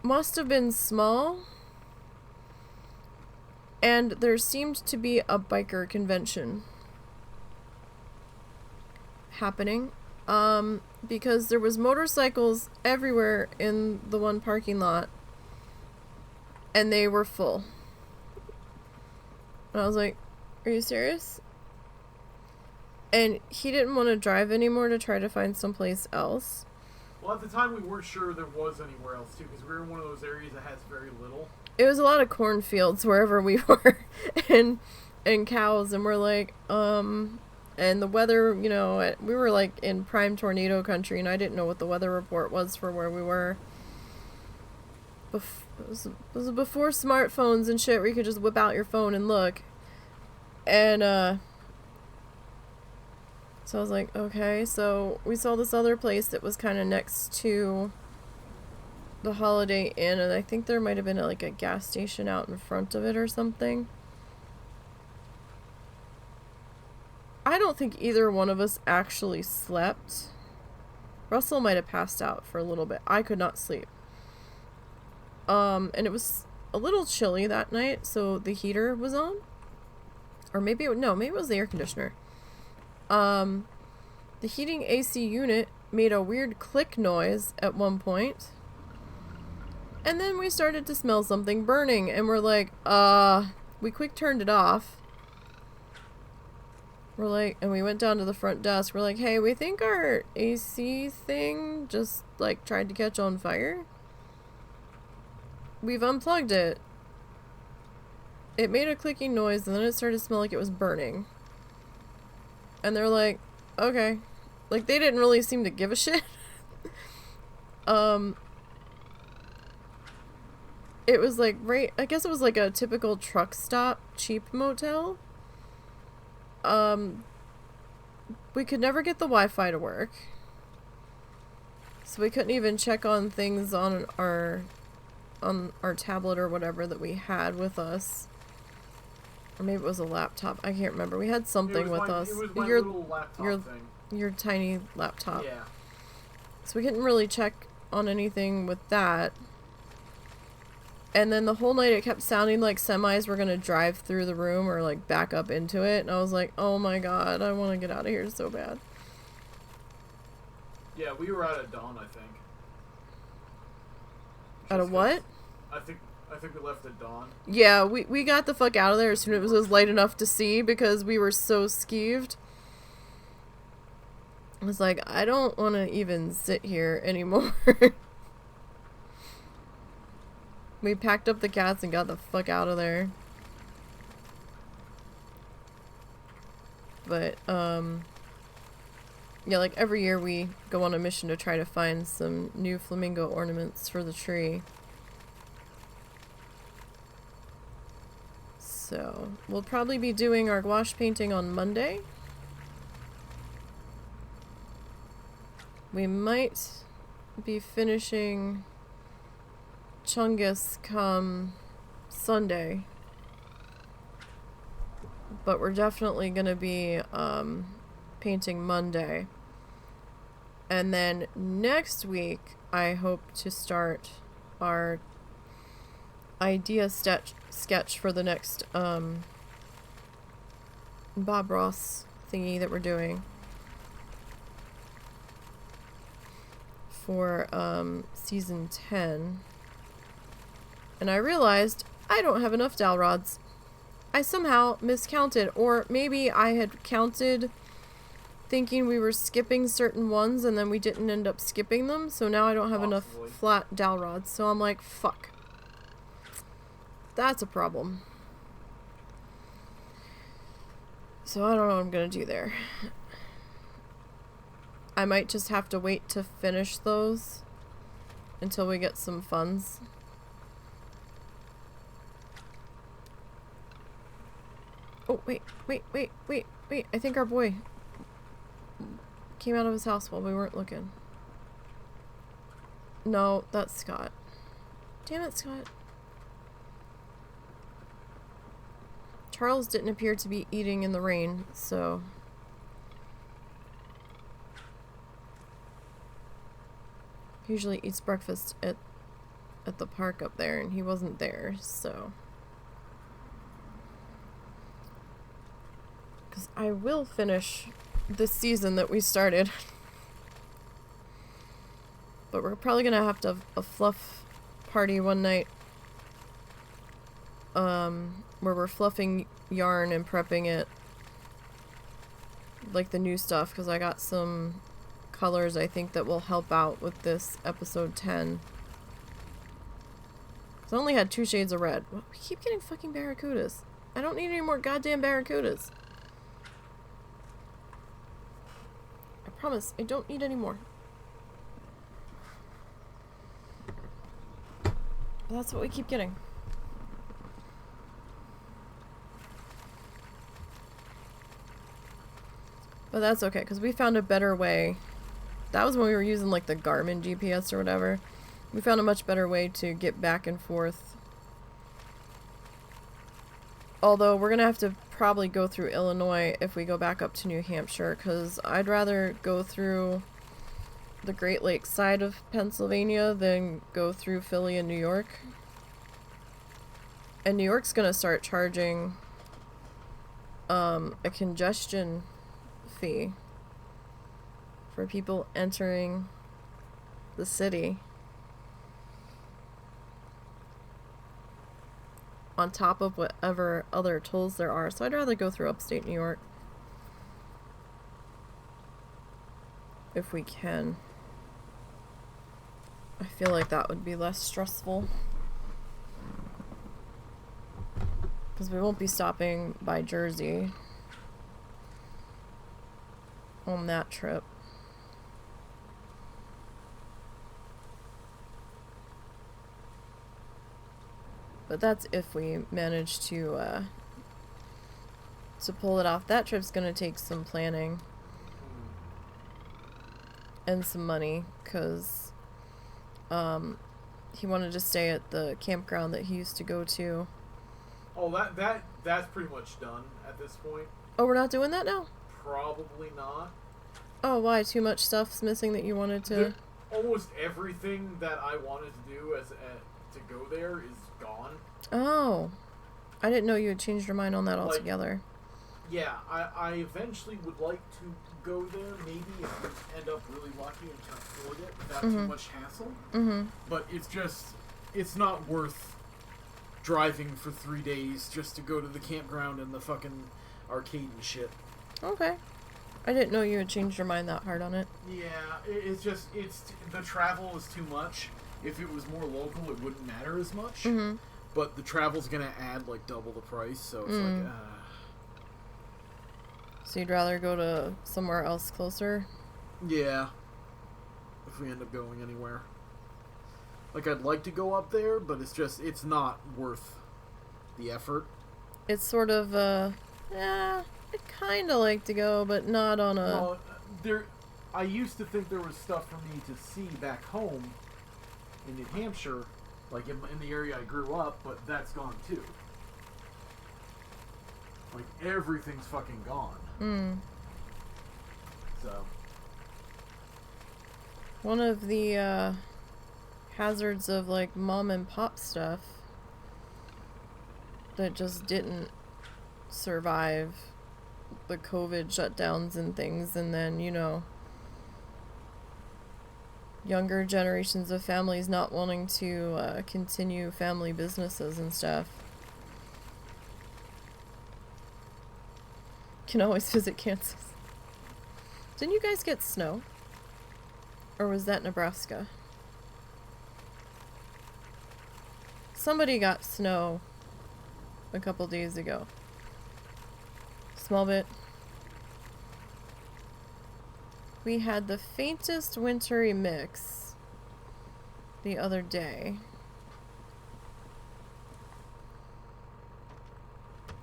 must have been small, and there seemed to be a biker convention happening, because there was motorcycles everywhere in the one parking lot, and they were full. And I was like, are you serious? And he didn't want to drive anymore to try to find someplace else. Well, at the time we weren't sure there was anywhere else too, because we were in one of those areas that has very little. It was a lot of cornfields wherever we were, and cows, and we're like, and the weather, you know, we were like in prime tornado country, and I didn't know what the weather report was for where we were. It was before smartphones and shit where you could just whip out your phone and look. And so I was like, okay, so we saw this other place that was kind of next to the Holiday Inn, and I think there might have been like a gas station out in front of it or something. I don't think either one of us actually slept. Russell might have passed out for a little bit. I could not sleep. And it was a little chilly that night, so the heater was on. Or maybe it was the air conditioner. The heating AC unit made a weird click noise at one point. And then we started to smell something burning, and we're like, we quick turned it off. We're like, and we went down to the front desk. We're like, hey, we think our AC thing just, like, tried to catch on fire. We've unplugged it. It made a clicking noise, and then it started to smell like it was burning. And they're like, okay. Like, they didn't really seem to give a shit. It was like I guess it was like a typical truck stop cheap motel. We could never get the Wi-Fi to work. So we couldn't even check on things on our tablet or whatever that we had with us. Or maybe it was a laptop. I can't remember. We had something with us. It was my little laptop thing. Your tiny laptop. Yeah. So we couldn't really check on anything with that. And then the whole night it kept sounding like semis were going to drive through the room or like back up into it. And I was like, oh my god, I want to get out of here so bad. Yeah, we were out at dawn, I think. Out of what? I think we left at dawn. Yeah, we got the fuck out of there as soon as it was light enough to see because we were so skeeved. I was like, I don't want to even sit here anymore. We packed up the cats and got the fuck out of there. But, yeah, like every year we go on a mission to try to find some new flamingo ornaments for the tree. So, we'll probably be doing our gouache painting on Monday. We might be finishing Chungus come Sunday. But we're definitely going to be painting Monday. And then next week, I hope to start our idea sketch for the next Bob Ross thingy that we're doing for season 10. And I realized I don't have enough dowel rods. I somehow miscounted, or maybe I had counted thinking we were skipping certain ones and then we didn't end up skipping them, so now I don't have enough flat dowel rods. So I'm like, fuck. That's a problem. So I don't know what I'm gonna do there. I might just have to wait to finish those until we get some funds. Oh, wait. I think our boy came out of his house while we weren't looking. No, that's Scott. Damn it, Scott. Charles didn't appear to be eating in the rain, so... He usually eats breakfast at the park up there, and he wasn't there, so... Because I will finish this season that we started. But we're probably going to have to have a fluff party one night. Where we're fluffing yarn and prepping it. Like the new stuff, because I got some colors I think that will help out with this episode 10. Because I only had 2 shades of red. We keep getting fucking barracudas. I don't need any more goddamn barracudas. I promise, I don't need any more. But that's what we keep getting. But that's okay, because we found a better way. That was when we were using like the Garmin GPS or whatever. We found a much better way to get back and forth. Although we're going to have to probably go through Illinois if we go back up to New Hampshire, because I'd rather go through the Great Lakes side of Pennsylvania than go through Philly and New York. And New York's going to start charging a congestion fee for people entering the city on top of whatever other tolls there are. So I'd rather go through upstate New York if we can. I feel like that would be less stressful because we won't be stopping by Jersey on that trip. But that's if we manage to pull it off. That trip's gonna take some planning and some money, because he wanted to stay at the campground that he used to go to. Oh, that's pretty much done at this point. Oh, we're not doing that now? Probably not. Oh, why? Too much stuff's missing that you wanted to... Almost everything that I wanted to do to go there is gone. Oh. I didn't know you had changed your mind on that altogether. Yeah, I eventually would like to go there, maybe if we end up really lucky and can afford it without too much hassle. But it's not worth driving for 3 days just to go to the campground and the fucking arcade and shit. Okay. I didn't know you had changed your mind that hard on it. Yeah, the travel is too much. If it was more local, it wouldn't matter as much. But the travel's gonna add like double the price, so it's like. So you'd rather go to somewhere else closer? Yeah. If we end up going anywhere. Like, I'd like to go up there, but it's not worth the effort. It's sort of I'd kind of like to go, but not on a... Well, I used to think there was stuff for me to see back home in New Hampshire, like in the area I grew up, but that's gone too. Like, everything's fucking gone. So. One of the hazards of, like, mom and pop stuff that just didn't survive the COVID shutdowns and things, and then, you know, younger generations of families not wanting to continue family businesses and stuff. Can always visit Kansas. Didn't you guys get snow? Or was that Nebraska? Somebody got snow a couple days ago. Small bit. We had the faintest wintry mix the other day.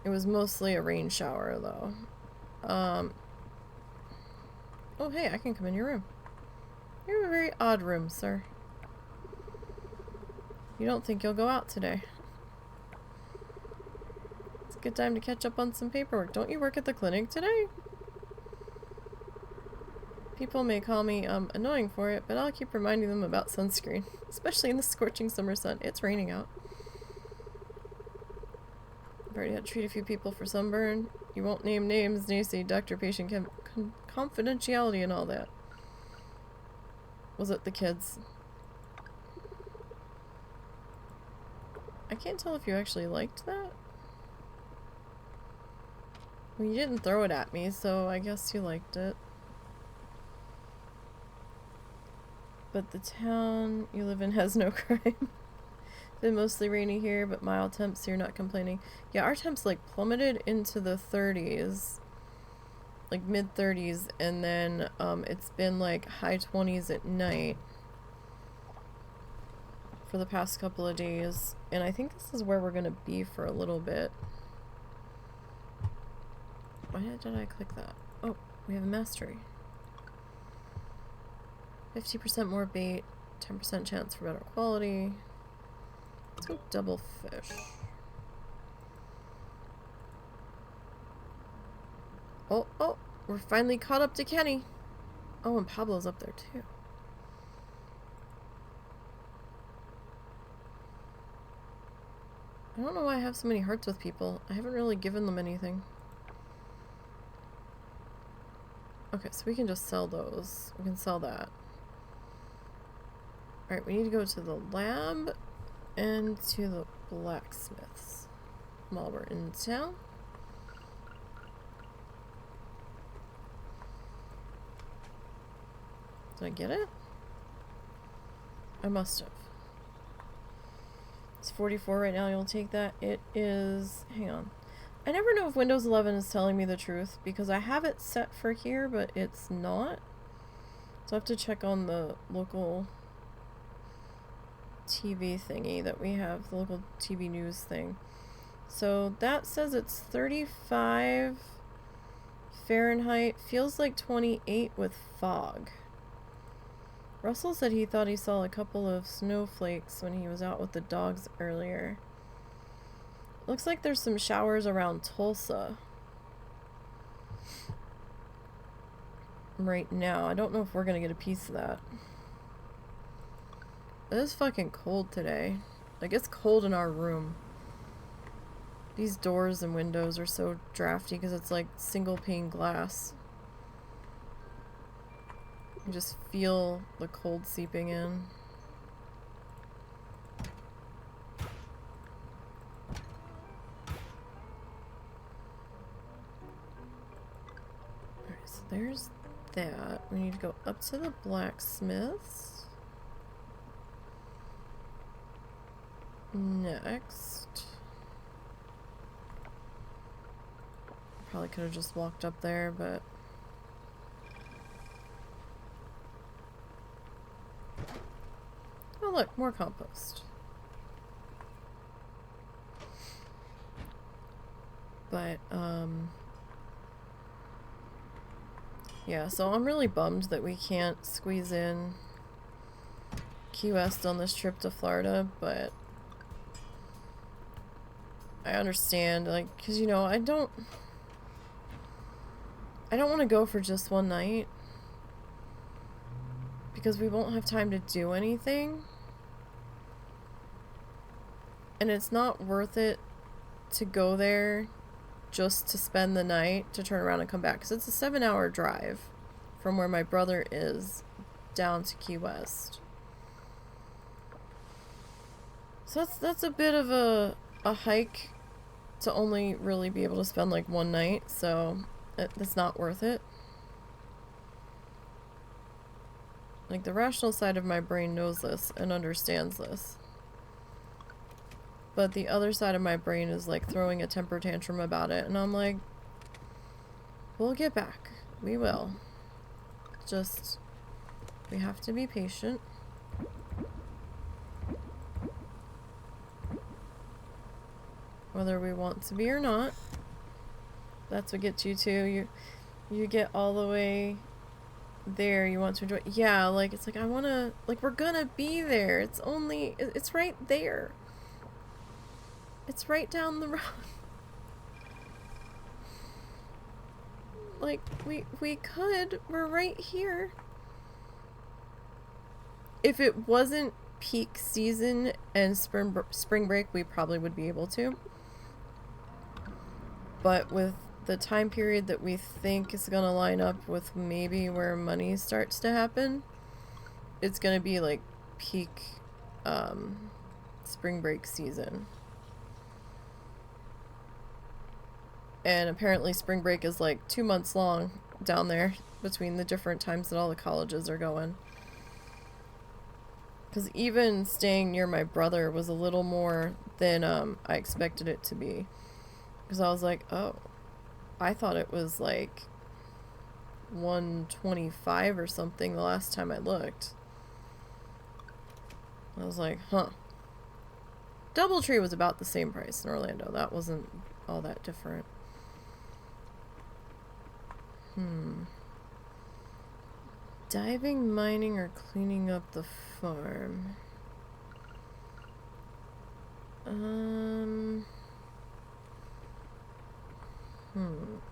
It was mostly a rain shower, though. Oh, hey, I can come in your room. You have a very odd room, sir. You don't think you'll go out today. It's a good time to catch up on some paperwork. Don't you work at the clinic today? People may call me annoying for it, but I'll keep reminding them about sunscreen. Especially in the scorching summer sun. It's raining out. I've already had to treat a few people for sunburn. You won't name names, Nisey. Doctor-patient confidentiality and all that. Was it the kids? I can't tell if you actually liked that. Well, you didn't throw it at me, so I guess you liked it. But the town you live in has no crime. It's been mostly rainy here, but mild temps, so you're not complaining. Yeah, our temps like plummeted into the 30s. Like mid 30s, and then it's been like high 20s at night for the past couple of days. And I think this is where we're gonna be for a little bit. Why did I click that? Oh, we have a mastery. 50% more bait, 10% chance for better quality. Let's go double fish. Oh, we're finally caught up to Kenny. Oh, and Pablo's up there too. I don't know why I have so many hearts with people. I haven't really given them anything. Okay, so we can just sell those. We can sell that. Alright, we need to go to the lab and to the blacksmiths while we're in town. Did I get it? I must have. It's 44 right now. You'll take that. It is... Hang on. I never know if Windows 11 is telling me the truth because I have it set for here, but it's not. So I have to check on the local TV thingy that we have, the local TV news thing. So that says it's 35 Fahrenheit, feels like 28 with fog. Russell said he thought he saw a couple of snowflakes when he was out with the dogs earlier. Looks like there's some showers around Tulsa right now. I don't know if we're gonna get a piece of that. It is fucking cold today. Like, it's cold in our room. These doors and windows are so drafty because it's like single pane glass. You just feel the cold seeping in. Alright, so there's that. We need to go up to the blacksmith's. Next. Probably could have just walked up there, but... Oh look, more compost. But, yeah, so I'm really bummed that we can't squeeze in Key West on this trip to Florida, but I understand, like, because, you know, I don't want to go for just one night because we won't have time to do anything, and it's not worth it to go there just to spend the night to turn around and come back, because it's a 7-hour drive from where my brother is down to Key West. So that's a bit of a hike to only really be able to spend like one night, so it's not worth it. Like, the rational side of my brain knows this and understands this. But the other side of my brain is like throwing a temper tantrum about it, and I'm like, we'll get back. We will. Just, we have to be patient. Whether we want to be or not. That's what gets you to. You get all the way there, you want to enjoy. Yeah, like, it's like, I want to, like, we're gonna be there. It's right there. It's right down the road. Like, we could. We're right here. If it wasn't peak season and spring break, we probably would be able to. But with the time period that we think is going to line up with maybe where money starts to happen, it's going to be like peak spring break season. And apparently spring break is like 2 months long down there between the different times that all the colleges are going. Because even staying near my brother was a little more than I expected it to be. Because I was like, oh, I thought it was like 125 or something the last time I looked. I was like, huh. Doubletree was about the same price in Orlando. That wasn't all that different. Diving, mining, or cleaning up the farm.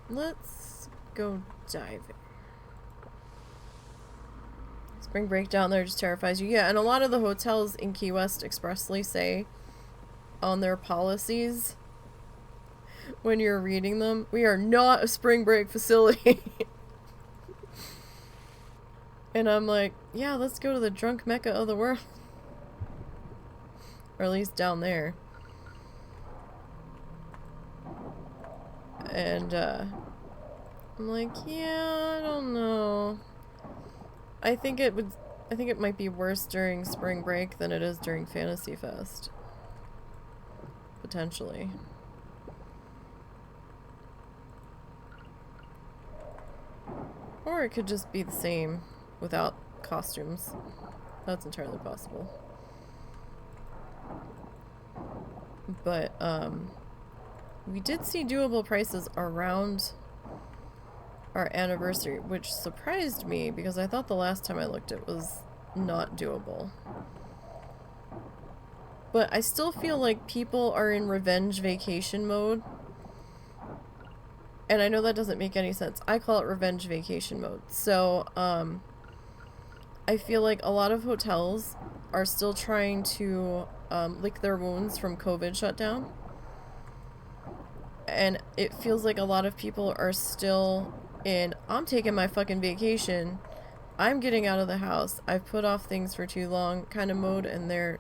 Let's go diving. Spring break down there just terrifies you. Yeah, and a lot of the hotels in Key West expressly say on their policies, when you're reading them, we are not a spring break facility. And I'm like, yeah, let's go to the drunk mecca of the world. Or at least down there. And, I'm like, yeah, I don't know. I think it might be worse during spring break than it is during Fantasy Fest. Potentially. Or it could just be the same without costumes. That's entirely possible. But, we did see doable prices around our anniversary, which surprised me because I thought the last time I looked it was not doable. But I still feel like people are in revenge vacation mode. And I know that doesn't make any sense. I call it revenge vacation mode. So, I feel like a lot of hotels are still trying to lick their wounds from COVID shutdown. And it feels like a lot of people are still in, I'm taking my fucking vacation, I'm getting out of the house, I've put off things for too long kind of mode, and they're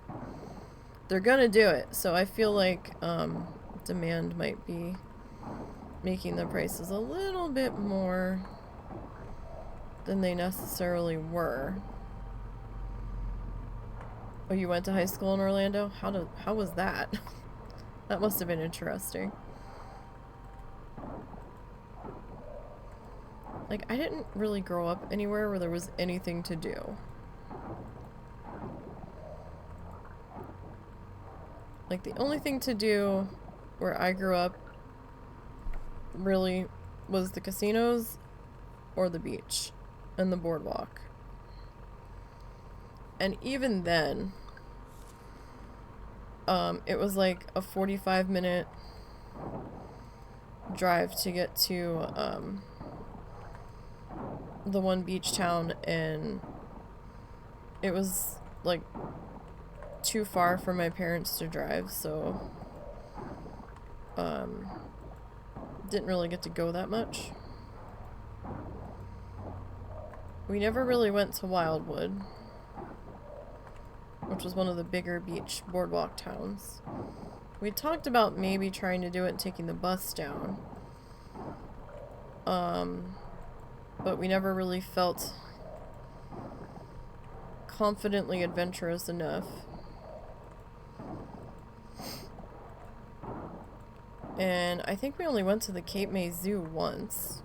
gonna do it. So I feel like demand might be making the prices a little bit more than they necessarily were. Oh, you went to high school in Orlando? How was that? That must have been interesting. Like, I didn't really grow up anywhere where there was anything to do. Like, the only thing to do where I grew up really was the casinos or the beach and the boardwalk. And even then, it was like a 45-minute drive to get to the one beach town, and it was like too far for my parents to drive, so didn't really get to go that much. We never really went to Wildwood, which was one of the bigger beach boardwalk towns. We talked about maybe trying to do it and taking the bus down. But we never really felt confidently adventurous enough. And I think we only went to the Cape May Zoo once.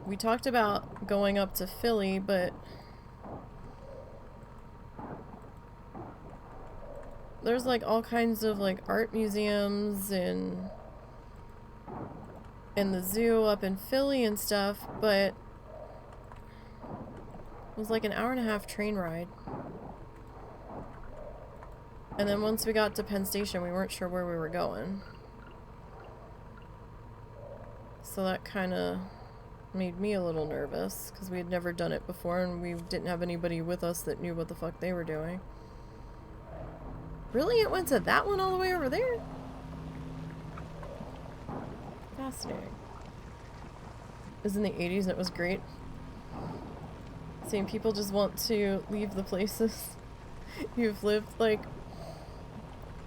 We talked about going up to Philly, but there's like all kinds of like art museums and the zoo up in Philly and stuff, but it was like an hour-and-a-half train ride. And then once we got to Penn Station, we weren't sure where we were going. So that kind of made me a little nervous, because we had never done it before, and we didn't have anybody with us that knew what the fuck they were doing. Really? It went to that one all the way over there? Fascinating. It was in the 80s and it was great. Seeing people just want to leave the places you've lived. Like,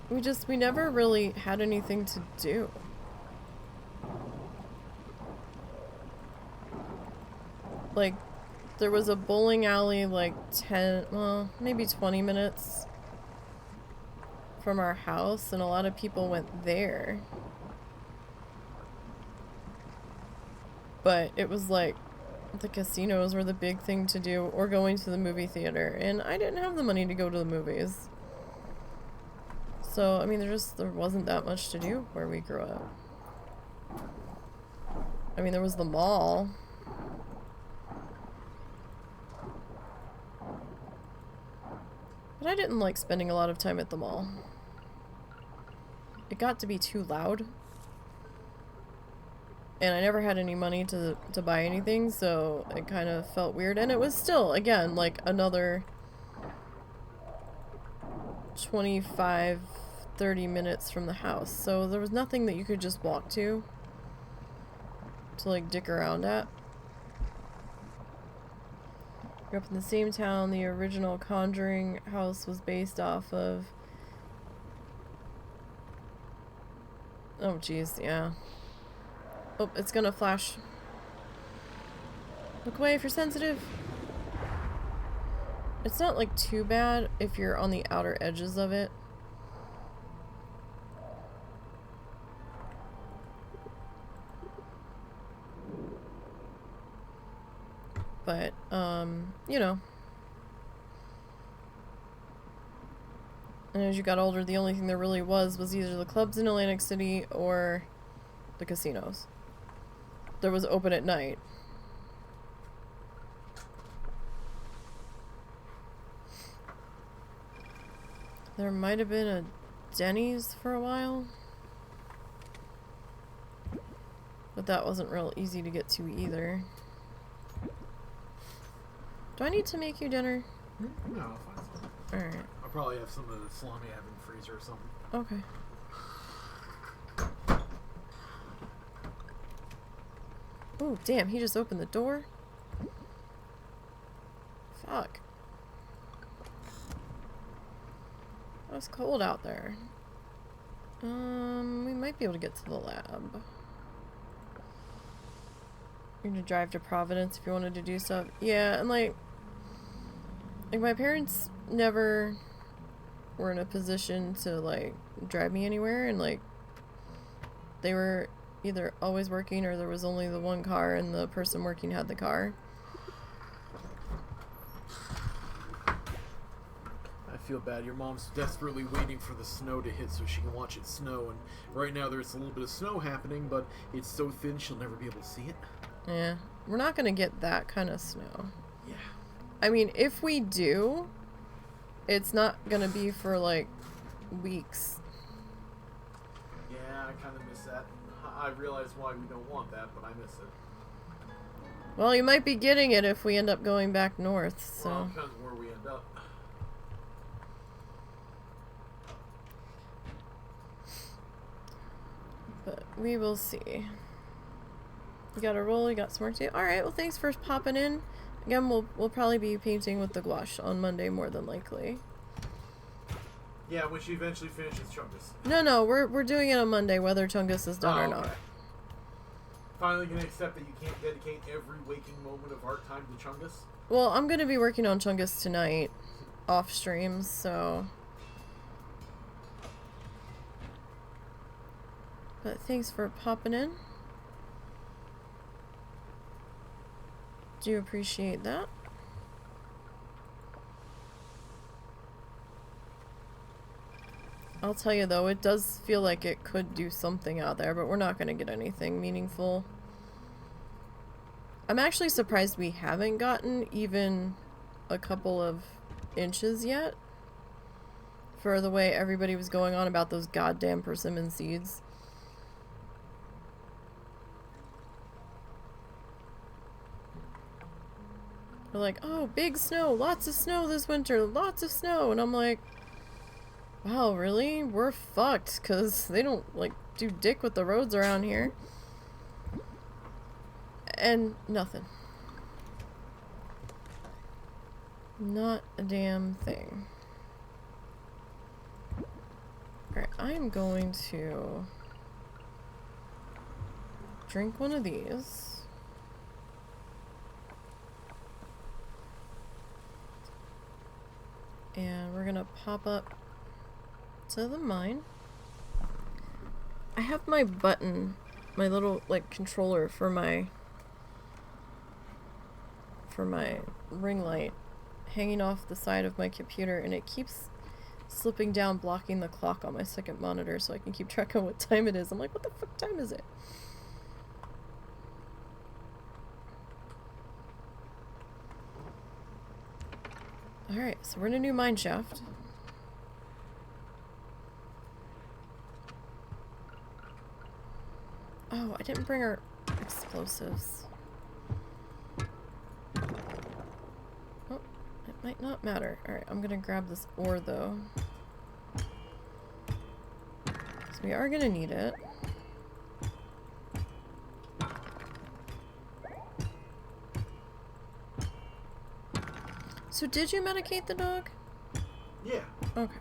we never really had anything to do. Like, there was a bowling alley like 10, well, maybe 20 minutes from our house, and a lot of people went there. But it was like the casinos were the big thing to do, or going to the movie theater, and I didn't have the money to go to the movies. So, I mean, there wasn't that much to do where we grew up. I mean, there was the mall. But I didn't like spending a lot of time at the mall. It got to be too loud. And I never had any money to buy anything, so it kind of felt weird. And it was still, again, like another 25, 30 minutes from the house. So there was nothing that you could just walk to like dick around at. Grew up in the same town the original Conjuring house was based off of. Oh, jeez, yeah. Oh, it's gonna flash. Look away if you're sensitive. It's not like too bad if you're on the outer edges of it. But, you know. And as you got older, the only thing there really was either the clubs in Atlantic City or the casinos. There was open at night. There might have been a Denny's for a while. But that wasn't real easy to get to either. Do I need to make you dinner? No, I'll find something. Alright. I'll probably have some of the salami I have in the freezer or something. Okay. Oh, damn, he just opened the door? Fuck. It's cold out there. We might be able to get to the lab. You're gonna drive to Providence if you wanted to do stuff. Yeah, and like my parents never were in a position to like drive me anywhere, and like they were either always working or there was only the one car and the person working had the car. I feel bad. Your mom's desperately waiting for the snow to hit so she can watch it snow, and right now there's a little bit of snow happening, but it's so thin she'll never be able to see it. Yeah, we're not gonna get that kind of snow. Yeah. I mean, if we do, it's not gonna be for like weeks. Yeah, I kind of miss that. I realize why we don't want that, but I miss it. Well, you might be getting it if we end up going back north, so. Well, it depends where we end up. But we will see. You got a roll, you got some work to do. Alright, well thanks for popping in. Again, we'll probably be painting with the gouache on Monday more than likely. Yeah, when she eventually finishes Chungus. No, we're doing it on Monday, whether Chungus is done or not. Finally gonna accept that you can't dedicate every waking moment of art time to Chungus? Well, I'm gonna be working on Chungus tonight, off stream, so. But thanks for popping in. Do appreciate that. I'll tell you though, it does feel like it could do something out there, but we're not going to get anything meaningful. I'm actually surprised we haven't gotten even a couple of inches yet. For the way everybody was going on about those goddamn persimmon seeds. They're like, oh, big snow, lots of snow this winter, lots of snow. And I'm like, wow, really? We're fucked, because they don't, like, do dick with the roads around here. And nothing. Not a damn thing. Alright, I'm going to drink one of these. And we're gonna pop up to the mine. I have my button, my little like controller for my ring light hanging off the side of my computer, and it keeps slipping down, blocking the clock on my second monitor so I can keep track of what time it is. I'm like, what the fuck time is it? Alright, so we're in a new mine shaft. Oh, I didn't bring our explosives. Oh, it might not matter. Alright, I'm gonna grab this ore though. So we are gonna need it. So did you medicate the dog? Yeah. Okay.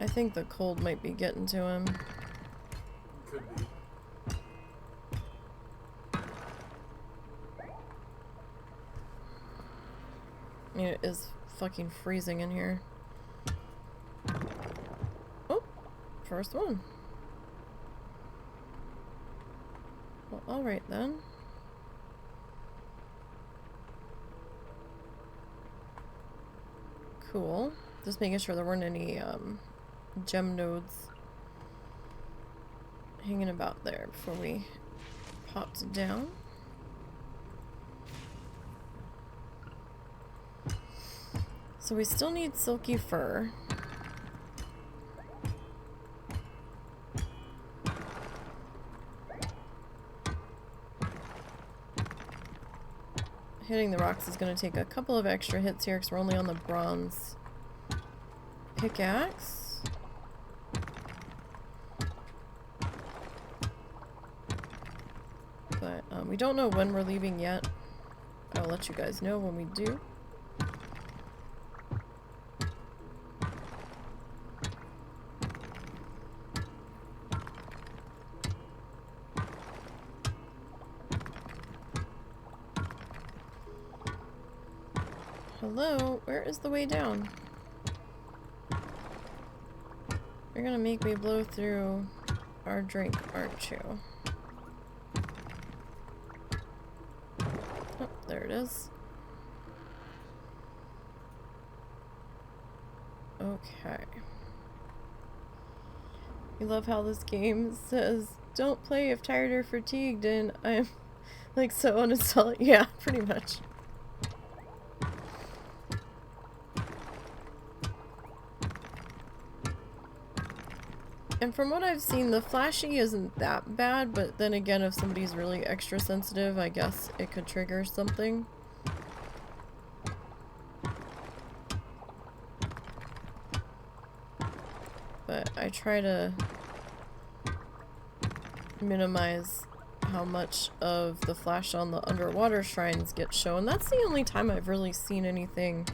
I think the cold might be getting to him. Could be. I mean, it is fucking freezing in here. Oh, first one. Well, alright then. Cool. Just making sure there weren't any gem nodes hanging about there before we popped down. So we still need silky fur. Hitting the rocks is going to take a couple of extra hits here because we're only on the bronze pickaxe. But we don't know when we're leaving yet. I'll let you guys know when we do. Hello, where is the way down? You're gonna make me blow through our drink, aren't you? Oh, there it is. Okay. You love how this game says, don't play if tired or fatigued, and I'm like so uninstalled. Yeah, pretty much. And from what I've seen, the flashy isn't that bad, but then again, if somebody's really extra sensitive, I guess it could trigger something. But I try to minimize how much of the flash on the underwater shrines gets shown. That's the only time I've really seen anything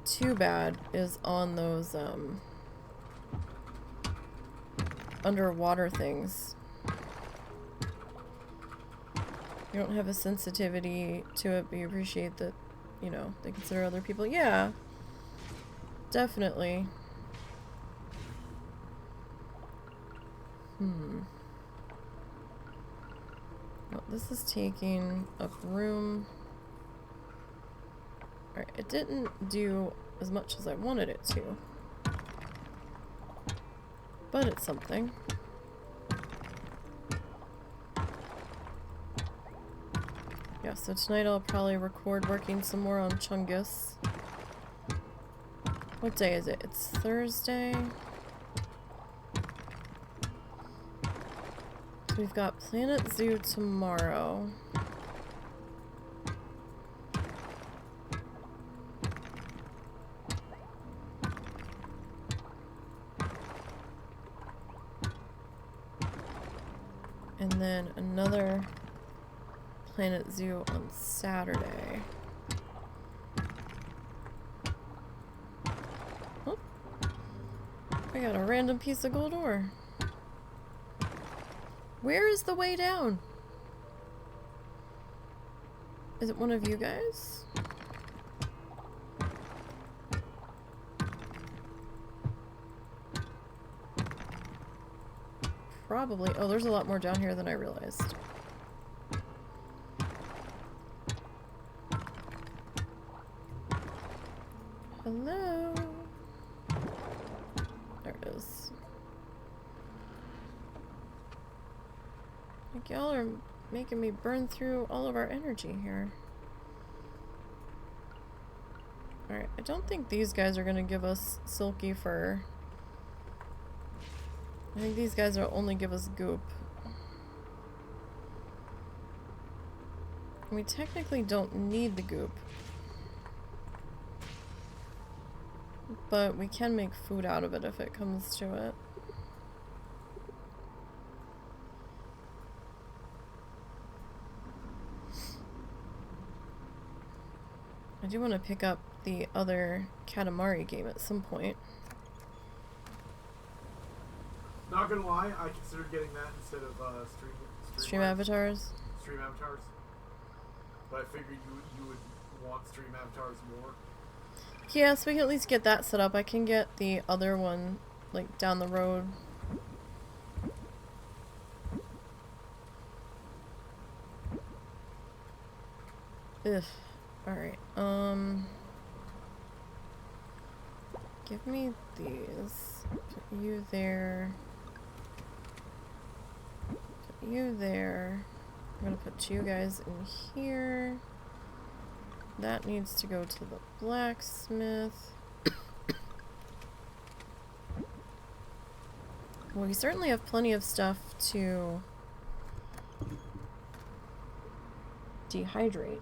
too bad is on those, underwater things. You don't have a sensitivity to it, but you appreciate that, you know, they consider other people. Yeah, definitely. Well, this is taking up room. Alright, it didn't do as much as I wanted it to. But it's something. Yeah, so tonight I'll probably record working some more on Chungus. What day is it? It's Thursday. So we've got Planet Zoo tomorrow. And then another Planet Zoo on Saturday. Oh, I got a random piece of gold ore. Where is the way down? Is it one of you guys? Probably. Oh, there's a lot more down here than I realized. Hello? There it is. Like, y'all are making me burn through all of our energy here. Alright, I don't think these guys are gonna give us silky fur. I think these guys will only give us goop. We technically don't need the goop. But we can make food out of it if it comes to it. I do want to pick up the other Katamari game at some point. Not gonna lie, I considered getting that instead of Stream avatars? Stream avatars. But I figured you would want stream avatars more. Yeah, so we can at least get that set up. I can get the other one, like, down the road. Ugh. Alright, Give me these. Put you there. Put you there. I'm gonna put you guys in here. That needs to go to the blacksmith. Well, we certainly have plenty of stuff to dehydrate.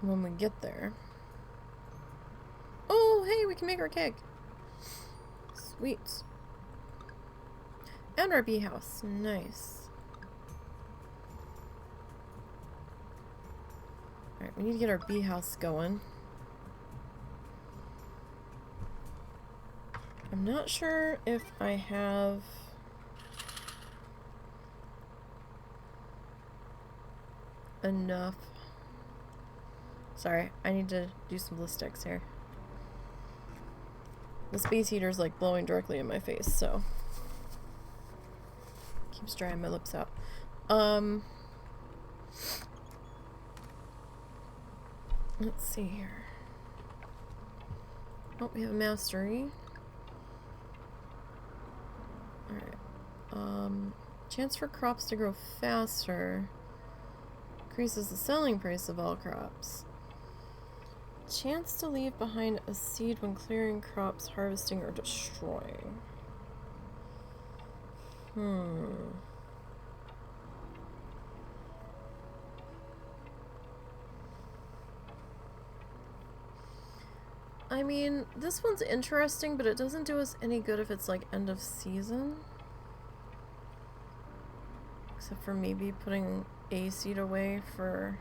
When we get there. Oh, hey, we can make our cake. Sweet. And our bee house. Nice. Alright, we need to get our bee house going. I'm not sure if I have enough. Sorry, I need to do some ballistics here. The space heater's like blowing directly in my face, so keeps drying my lips out. Let's see here. Oh, we have a mastery. Alright. Chance for crops to grow faster. Increases the selling price of all crops. Chance to leave behind a seed when clearing crops, harvesting, or destroying. I mean, this one's interesting, but it doesn't do us any good if it's like end of season. Except for maybe putting a seed away for...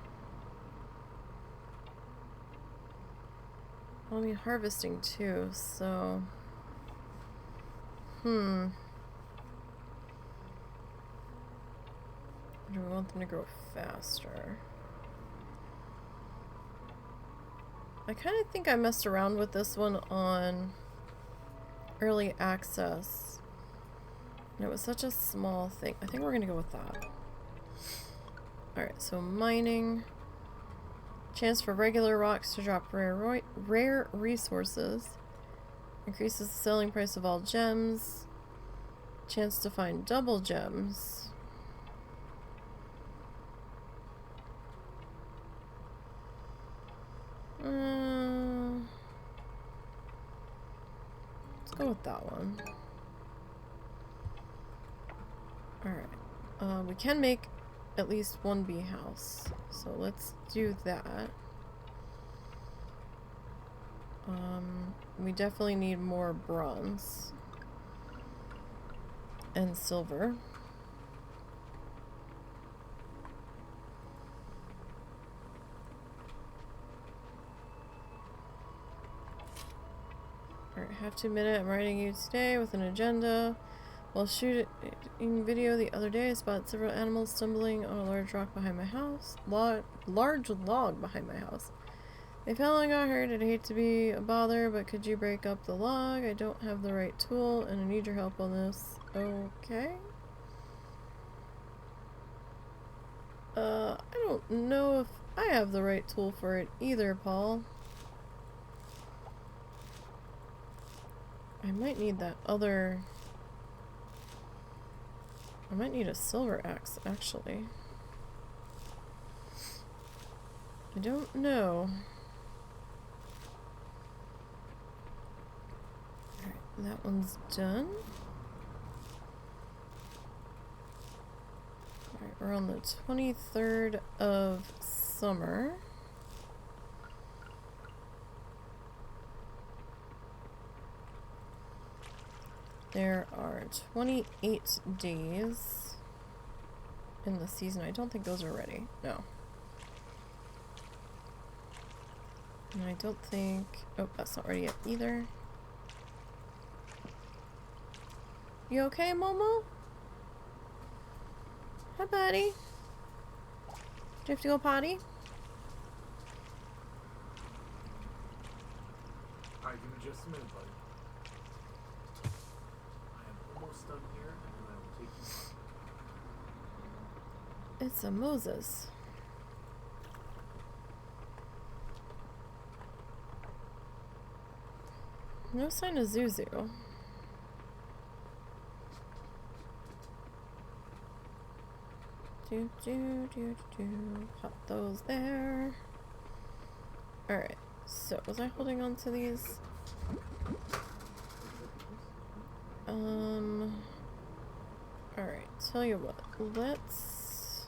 Well, I mean, harvesting too, so... Do we want them to grow faster? I kind of think I messed around with this one on early access. And it was such a small thing. I think we're going to go with that. Alright, so mining. Chance for regular rocks to drop rare resources. Increases the selling price of all gems. Chance to find double gems. Let's go with that one. Alright. We can make at least one bee house. So let's do that. We definitely need more bronze. And silver. Alright, have to admit it, I'm writing you today with an agenda. While shooting video the other day, I spotted several animals stumbling on a large rock behind my house. Large log behind my house. They fell and got hurt. I'd hate to be a bother, but could you break up the log? I don't have the right tool, and I need your help on this. Okay. I don't know if I have the right tool for it either, Paul. I might need that other... I might need a silver axe, actually. I don't know. Alright, that one's done. Alright, we're on the 23rd of summer. There are 28 days in the season. I don't think those are ready. No. And I don't think... Oh, that's not ready yet either. You okay, Momo? Hi, buddy. Do you have to go potty? Alright, give me just a minute, buddy. I am almost done here, and then I will take you. It's a Moses. No sign of Zuzu. Pop those there. Alright, so was I holding on to these? Alright, tell you what, let's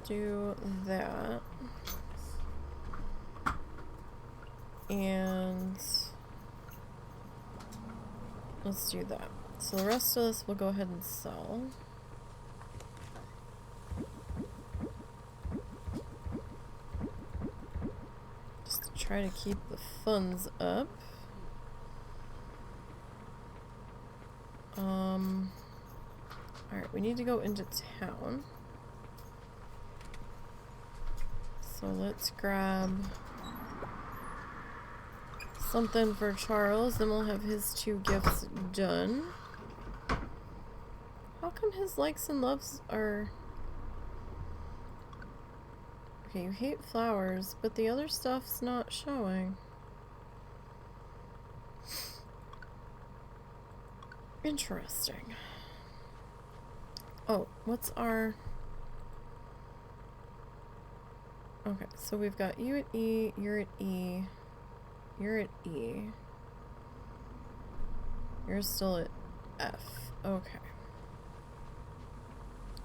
do that. And let's do that. So the rest of this we'll go ahead and sell. Just to try to keep the funds up. Alright, we need to go into town. So let's grab something for Charles, then we'll have his 2 gifts done. How come his likes and loves are... Okay, you hate flowers, but the other stuff's not showing. Interesting. Oh, what's our... Okay, so we've got you at E, you're at E, you're at E. You're still at F. Okay.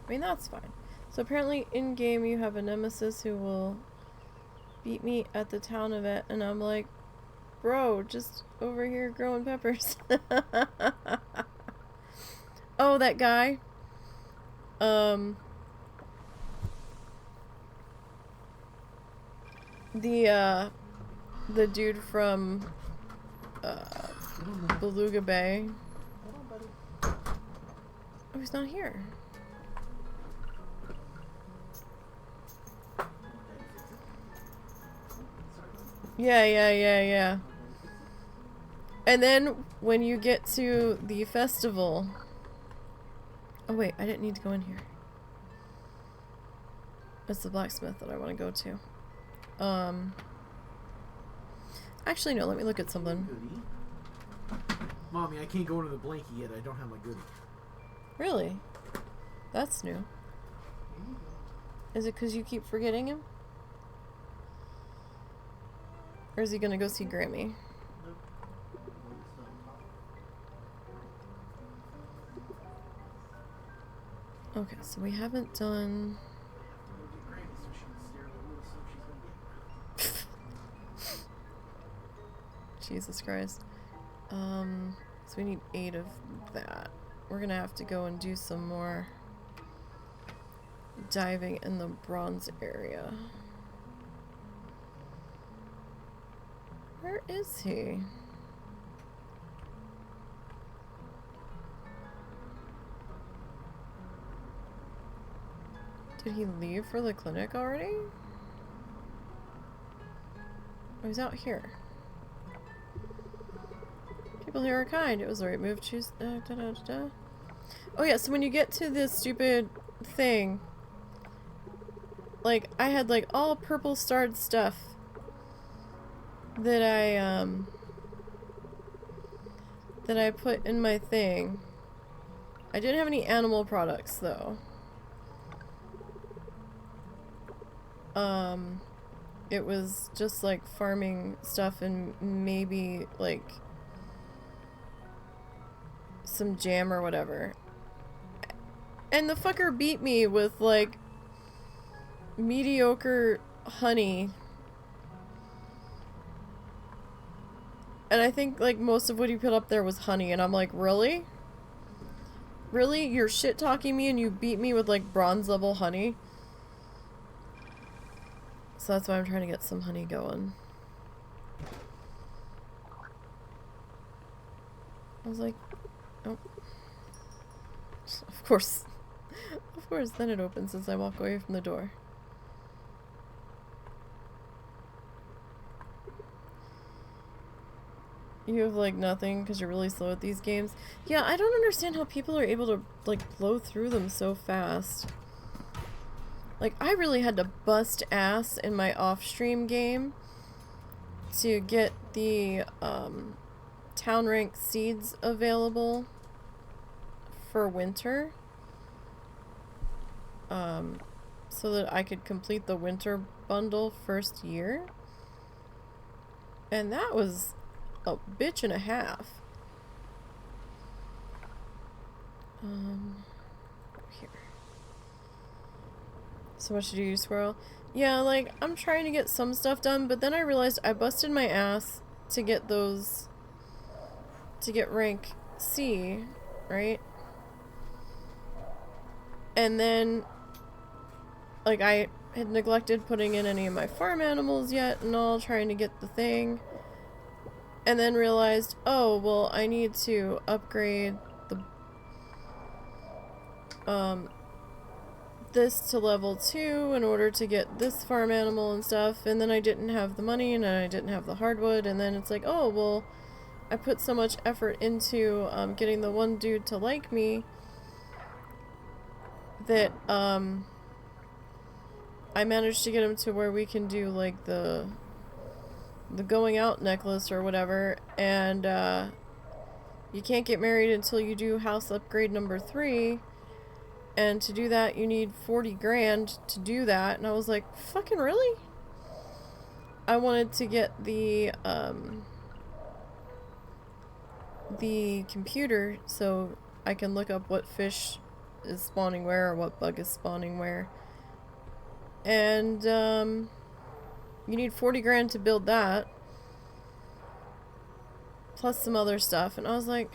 I mean, that's fine. So apparently in-game you have a nemesis who will beat me at the town event, and I'm like, bro, just over here growing peppers. Oh, that guy. The dude from Beluga Bay. Oh, he's not here. Yeah. And then when you get to the festival... Oh wait, I didn't need to go in here. It's the blacksmith that I want to go to. Actually, no, let me look at something. Mommy, I can't go into the blankie yet. I don't have my goodie. Really? That's new. Is it because you keep forgetting him? Or is he gonna go see Grammy? Okay, so we haven't done... Jesus Christ. So we need 8 of that. We're gonna have to go and do some more diving in the bronze area. Where is he? Did he leave for the clinic already? Oh, he's out here. People here are kind. It was the right move. Choose. Oh yeah. So when you get to this stupid thing, like I had like all purple starred stuff that I put in my thing. I didn't have any animal products though. It was just like farming stuff and maybe like some jam or whatever. And the fucker beat me with like mediocre honey. And I think like most of what he put up there was honey, and I'm like, really? Really? You're shit talking me and you beat me with like bronze level honey? So that's why I'm trying to get some honey going. I was like, oh. Of course, then it opens as I walk away from the door. You have, like, nothing because you're really slow at these games. Yeah, I don't understand how people are able to, like, blow through them so fast. Like, I really had to bust ass in my off-stream game to get the, town rank seeds available for winter. So that I could complete the winter bundle first year. And that was a bitch and a half. Here. So much to do, squirrel. Yeah, like, I'm trying to get some stuff done, but then I realized I busted my ass to get those, to get rank C, right? And then, like, I had neglected putting in any of my farm animals yet and all, trying to get the thing. And then realized, oh, well, I need to upgrade the, this to level 2 in order to get this farm animal and stuff, and then I didn't have the money and I didn't have the hardwood, and then it's like, oh, well, I put so much effort into getting the one dude to like me that I managed to get him to where we can do like the going out necklace or whatever, and you can't get married until you do house upgrade number 3. And to do that, you need 40 grand to do that. And I was like, fucking really? I wanted to get the computer so I can look up what fish is spawning where or what bug is spawning where. And, you need 40 grand to build that. Plus some other stuff. And I was like...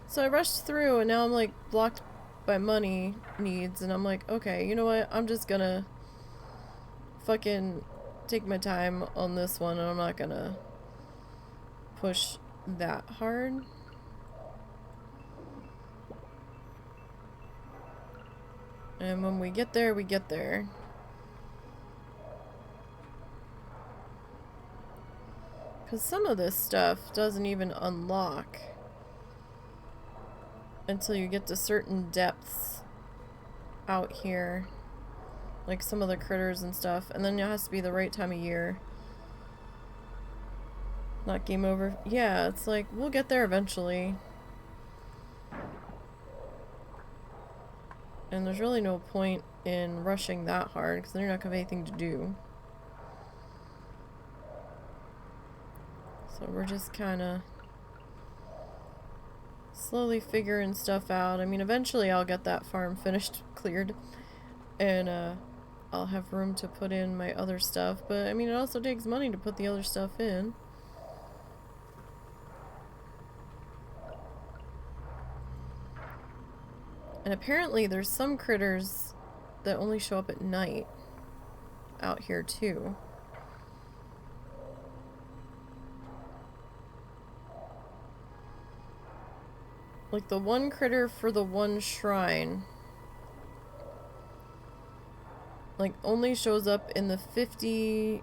So I rushed through and now I'm like blocked by money needs, and I'm like, okay, you know what, I'm just gonna fucking take my time on this one, and I'm not gonna push that hard. And when we get there, we get there. Because some of this stuff doesn't even unlock until you get to certain depths out here. Like some of the critters and stuff. And then it has to be the right time of year. Not game over. Yeah, it's like, we'll get there eventually. And there's really no point in rushing that hard, because then you're not going to have anything to do. So we're just kind of slowly figuring stuff out. I mean, eventually I'll get that farm finished, cleared, and I'll have room to put in my other stuff. But I mean, it also takes money to put the other stuff in. And apparently there's some critters that only show up at night out here too. Like the one critter for the one shrine, like, only shows up in the 50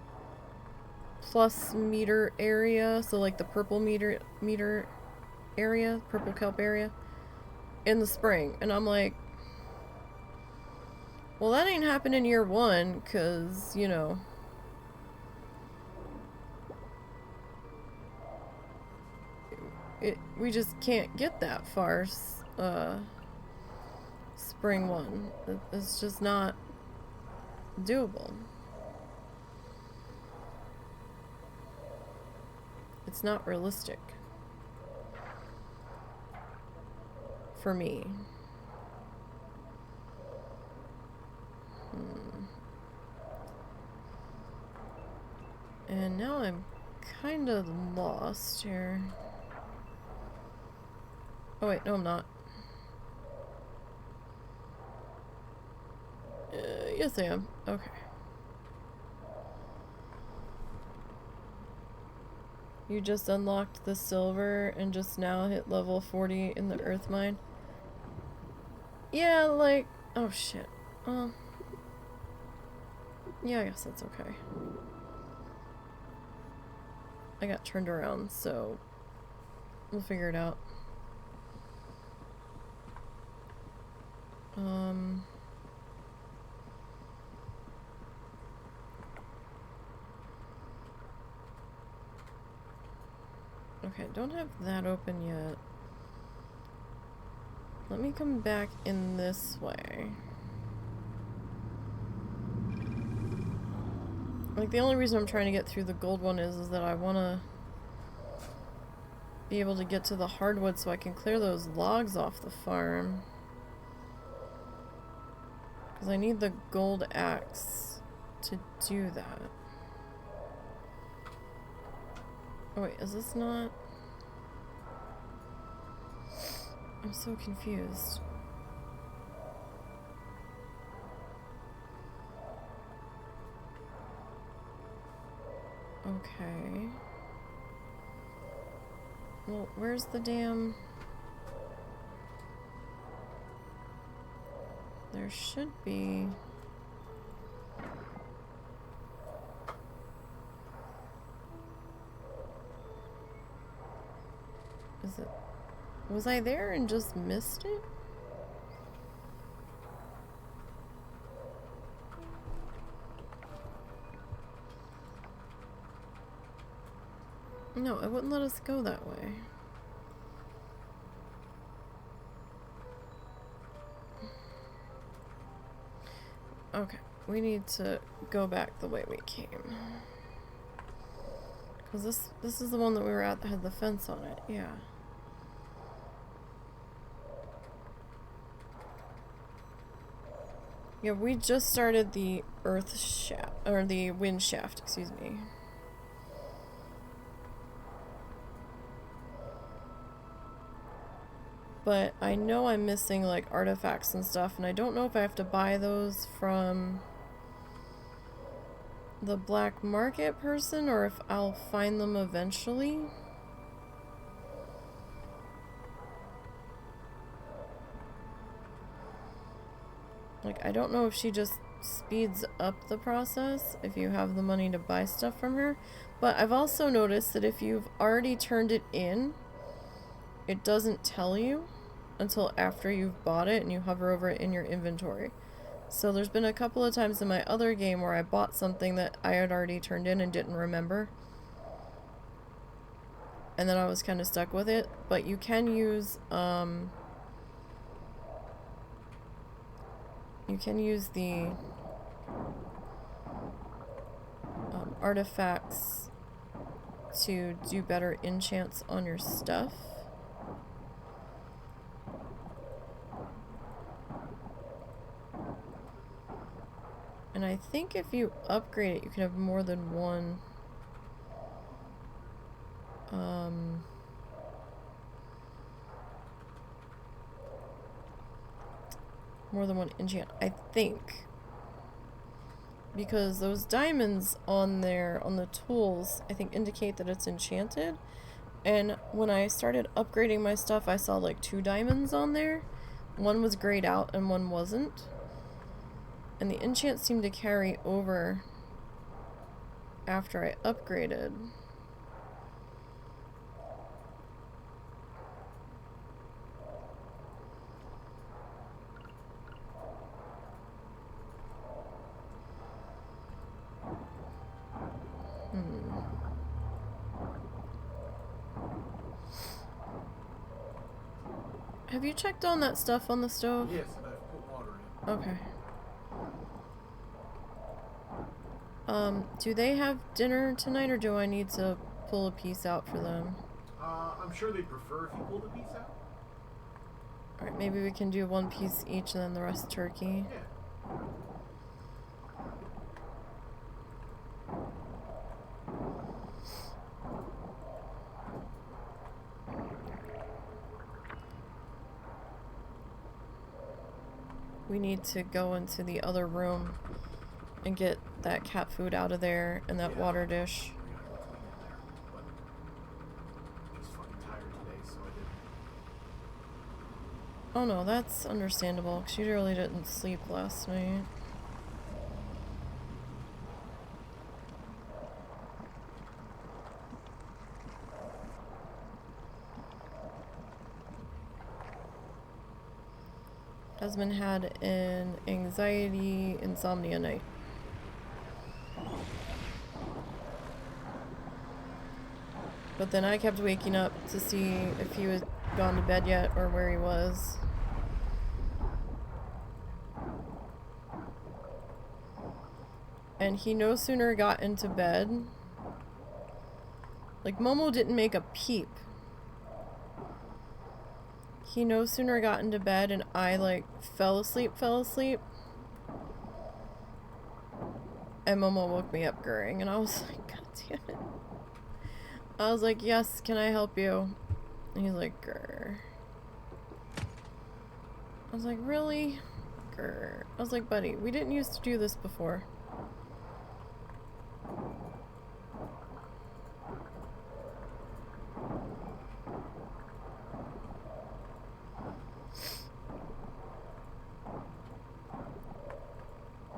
plus meter area, so like the purple meter area, purple kelp area, in the spring. And I'm like, well, that ain't happening year 1, cause, you know, we just can't get that far, spring 1. It's just not doable. It's not realistic for me. And now I'm kind of lost here. Oh wait, no I'm not. Yes I am. Okay. You just unlocked the silver and just now hit level 40 in the earth mine? Yeah, like... Oh shit. Yeah, I guess that's okay. I got turned around, so we'll figure it out. Okay, don't have that open yet. Let me come back in this way. Like, the only reason I'm trying to get through the gold one is that I want to be able to get to the hardwood so I can clear those logs off the farm. Because I need the gold axe to do that. Oh wait, is this not? I'm so confused. Okay. Well, where's the damn... There should be... Is it... Was I there and just missed it? No, it wouldn't let us go that way. Okay, we need to go back the way we came. Because this is the one that we were at that had the fence on it, yeah. Yeah, we just started the earth shaft, or the wind shaft, excuse me. But I know I'm missing, like, artifacts and stuff, and I don't know if I have to buy those from the black market person, or if I'll find them eventually. Like, I don't know if she just speeds up the process if you have the money to buy stuff from her. But I've also noticed that if you've already turned it in, it doesn't tell you until after you've bought it and you hover over it in your inventory. So there's been a couple of times in my other game where I bought something that I had already turned in and didn't remember. And then I was kind of stuck with it. But you can use, the artifacts to do better enchants on your stuff. And I think if you upgrade it, you can have more than one. More than one enchant, I think. Because those diamonds on there, on the tools, I think indicate that it's enchanted. And when I started upgrading my stuff, I saw like 2 diamonds on there. One was grayed out and one wasn't. And the enchant seemed to carry over after I upgraded. Have you checked on that stuff on the stove? Yes, and I've put water in. Okay. Do they have dinner tonight, or do I need to pull a piece out for them? I'm sure they prefer if you pulled a piece out. Alright, maybe we can do 1 piece each and then the rest turkey. Yeah. We need to go into the other room and get that cat food out of there and that water dish. Oh no, that's understandable, because you really didn't sleep last night. husband had an anxiety insomnia night. But then I kept waking up to see if he was gone to bed yet or where he was. And he no sooner got into bed. Like, Momo didn't make a peep. He no sooner got into bed and I, like, fell asleep. And Momo woke me up grurring and I was like, God damn it. I was like, yes, can I help you? And he's like, grr. I was like, really? Grr. I was like, buddy, we didn't used to do this before.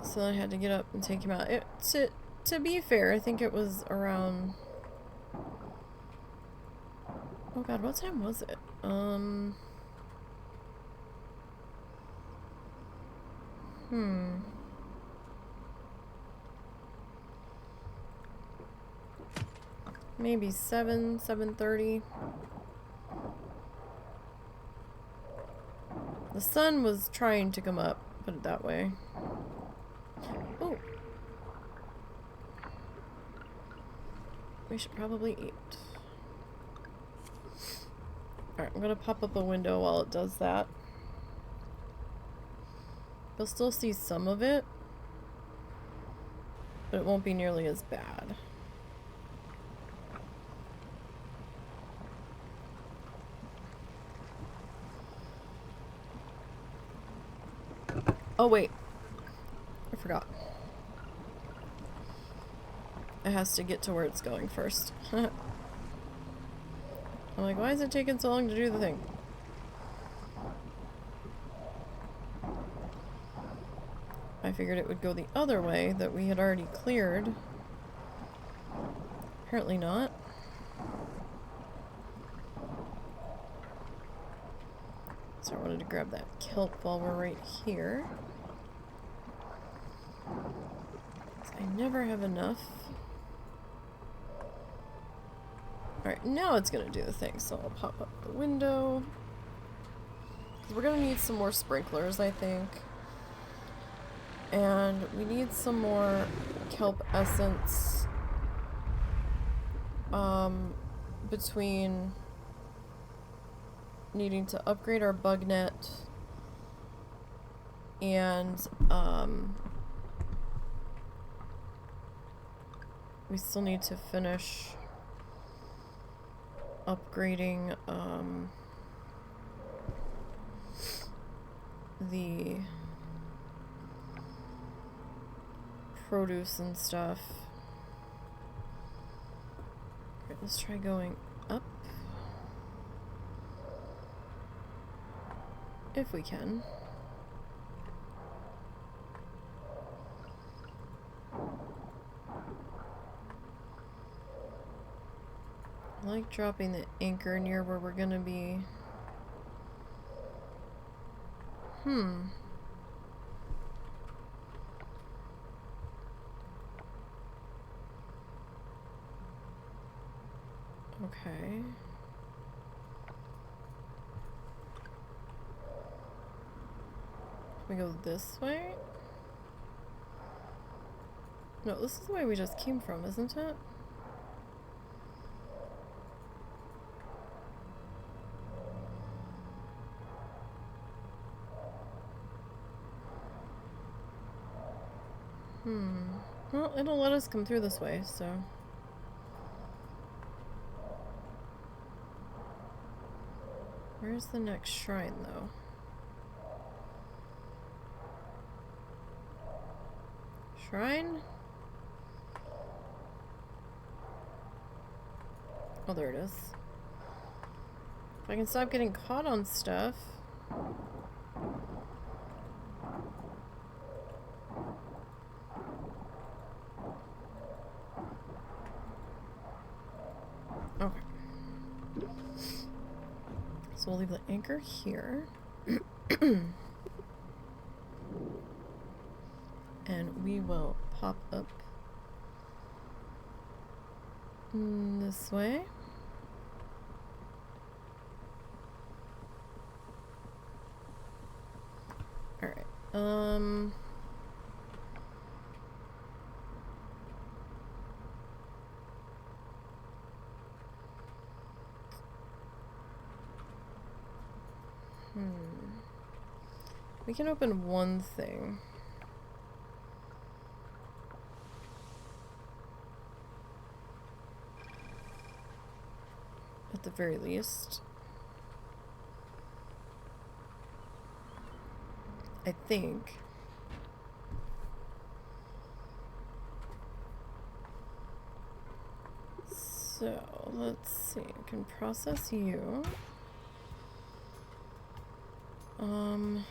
So I had to get up and take him out. To be fair, I think it was around... Oh god, what time was it? Maybe 7:30. The sun was trying to come up, put it that way. Oh. We should probably eat. Alright, I'm gonna pop up a window while it does that. You'll still see some of it, but it won't be nearly as bad. Oh wait, I forgot. It has to get to where it's going first. I'm like, why is it taking so long to do the thing? I figured it would go the other way that we had already cleared. Apparently not. So I wanted to grab that kelp while we're right here. I never have enough. Alright, now it's gonna do the thing, so I'll pop up the window. We're gonna need some more sprinklers, I think. And we need some more kelp essence between needing to upgrade our bug net and we still need to finish upgrading the produce and stuff. Alright, let's try going up. If we can. I like dropping the anchor near where we're gonna be. Okay. We go this way? No, this is the way we just came from, isn't it? Well, it'll let us come through this way, so... Where's the next shrine, though? Shrine? Oh, there it is. If I can stop getting caught on stuff. Okay. So we'll leave the anchor here. And we will pop up this way. Alright, we can open one thing. At the very least. I think. So, let's see. I can process you. Alright,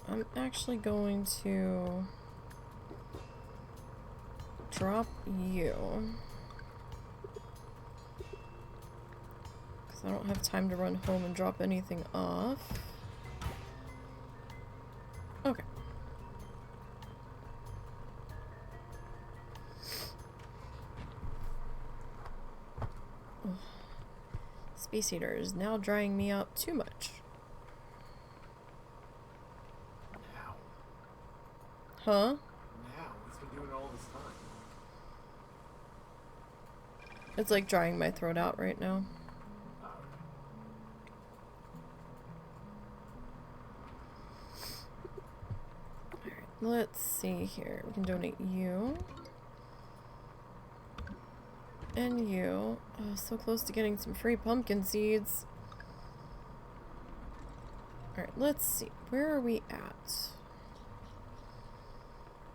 I'm actually going to drop you. Because I don't have time to run home and drop anything off. Okay. Ugh. Space Heater is now drying me out too much. Now. Huh? Now. He's been doing it all this time. It's like drying my throat out right now. Alright, let's see here. We can donate you. And you. Oh, so close to getting some free pumpkin seeds. Alright, let's see. Where are we at?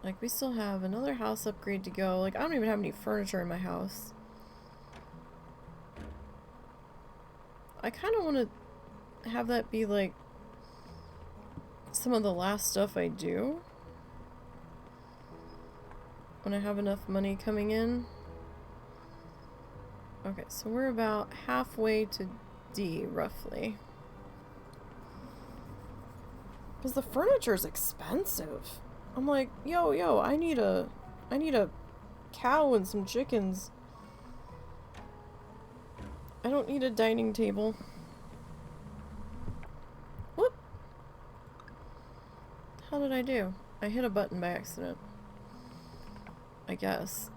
Like, we still have another house upgrade to go. Like, I don't even have any furniture in my house. I kind of want to have that be, like, some of the last stuff I do. When I have enough money coming in. Okay, so we're about halfway to D, roughly. Because the furniture's expensive. I'm like, yo, I need a cow and some chickens. I don't need a dining table. Whoop! How did I do? I hit a button by accident. I guess.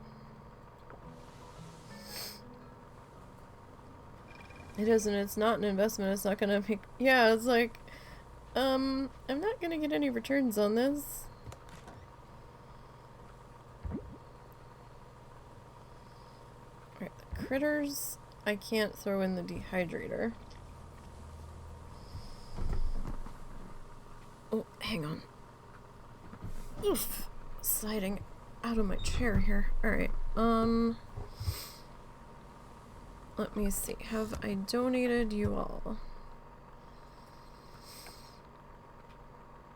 It isn't. It's not an investment. It's not gonna make... Yeah, it's like... I'm not gonna get any returns on this. Alright, the critters... I can't throw in the dehydrator. Oh, hang on. Oof! Sliding out of my chair here. Alright, let me see. Have I donated you all?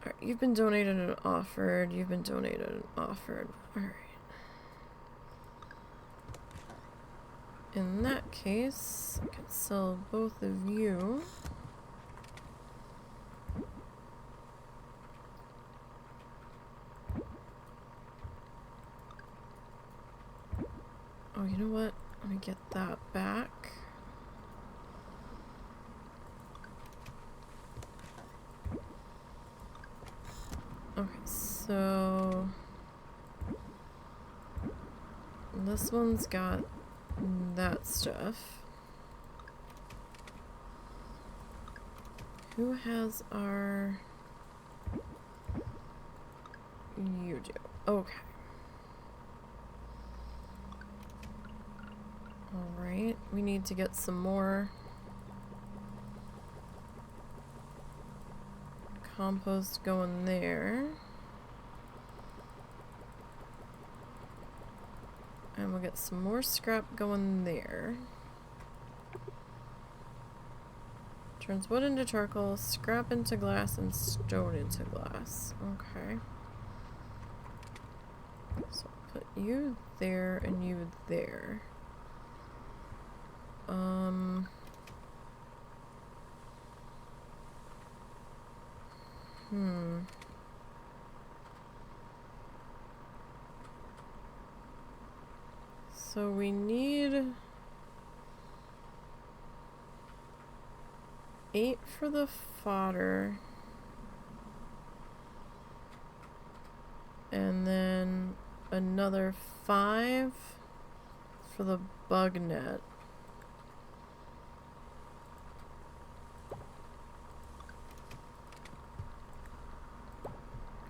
Alright, you've been donated and offered. You've been donated and offered. Alright. In that case, I can sell both of you. Oh, you know what? Let me get that back. Okay, so this one's got that stuff. Who has our... You do. Okay. Alright, we need to get some more compost going there. And we'll get some more scrap going there. Turns wood into charcoal, scrap into glass, and stone into glass. Okay. So put you there and you there. So we need 8 for the fodder. And then another 5 for the bug net.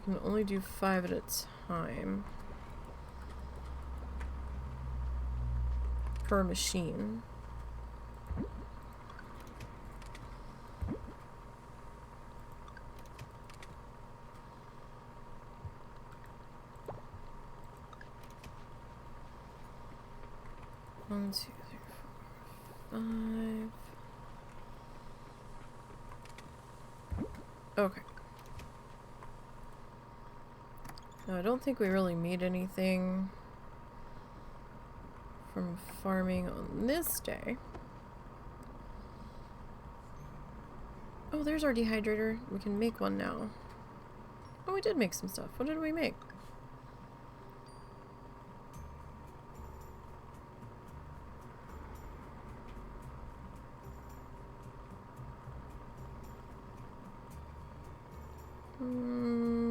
You can only do 5 at a time per machine. One, two, three, four, 5. Okay. Now, I don't think we really made anything from farming on this day. Oh, there's our dehydrator. We can make one now. Oh, we did make some stuff. What did we make?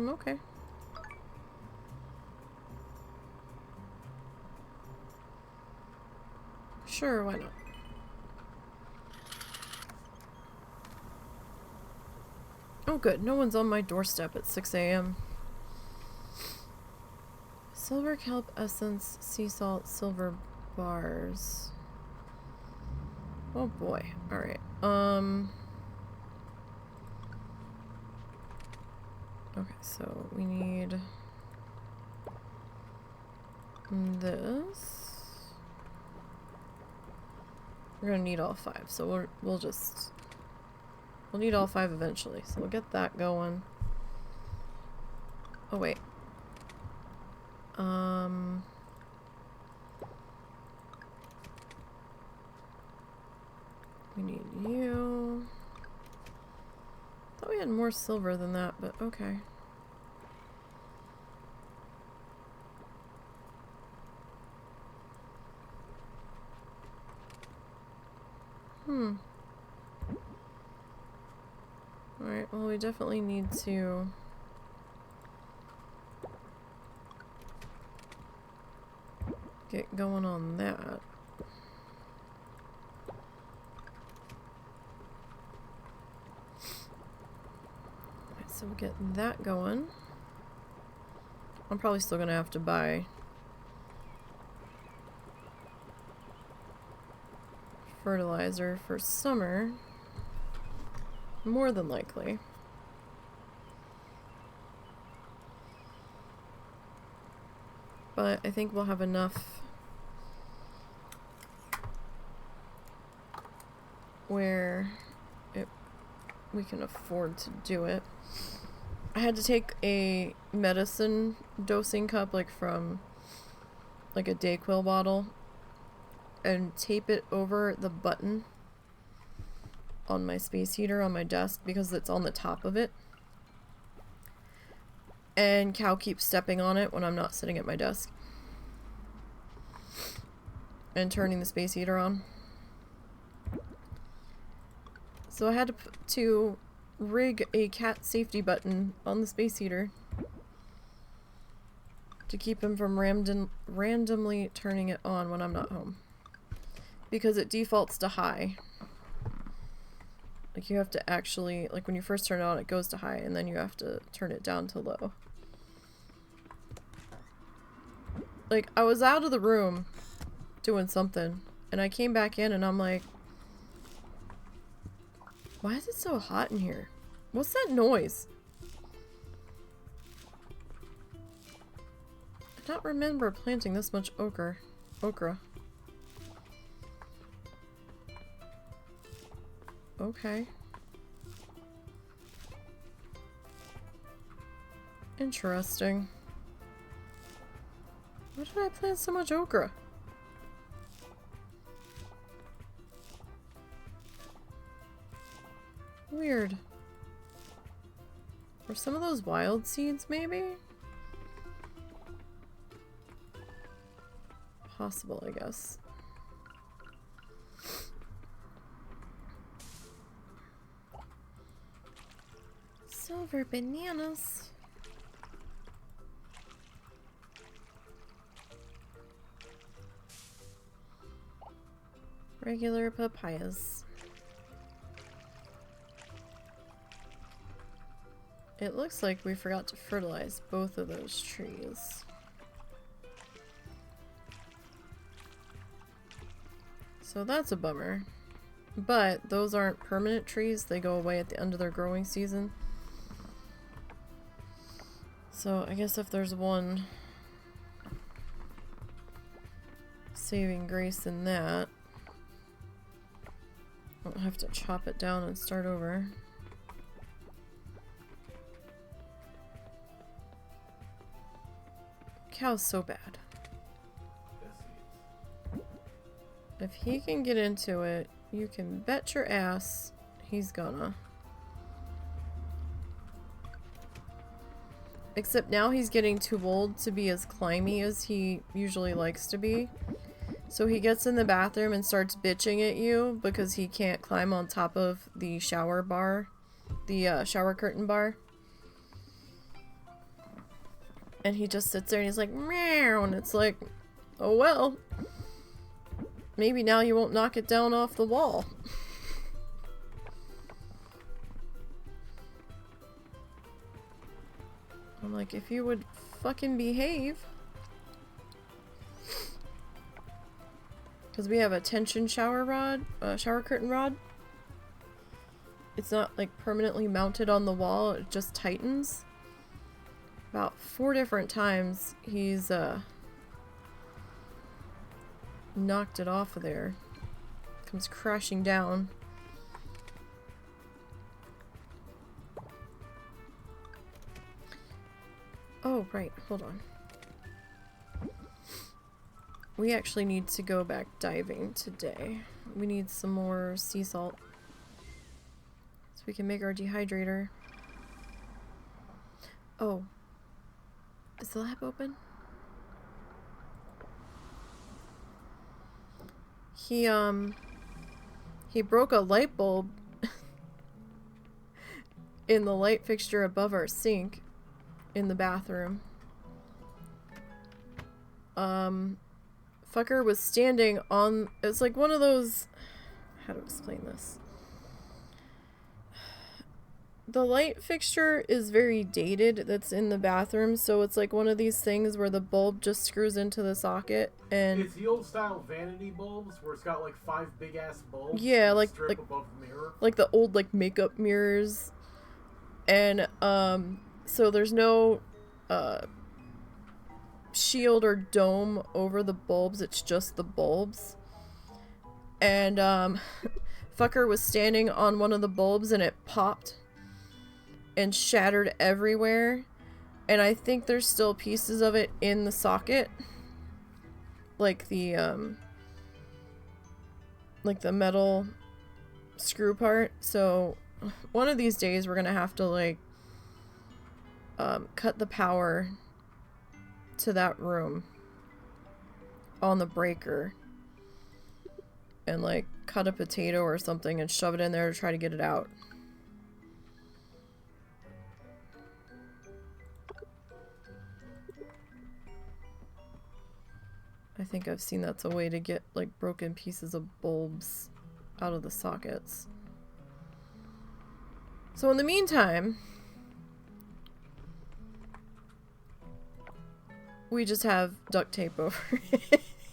Okay. Sure, why not? Oh good, no one's on my doorstep at 6 a.m. Silver kelp essence, sea salt, silver bars. Oh boy. Alright. Okay, so we need this. We're gonna need all 5, so we'll need all 5 eventually, so we'll get that going. Oh wait. We need you. Thought we had more silver than that, but okay. Alright, well we definitely need to get going on that. Alright, so we'll get that going. I'm probably still gonna have to buy fertilizer for summer. More than likely. But I think we'll have enough where we can afford to do it. I had to take a medicine dosing cup, like from like a Dayquil bottle, and tape it over the button on my space heater on my desk because it's on the top of it. And Cow keeps stepping on it when I'm not sitting at my desk and turning the space heater on. So I had to rig a cat safety button on the space heater to keep him from randomly turning it on when I'm not home, because it defaults to high. Like, you have to actually, like, when you first turn it on, it goes to high, and then you have to turn it down to low. Like, I was out of the room doing something, and I came back in, and I'm like, why is it so hot in here? What's that noise? I don't remember planting this much okra. Okay. Interesting. Why did I plant so much okra? Weird. Were some of those wild seeds, maybe? Possible, I guess. Silver bananas. Regular papayas. It looks like we forgot to fertilize both of those trees. So that's a bummer. But those aren't permanent trees. They go away at the end of their growing season. So I guess if there's one saving grace in that, I'll have to chop it down and start over. Cow's so bad. If he can get into it, you can bet your ass he's gonna. Except now he's getting too old to be as climby as he usually likes to be. So he gets in the bathroom and starts bitching at you because he can't climb on top of the shower bar. The shower curtain bar. And he just sits there and he's like, meow, and it's like, oh well. Maybe now you won't knock it down off the wall. I'm like, if you would fucking behave. Because we have a tension shower rod, shower curtain rod. It's not like permanently mounted on the wall, it just tightens. About 4 different times he's knocked it off of there. Comes crashing down. Oh, right, hold on. We actually need to go back diving today. We need some more sea salt. So we can make our dehydrator. Oh. Is the lab open? He broke a light bulb in the light fixture above our sink in the bathroom. Fucker was standing on, it's like one of those, how to explain this? The light fixture is very dated that's in the bathroom, so it's like one of these things where the bulb just screws into the socket and... It's the old style vanity bulbs where it's got like 5 big ass bulbs. Yeah, like above the mirror. Like the old like makeup mirrors. And so there's no shield or dome over the bulbs, it's just the bulbs. And fucker was standing on one of the bulbs and it popped and shattered everywhere, and I think there's still pieces of it in the socket, like the metal screw part. So one of these days we're gonna have to like cut the power to that room on the breaker and like cut a potato or something and shove it in there to try to get it out. I think I've seen that's a way to get like broken pieces of bulbs out of the sockets. So in the meantime, we just have duct tape over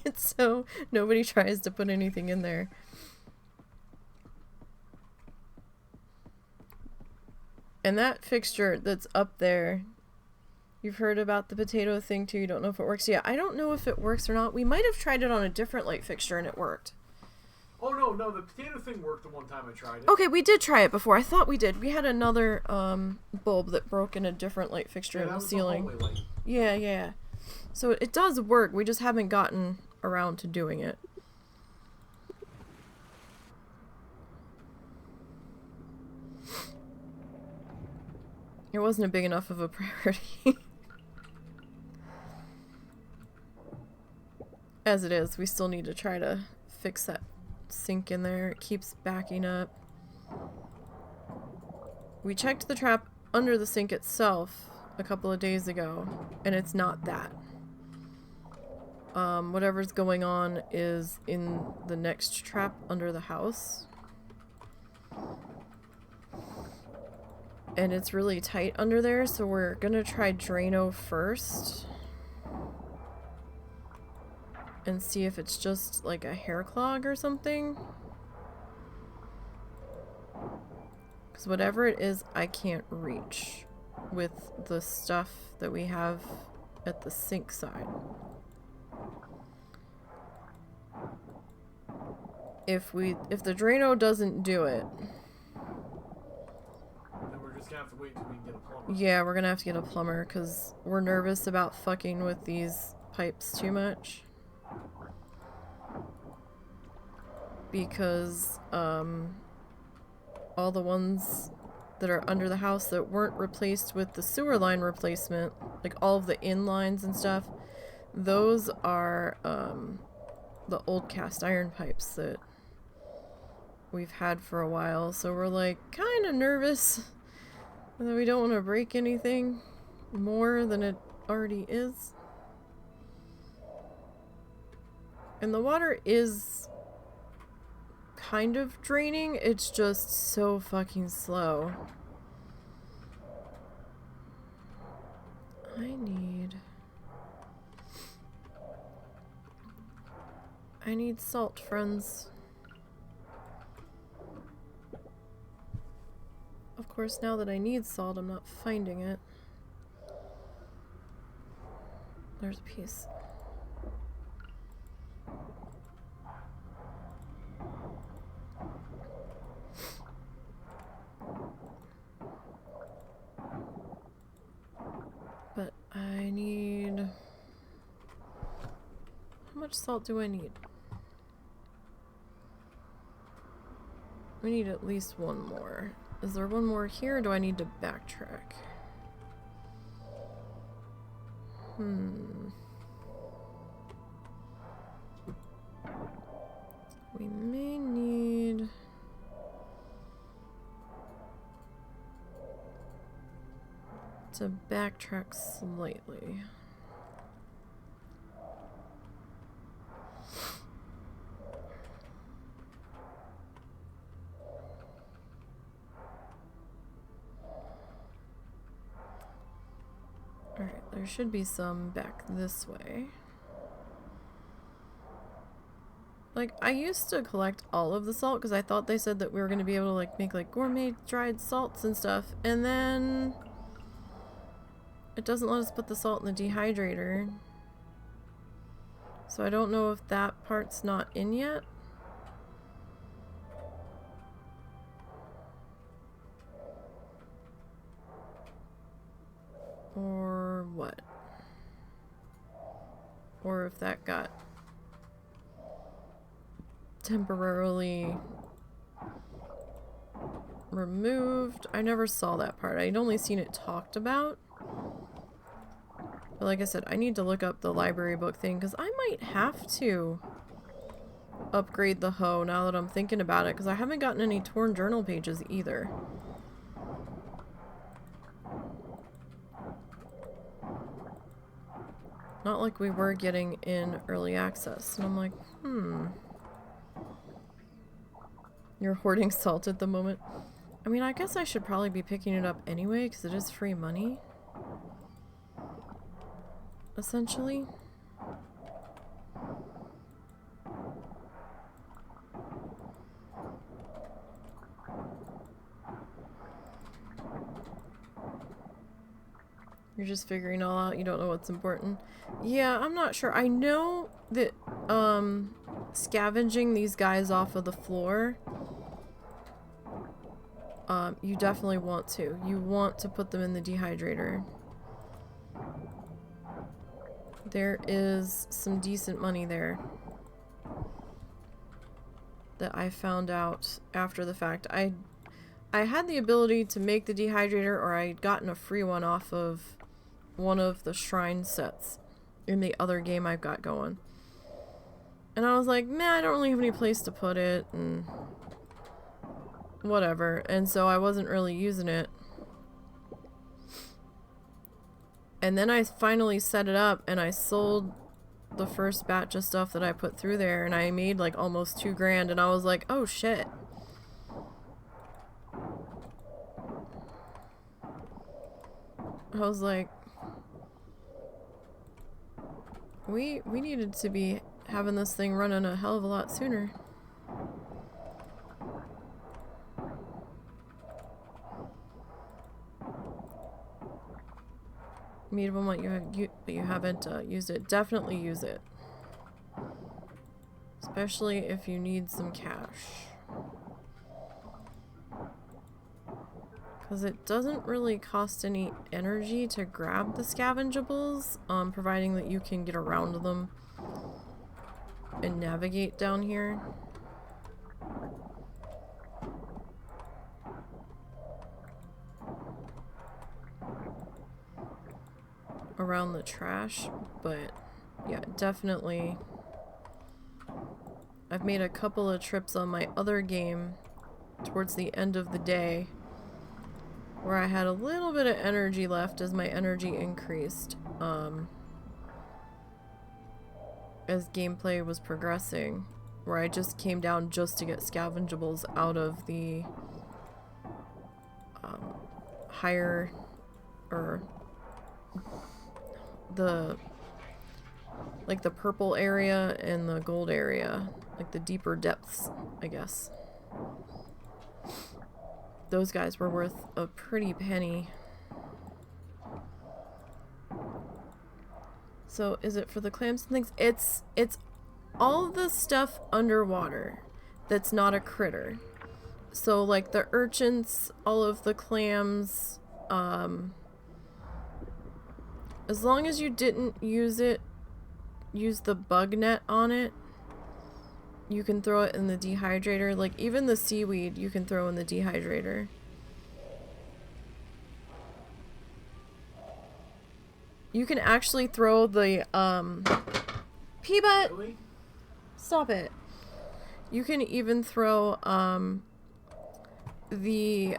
it so nobody tries to put anything in there. And that fixture that's up there, you've heard about the potato thing too, you don't know if it works yet. I don't know if it works or not. We might have tried it on a different light fixture and it worked. Oh no, the potato thing worked the one time I tried it. Okay, we did try it before. I thought we did. We had another bulb that broke in a different light fixture in the ceiling. The hallway light. Yeah. So it does work, we just haven't gotten around to doing it. It wasn't a big enough of a priority. As it is, we still need to try to fix that sink in there. It keeps backing up. We checked the trap under the sink itself a couple of days ago, and it's not that. Whatever's going on is in the next trap under the house. And it's really tight under there, so we're gonna try Drano first. And see if it's just like a hair clog or something. Because whatever it is, I can't reach with the stuff that we have at the sink side. If the Drano doesn't do it, then we're just gonna have to wait until we can get a plumber. yeah, we're gonna have to get a plumber because we're nervous about fucking with these pipes too much. Because all the ones that are under the house that weren't replaced with the sewer line replacement, like all of the in lines and stuff, those are the old cast iron pipes that we've had for a while. So we're like kind of nervous that we don't want to break anything more than it already is. And the water is kind of draining, it's just so fucking slow. I need salt, friends. Of course, now that I need salt, I'm not finding it. There's a piece. But I need... How much salt do I need? We need at least one more. Is there one more here, or do I need to backtrack? We may need... to backtrack slightly. Alright, there should be some back this way. Like, I used to collect all of the salt because I thought they said that we were going to be able to like make like gourmet dried salts and stuff, and then it doesn't let us put the salt in the dehydrator. So I don't know if that part's not in yet. Or what? Or if that got temporarily removed. I never saw that part. I'd only seen it talked about. But like I said, I need to look up the library book thing because I might have to upgrade the hoe now that I'm thinking about it, because I haven't gotten any torn journal pages either. Not like we were getting in early access. And I'm like, You're hoarding salt at the moment. I mean, I guess I should probably be picking it up anyway, because it is free money. Essentially. You're just figuring all out. You don't know what's important. Yeah, I'm not sure. I know that scavenging these guys off of the floor, you definitely want to. You want to put them in the dehydrator. There is some decent money there that I found out after the fact. I I had the ability to make the dehydrator, or I had gotten a free one off of one of the shrine sets in the other game I've got going. And I was like, man, I don't really have any place to put it, and whatever. And so I wasn't really using it. And then I finally set it up, and I sold the first batch of stuff that I put through there, and I made like almost $2,000, and I was like, oh shit. I was like, we needed to be having this thing running a hell of a lot sooner. Meet them what but you haven't used it. Definitely use it, especially if you need some cash, because it doesn't really cost any energy to grab the scavengeables, providing that you can get around them and navigate down here. Around the trash, but yeah, definitely. I've made a couple of trips on my other game towards the end of the day where I had a little bit of energy left as my energy increased, as gameplay was progressing, where I just came down just to get scavengeables out of the higher, or the like the purple area and the gold area, like the deeper depths, I guess. Those guys were worth a pretty penny. So is it for the clams and things? It's all the stuff underwater that's not a critter. So like the urchins, all of the clams, as long as you didn't use the bug net on it, you can throw it in the dehydrator. Like even the seaweed you can throw in the dehydrator. You can actually throw the P-Butt! Really? Stop it. You can even throw the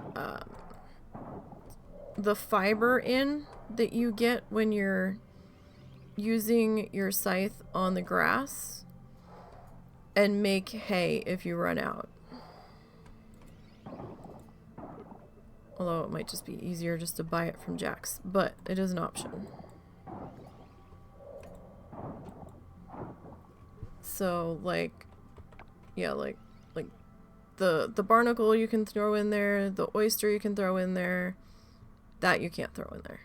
fiber in that you get when you're using your scythe on the grass and make hay if you run out. Although it might just be easier just to buy it from Jack's, but it is an option. So like, yeah, like the barnacle you can throw in there, the oyster you can throw in there, that you can't throw in there.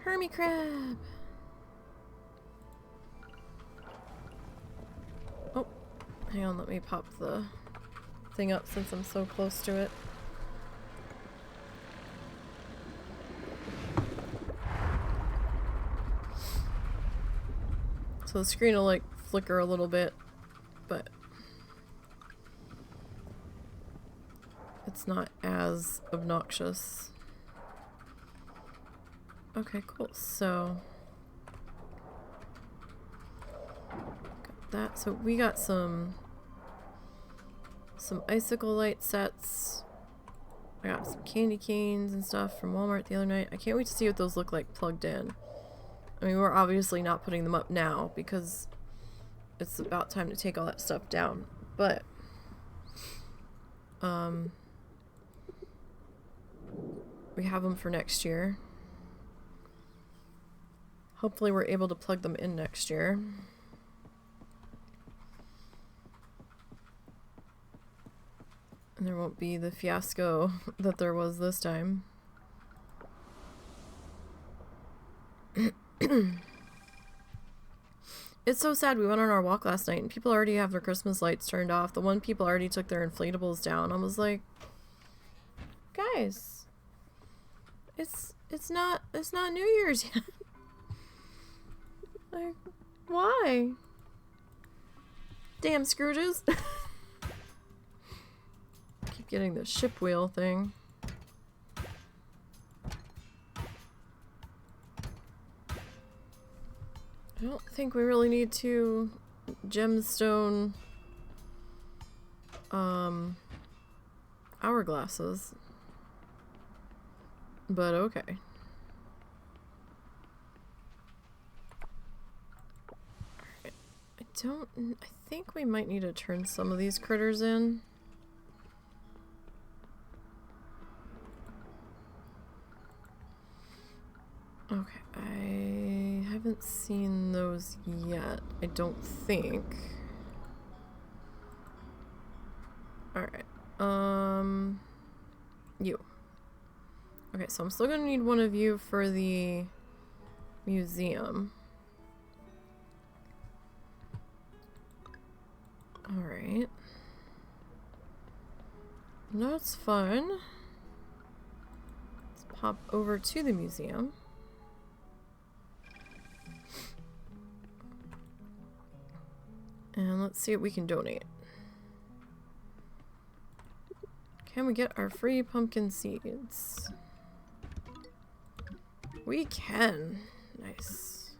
Hermie crab. Oh, hang on, let me pop the thing up since I'm so close to it. So the screen will like flicker a little bit, but it's not as obnoxious. Okay, cool. So got that. So we got some icicle light sets. I got some candy canes and stuff from Walmart the other night. I can't wait to see what those look like plugged in. I mean, we're obviously not putting them up now because it's about time to take all that stuff down. But we have them for next year. Hopefully we're able to plug them in next year. And there won't be the fiasco that there was this time. It's so sad. We went on our walk last night and people already have their Christmas lights turned off. The one people already took their inflatables down. I was like, guys, it's not New Year's yet. Like, Why? Damn Scrooges. Keep getting the ship wheel thing. I don't think we really need to gemstone hourglasses. But okay. Alright. I think we might need to turn some of these critters in. Okay, I haven't seen those yet, I don't think. Alright, you. Okay, so I'm still gonna need one of you for the museum. Alright. That's fun. Let's pop over to the museum. And let's see what we can donate. Can we get our free pumpkin seeds? We can. Nice.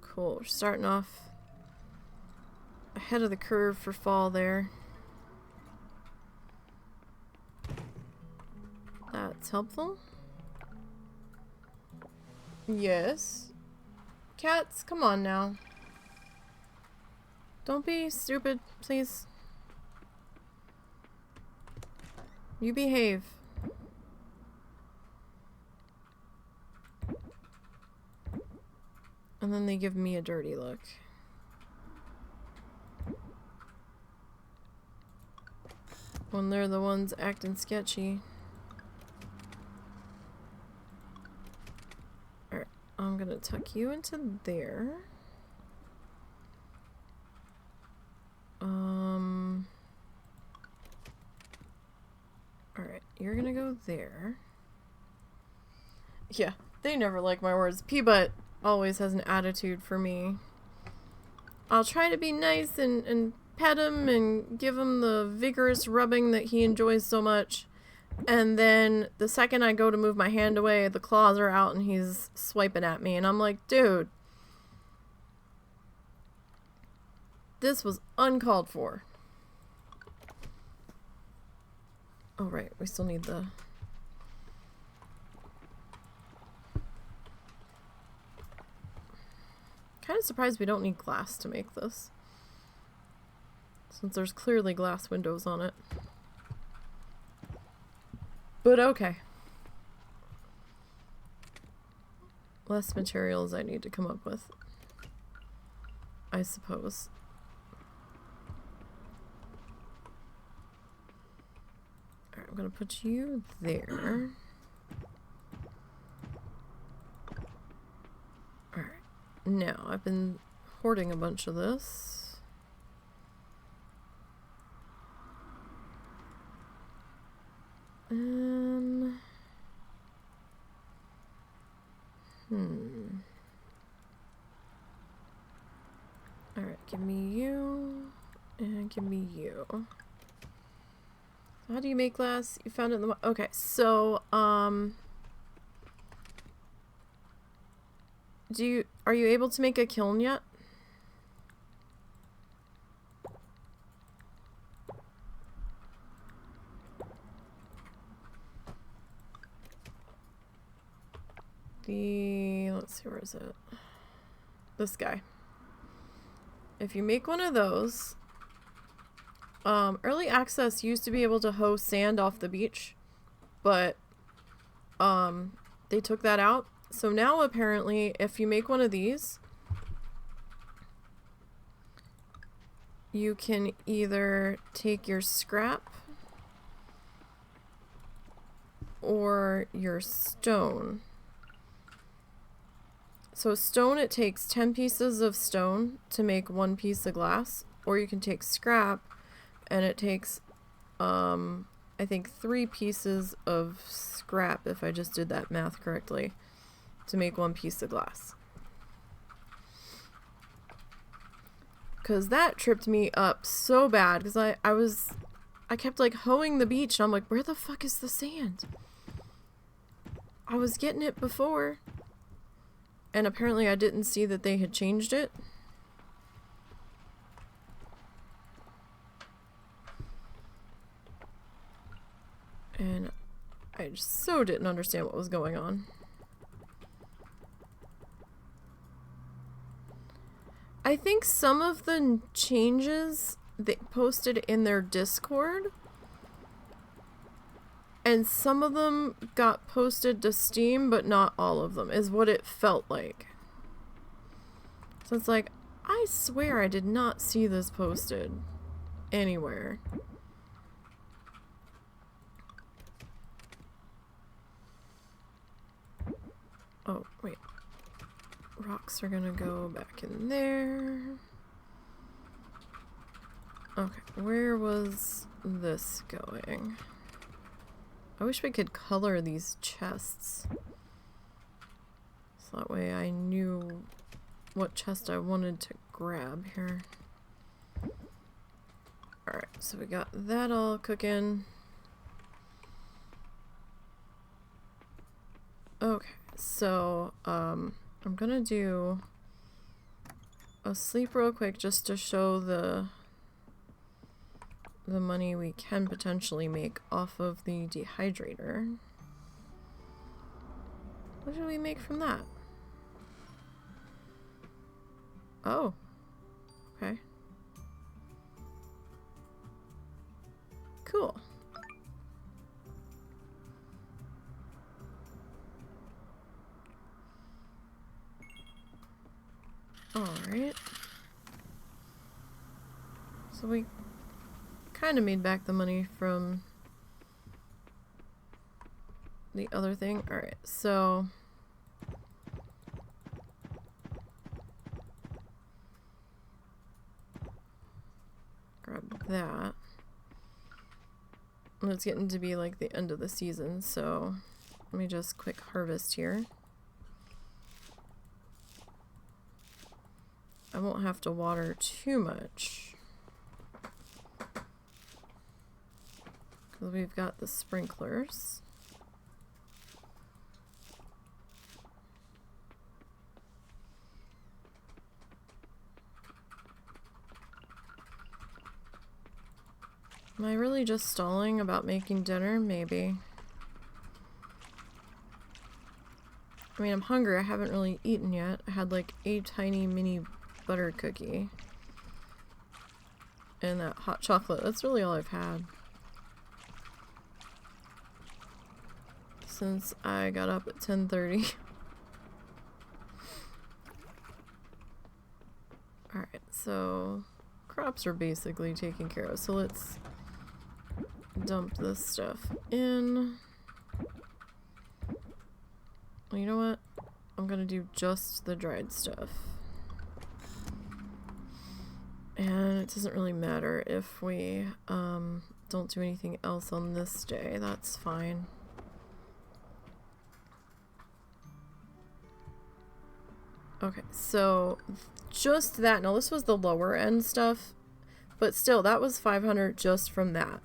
Cool. We're starting off ahead of the curve for fall there. That's helpful. Yes. Cats, come on now. Don't be stupid, please. You behave. And then they give me a dirty look. When they're the ones acting sketchy. Alright, I'm gonna tuck you into there. Alright, you're gonna go there. Yeah, they never like my words. P-Butt always has an attitude for me. I'll try to be nice and pet him and give him the vigorous rubbing that he enjoys so much. And then the second I go to move my hand away, the claws are out and he's swiping at me. And I'm like, dude, this was uncalled for. Oh, right. We still need the... Kind of surprised we don't need glass to make this. Since there's clearly glass windows on it. But okay. Less materials I need to come up with, I suppose. Alright, I'm gonna put you there. Alright. Now, I've been hoarding a bunch of this. Alright, give me you, and give me you. How do you make glass? You found it in the... Okay, so, are you able to make a kiln yet? Let's see, where is it? This guy. If you make one of those, early access used to be able to hoe sand off the beach, but they took that out. So now apparently if you make one of these, you can either take your scrap or your stone. So stone, it takes 10 pieces of stone to make one piece of glass, or you can take scrap and it takes I think 3 pieces of scrap, if I just did that math correctly, to make one piece of glass. Because that tripped me up so bad. Because I kept like hoeing the beach. And I'm like, where the fuck is the sand? I was getting it before. And apparently I didn't see that they had changed it. And I just so didn't understand what was going on. I think some of the changes they posted in their Discord, and some of them got posted to Steam, but not all of them, is what it felt like. So it's like, I swear I did not see this posted anywhere. Oh, wait. Rocks are gonna go back in there. Okay, where was this going? I wish we could color these chests. So that way I knew what chest I wanted to grab here. Alright, so we got that all cooking. Okay, so, I'm gonna do a sleep real quick just to show the money we can potentially make off of the dehydrator. What did we make from that? Oh, okay. Cool. Alright. So we kind of made back the money from the other thing. Alright, so grab that. And it's getting to be like the end of the season, so let me just quick harvest here. I won't have to water too much because we've got the sprinklers. Am I really just stalling about making dinner? Maybe. I mean, I'm hungry. I haven't really eaten yet. I had like a tiny mini butter cookie and that hot chocolate. That's really all I've had since I got up at 10:30. Alright, so crops are basically taken care of. So let's dump this stuff in. Well, you know what? I'm gonna do just the dried stuff. And it doesn't really matter if we don't do anything else on this day. That's fine. Okay, so just that. Now this was the lower end stuff, but still that was 500 just from that.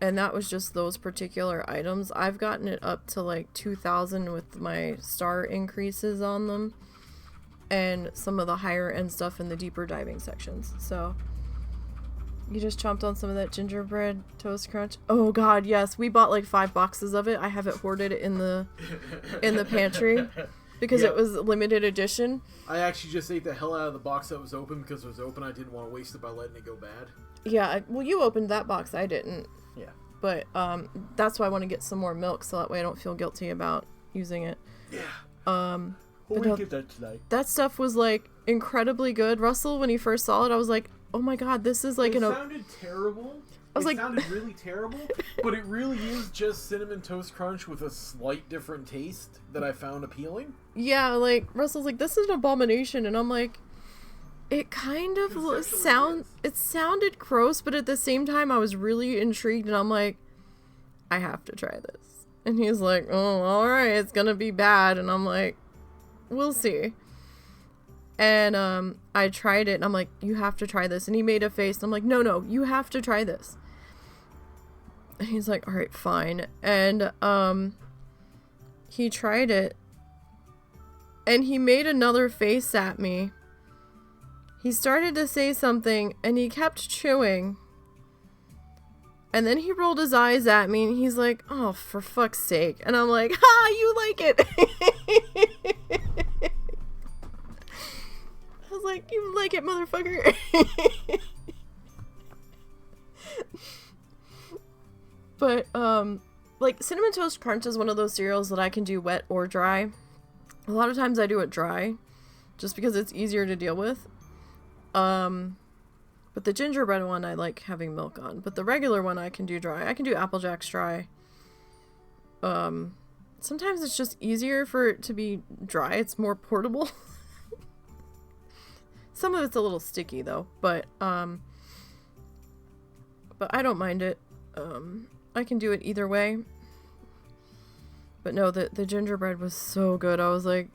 And that was just those particular items. I've gotten it up to like 2,000 with my star increases on them. And some of the higher end stuff in the deeper diving sections. So you just chomped on some of that gingerbread toast crunch. Oh god, yes. We bought like 5 boxes of it. I have it hoarded in the pantry because it was limited edition. I actually just ate the hell out of the box that was open because it was open. I didn't want to waste it by letting it go bad. Yeah, well, you opened that box. I didn't. Yeah. But that's why I want to get some more milk so that way I don't feel guilty about using it. Yeah. We'll get that tonight. That stuff was like incredibly good. Russell, when he first saw it, I was like, oh my god, this is like it sounded terrible. It sounded really terrible, but it really is just cinnamon toast crunch with a slight different taste that I found appealing. Yeah, like Russell's like, this is an abomination, and I'm like, it kind of it sounded gross, but at the same time I was really intrigued, and I'm like, I have to try this. And he's like, oh, alright, it's gonna be bad, and I'm like, we'll see. And I tried it, and I'm like, you have to try this. And he made a face. I'm like, no, you have to try this. And he's like, all right, fine. And he tried it, and he made another face at me. He started to say something, and he kept chewing. And then he rolled his eyes at me, and he's like, oh, for fuck's sake. And I'm like, ha, you like it. I was like, you like it, motherfucker. But, like, Cinnamon Toast Crunch is one of those cereals that I can do wet or dry. A lot of times I do it dry, just because it's easier to deal with. But the gingerbread one I like having milk on. But the regular one I can do dry. I can do Apple Jacks dry. Sometimes it's just easier for it to be dry. It's more portable. Some of it's a little sticky though, but I don't mind it. I can do it either way. But no, the gingerbread was so good. I was like,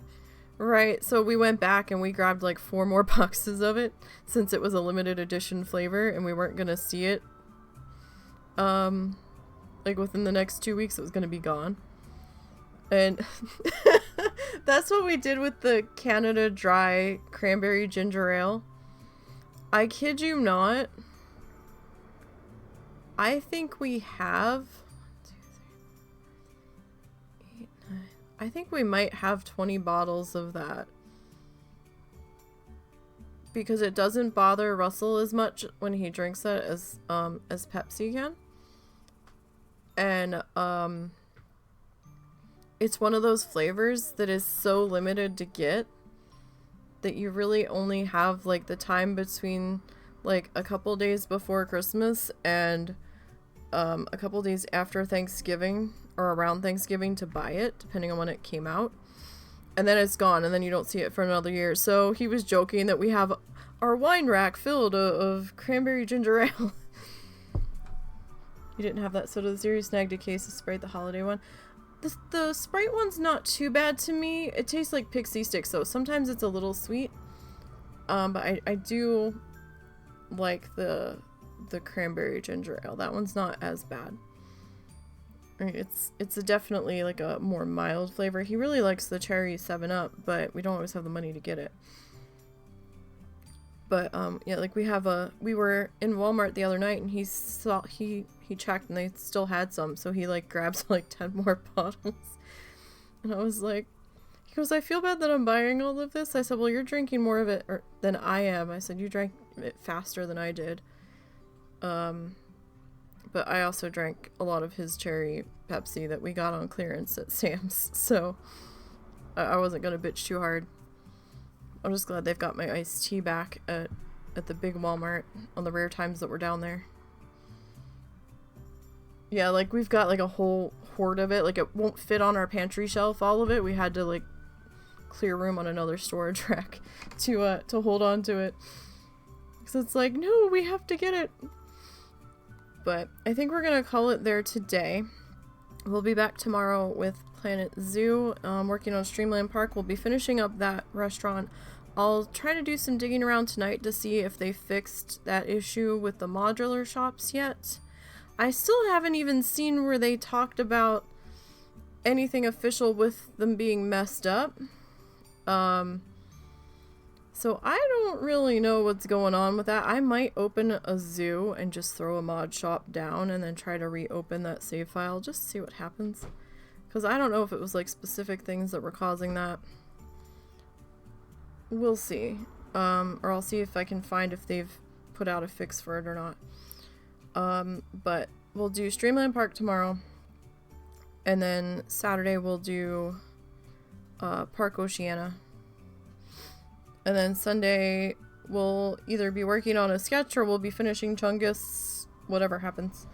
right. So we went back and we grabbed like 4 more boxes of it since it was a limited edition flavor and we weren't gonna see it. Like within the next 2 weeks it was gonna be gone. And that's what we did with the Canada Dry Cranberry Ginger Ale. I kid you not. I think we have 1, 2, 3, 8, 9. I think we might have 20 bottles of that. Because it doesn't bother Russell as much when he drinks it as Pepsi can. And it's one of those flavors that is so limited to get that you really only have like the time between like a couple days before Christmas and a couple days after Thanksgiving or around Thanksgiving to buy it, depending on when it came out. And then it's gone, and then you don't see it for another year. So he was joking that we have our wine rack filled of cranberry ginger ale. You didn't have that soda this year. You snagged a case of Sprite, the holiday one. The Sprite one's not too bad to me. It tastes like Pixie Sticks, so sometimes it's a little sweet. But I do like the cranberry ginger ale. That one's not as bad. I mean, it's definitely like a more mild flavor. He really likes the cherry 7-Up, but we don't always have the money to get it. But yeah, like we were in Walmart the other night and he checked and they still had some, so he like grabs like 10 more bottles. And I was like, he goes, I feel bad that I'm buying all of this. I said, well, you're drinking more of it than I am. I said, you drank it faster than I did. But I also drank a lot of his cherry Pepsi that we got on clearance at Sam's, so I wasn't gonna bitch too hard. I'm just glad they've got my iced tea back at the big Walmart on the rare times that we're down there. Yeah, like we've got like a whole hoard of it. Like it won't fit on our pantry shelf, all of it. We had to like clear room on another storage rack to hold on to it. So it's like, no, we have to get it. But I think we're gonna call it there today. We'll be back tomorrow with Planet Zoo, working on Streamland Park. We'll be finishing up that restaurant. I'll try to do some digging around tonight to see if they fixed that issue with the modular shops yet. I still haven't even seen where they talked about anything official with them being messed up. So I don't really know what's going on with that. I might open a zoo and just throw a mod shop down and then try to reopen that save file just to see what happens. Because I don't know if it was like specific things that were causing that. We'll see. Or I'll see if I can find if they've put out a fix for it or not. But we'll do Streamland Park tomorrow. And then Saturday we'll do Park Oceana. And then Sunday, we'll either be working on a sketch or we'll be finishing Chungus, whatever happens.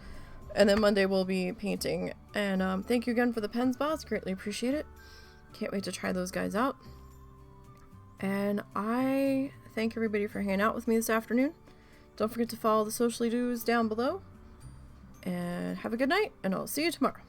And then Monday, we'll be painting. And thank you again for the pens, boss. Greatly appreciate it. Can't wait to try those guys out. And I thank everybody for hanging out with me this afternoon. Don't forget to follow the socially do's down below. And have a good night, and I'll see you tomorrow.